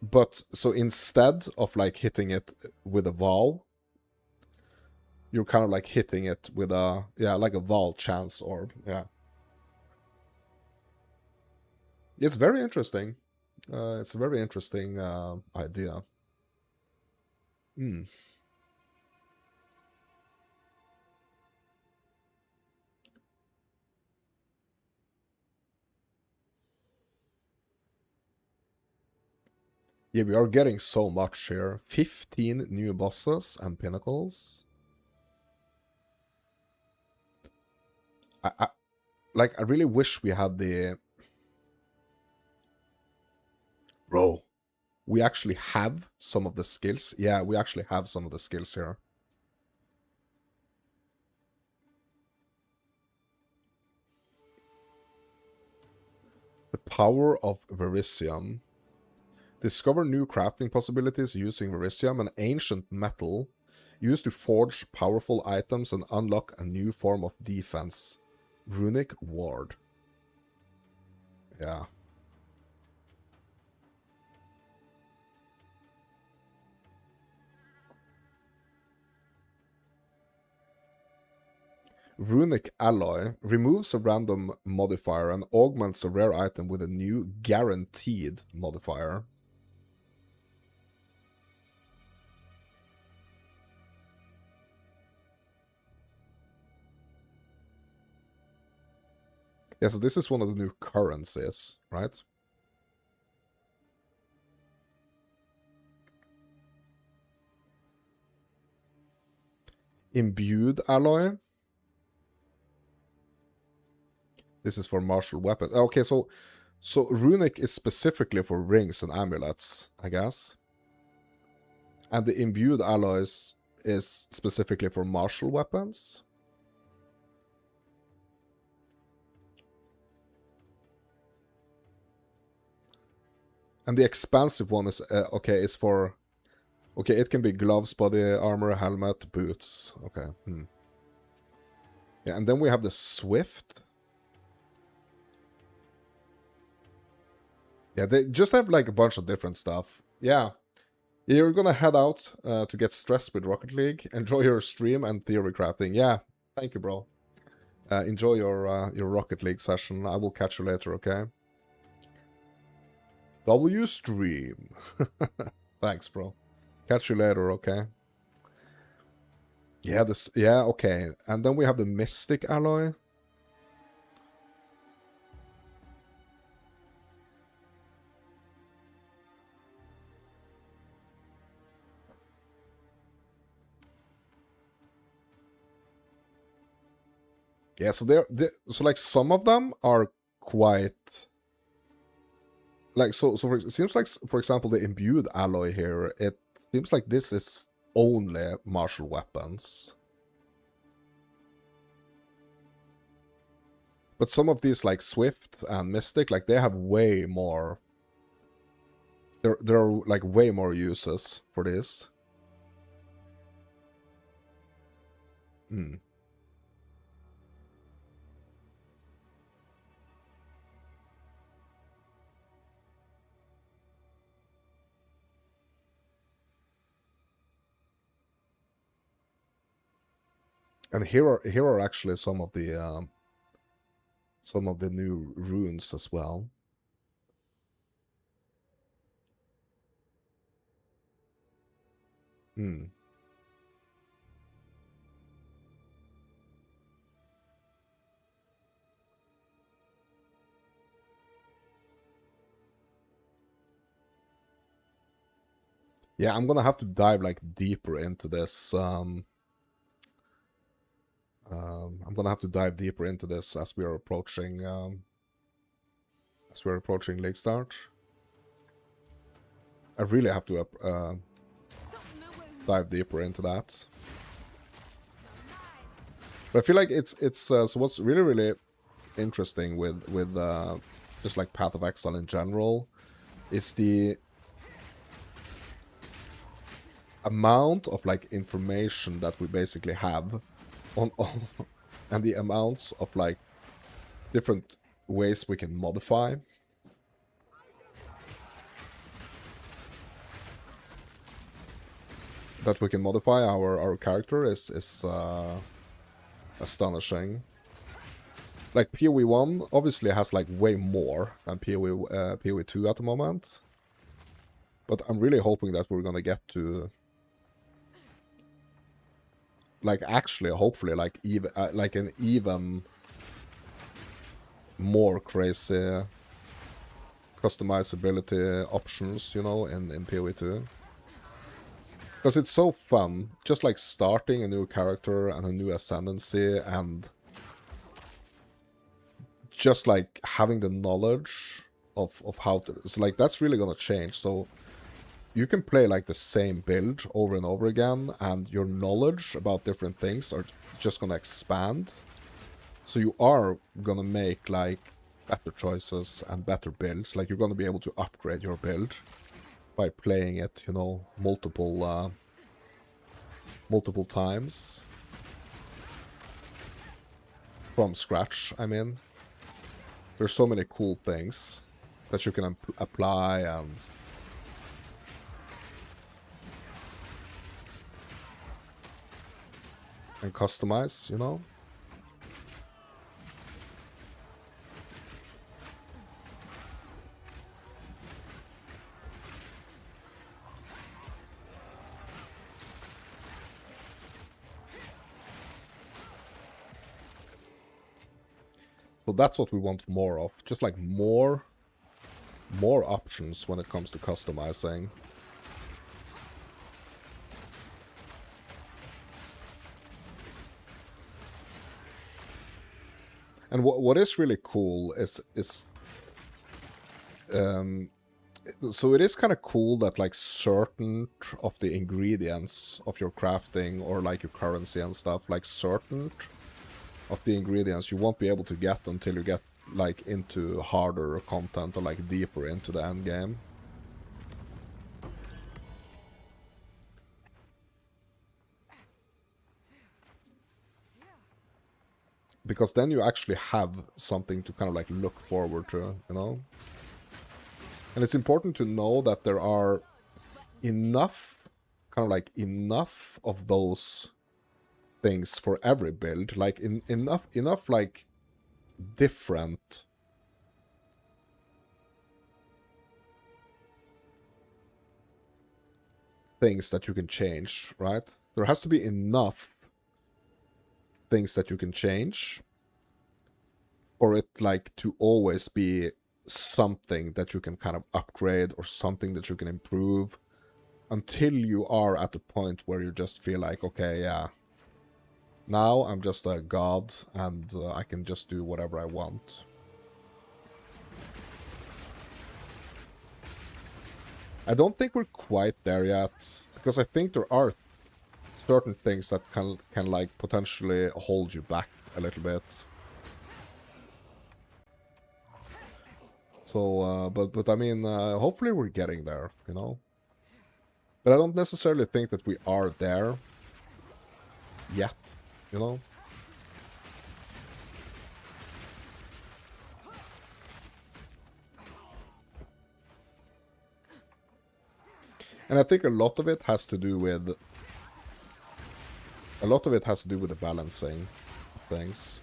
But so instead of like hitting it with a Vaal, you're kind of like hitting it with a, yeah, like a Vaal chance orb. Yeah. It's very interesting. It's a very interesting idea. Hmm. Yeah, we are getting so much here. 15 new bosses and pinnacles. I like, I really wish we had the... Bro, we actually have some of the skills. Yeah, we actually have some of the skills here. The power of Verisium. Discover new crafting possibilities using Verisium, an ancient metal used to forge powerful items and unlock a new form of defense. Runic Ward. Yeah. Runic Alloy removes a random modifier and augments a rare item with a new guaranteed modifier. Yeah, so this is one of the new currencies, right? Imbued alloy. This is for martial weapons. Okay, so runic is specifically for rings and amulets, I guess. And the imbued alloys is specifically for martial weapons. And the expansive one is, okay, it's for... Okay, it can be gloves, body armor, helmet, boots. Okay. Yeah, and then we have the Swift. Yeah, they just have like a bunch of different stuff. Yeah. You're gonna head out to get stressed with Rocket League. Enjoy your stream and theory crafting. Yeah, thank you, bro. Enjoy your Rocket League session. I will catch you later, okay? W stream. Thanks, bro. Catch you later, okay? Yeah, yeah, okay. And then we have the Mystic alloy. Yeah, so so like some of them are quite like it seems like, for example, the imbued alloy here, it seems like this is only martial weapons. But some of these like Swift and Mystic, like they have way more. There are like way more uses for this. Hmm. And here are actually some of the new runes as well. Hmm. Yeah, I'm gonna have to dive like deeper into this. I'm gonna have to dive deeper into this as we are approaching Leaguestarter. I really have to dive deeper into that. But I feel like it's so what's really interesting with just like Path of Exile in general is the amount of like information that we basically have on and the amounts of like different ways we can modify. That we can modify our character is astonishing. Like PoE 1 obviously has like way more than PoE 2 at the moment. But I'm really hoping that we're gonna get to like actually hopefully like even like an even more crazy customizability options, you know, in PoE 2. Because it's so fun, just like starting a new character and a new ascendancy and just like having the knowledge of how to... So like that's really gonna change. So you can play like the same build over and over again and your knowledge about different things are just gonna expand. So you are gonna make like better choices and better builds. Like you're gonna be able to upgrade your build by playing it, you know, multiple times. From scratch, I mean. There's so many cool things that you can apply and customize, you know? So that's what we want more of. Just like more options when it comes to customizing. And what is really cool is so it is kind of cool that like certain of the ingredients of your crafting or like your currency and stuff, like certain of the ingredients you won't be able to get until you get like into harder content or like deeper into the end game. Because then you actually have something to kind of like look forward to, you know? And it's important to know that there are enough, kind of like enough of those things for every build. Like enough like different things that you can change, right? There has to be enough things that you can change for it like to always be something that you can kind of upgrade or something that you can improve until you are at the point where you just feel like, okay, yeah, now I'm just a god and I can just do whatever I want. I don't think we're quite there yet, because I think there are certain things that can like potentially hold you back a little bit. So, but I mean, hopefully we're getting there, you know? But I don't necessarily think that we are there yet, you know? And I think a lot of it has to do with the balancing of things.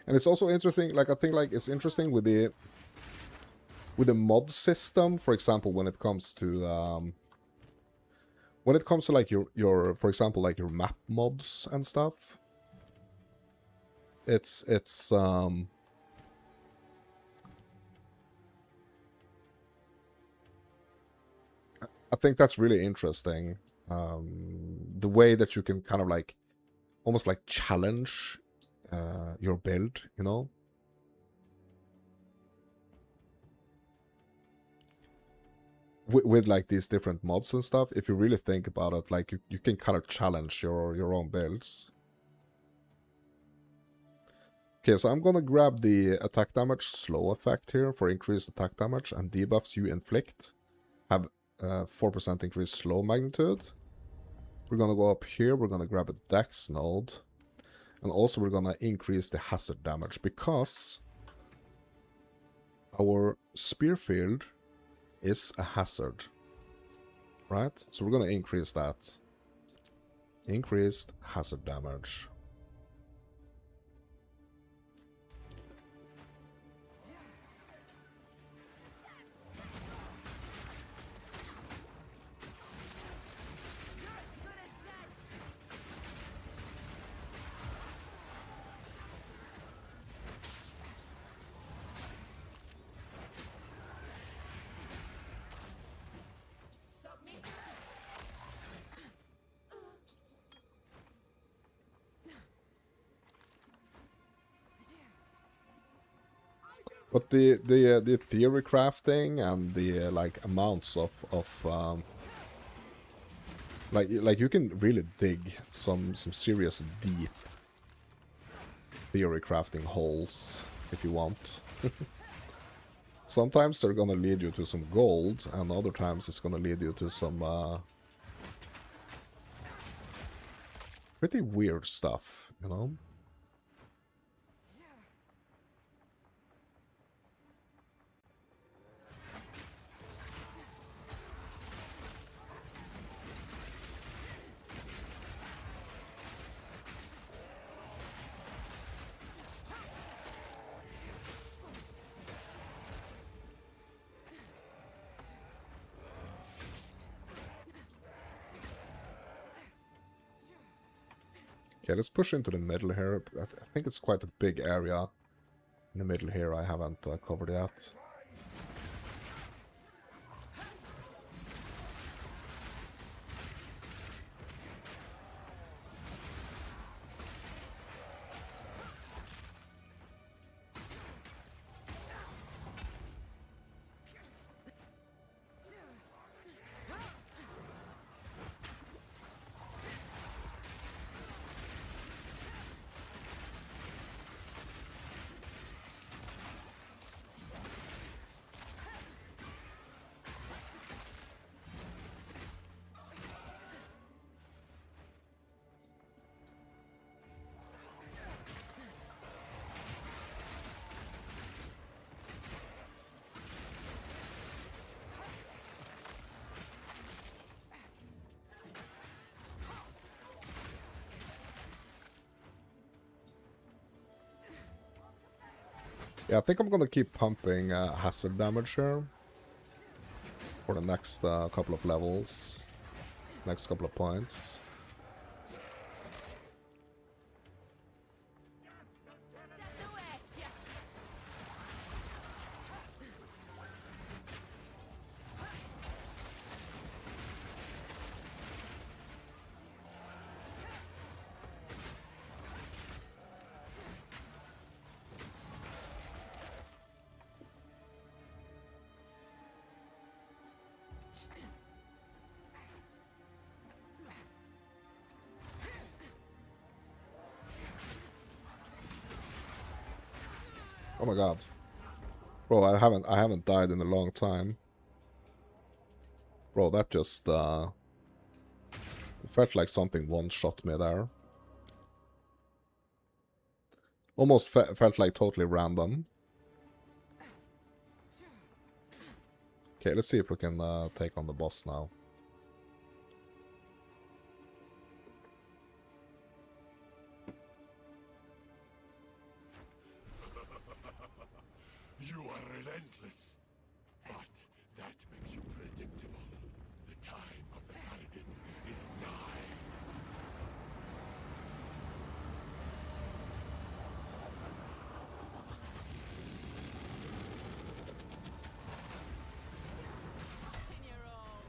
And it's also interesting, like I think like it's interesting with the mod system, for example, when it comes to like your for example like your map mods and stuff. It's I think that's really interesting. The way that you can kind of like almost like challenge your build, you know? With like these different mods and stuff, if you really think about it, like you can kind of challenge your own builds. Okay, so I'm gonna grab the attack damage slow effect here for increased attack damage, and debuffs you inflict have 4% increased slow magnitude. We're gonna go up here, we're gonna grab a dex node, and also we're gonna increase the hazard damage because our spear field is a hazard, right? So we're gonna increase that. Increased hazard damage. But the theory crafting and the like amounts of like you can really dig some serious deep theory crafting holes if you want. Sometimes they're gonna lead you to some gold, and other times it's gonna lead you to some pretty weird stuff, you know? Okay, let's push into the middle here. I think it's quite a big area in the middle here I haven't covered yet. Yeah, I think I'm gonna keep pumping hazard damage here for the next couple of levels, next couple of points. Oh my god. Bro, I haven't died in a long time. Bro, that just felt like something one-shot me there. Almost felt like totally random. Okay, let's see if we can take on the boss now. You are relentless, but that makes you predictable. The time of the Paladin is nigh. In your own.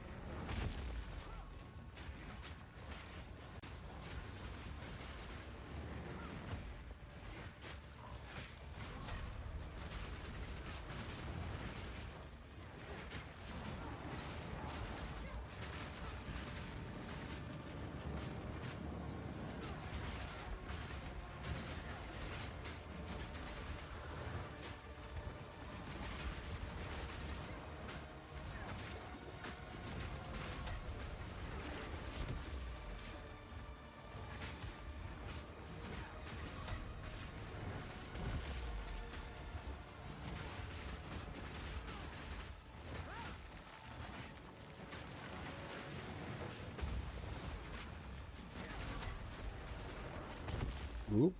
Oop.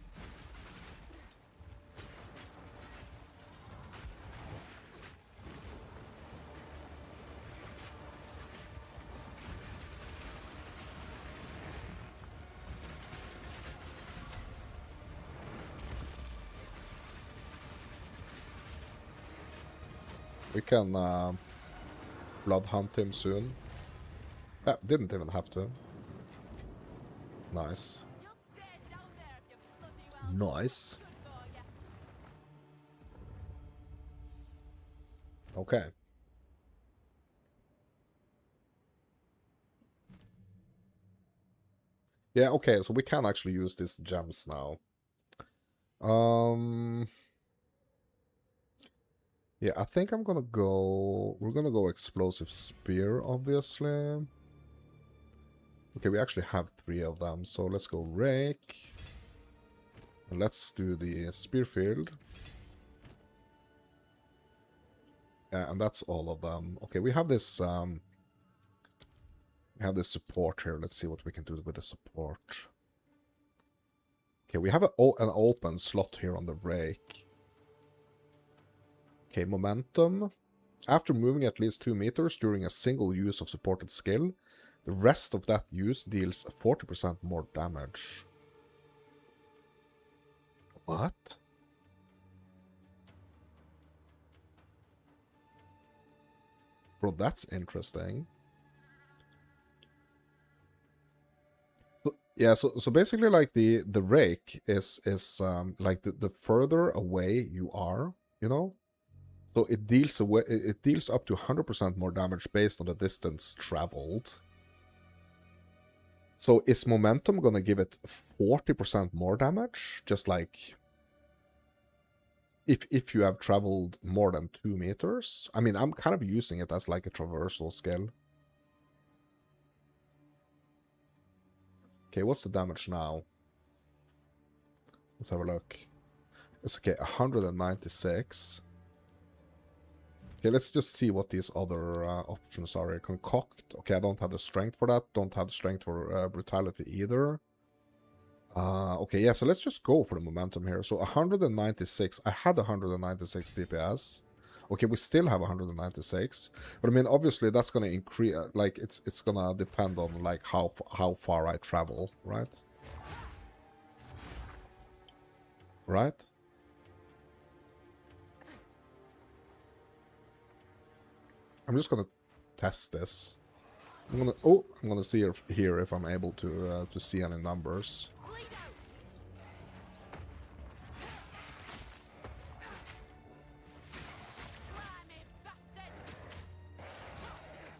We can blood hunt him soon. Didn't even have to. Nice. You'll stay down there if you bloody well. Nice. Good for ya. Okay. Yeah, okay, so we can actually use these gems now. Yeah, I think we're gonna go explosive spear, obviously. Okay, we actually have 3 of them, so let's go rake. And let's do the spear field. Yeah, and that's all of them. Okay, we have this support here. Let's see what we can do with the support. Okay, we have an open slot here on the rake. Okay, momentum. After moving at least 2 meters during a single use of supported skill, the rest of that use deals 40% more damage. What? Bro, that's interesting. So, yeah, so basically like the rake is like the further away you are, you know? So it deals away it deals up to 100% more damage based on the distance traveled. So is momentum gonna give it 40% more damage? Just like if you have traveled more than 2 meters? I mean, I'm kind of using it as like a traversal skill. Okay, what's the damage now? Let's have a look. It's okay, 196. Okay, let's just see what these other options are. Concoct. Okay, I don't have the strength for that. Don't have the strength for brutality either. Okay, yeah, so let's just go for the momentum here. So 196. I had 196 DPS. Okay, we still have 196. But I mean, obviously that's gonna increase. Like it's gonna depend on like how far I travel, right? Right? I'm just gonna test this. I'm gonna see here if I'm able to see any numbers.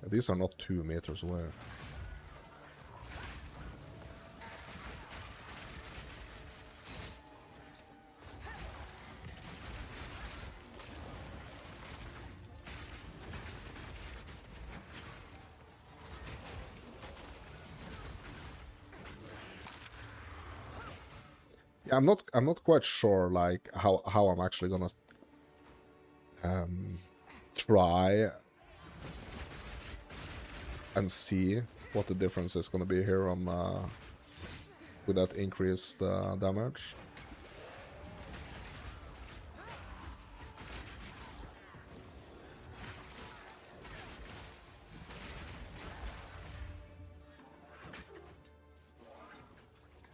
These are not 2 meters away. Yeah, I'm not quite sure like how I'm actually gonna try and see what the difference is gonna be here on with that increased damage.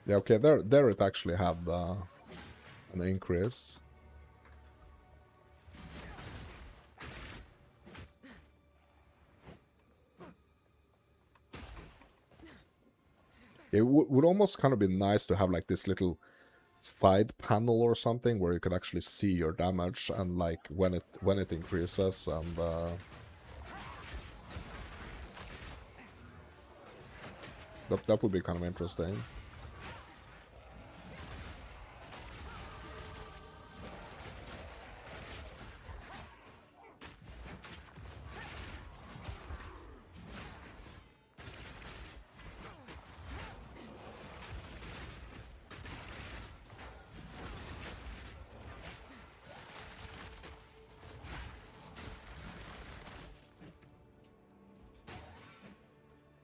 Yeah, okay, there it actually had an increase. It would almost kind of be nice to have like this little side panel or something where you could actually see your damage and like when it increases and that would be kind of interesting.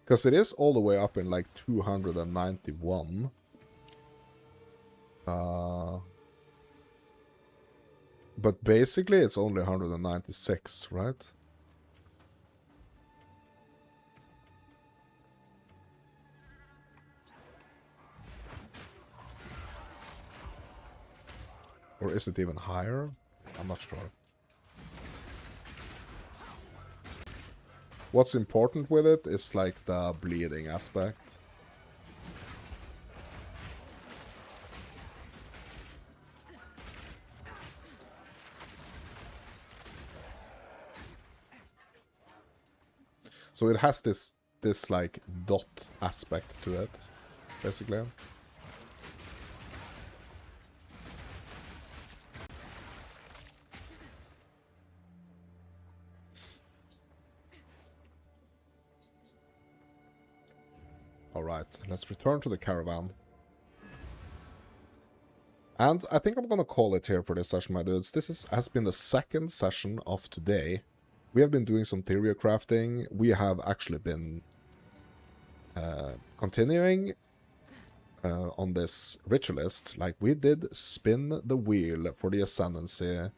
Because it is all the way up in like 291. But basically it's only 196, right? Or is it even higher? I'm not sure. What's important with it is like the bleeding aspect. So it has this like dot aspect to it, basically. Alright, let's return to the caravan. And I think I'm gonna call it here for this session, my dudes. This has been the second session of today. We have been doing some theory crafting. We have actually been continuing on this Ritualist. Like, we did spin the wheel for the Ascendancy,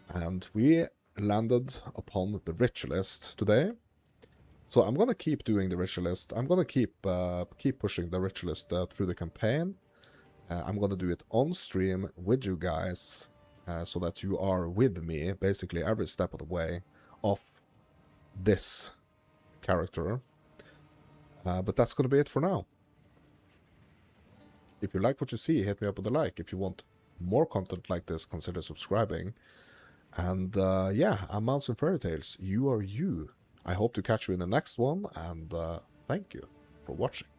and we landed upon the Ritualist today. So I'm gonna keep doing the Ritualist. I'm gonna keep pushing the Ritualist through the campaign. I'm gonna do it on stream with you guys, so that you are with me basically every step of the way of this character. But that's gonna be it for now. If you like what you see, hit me up with a like. If you want more content like this, consider subscribing. And yeah, I'm Mounts and Fairy Tales. You are you. I hope to catch you in the next one, and thank you for watching.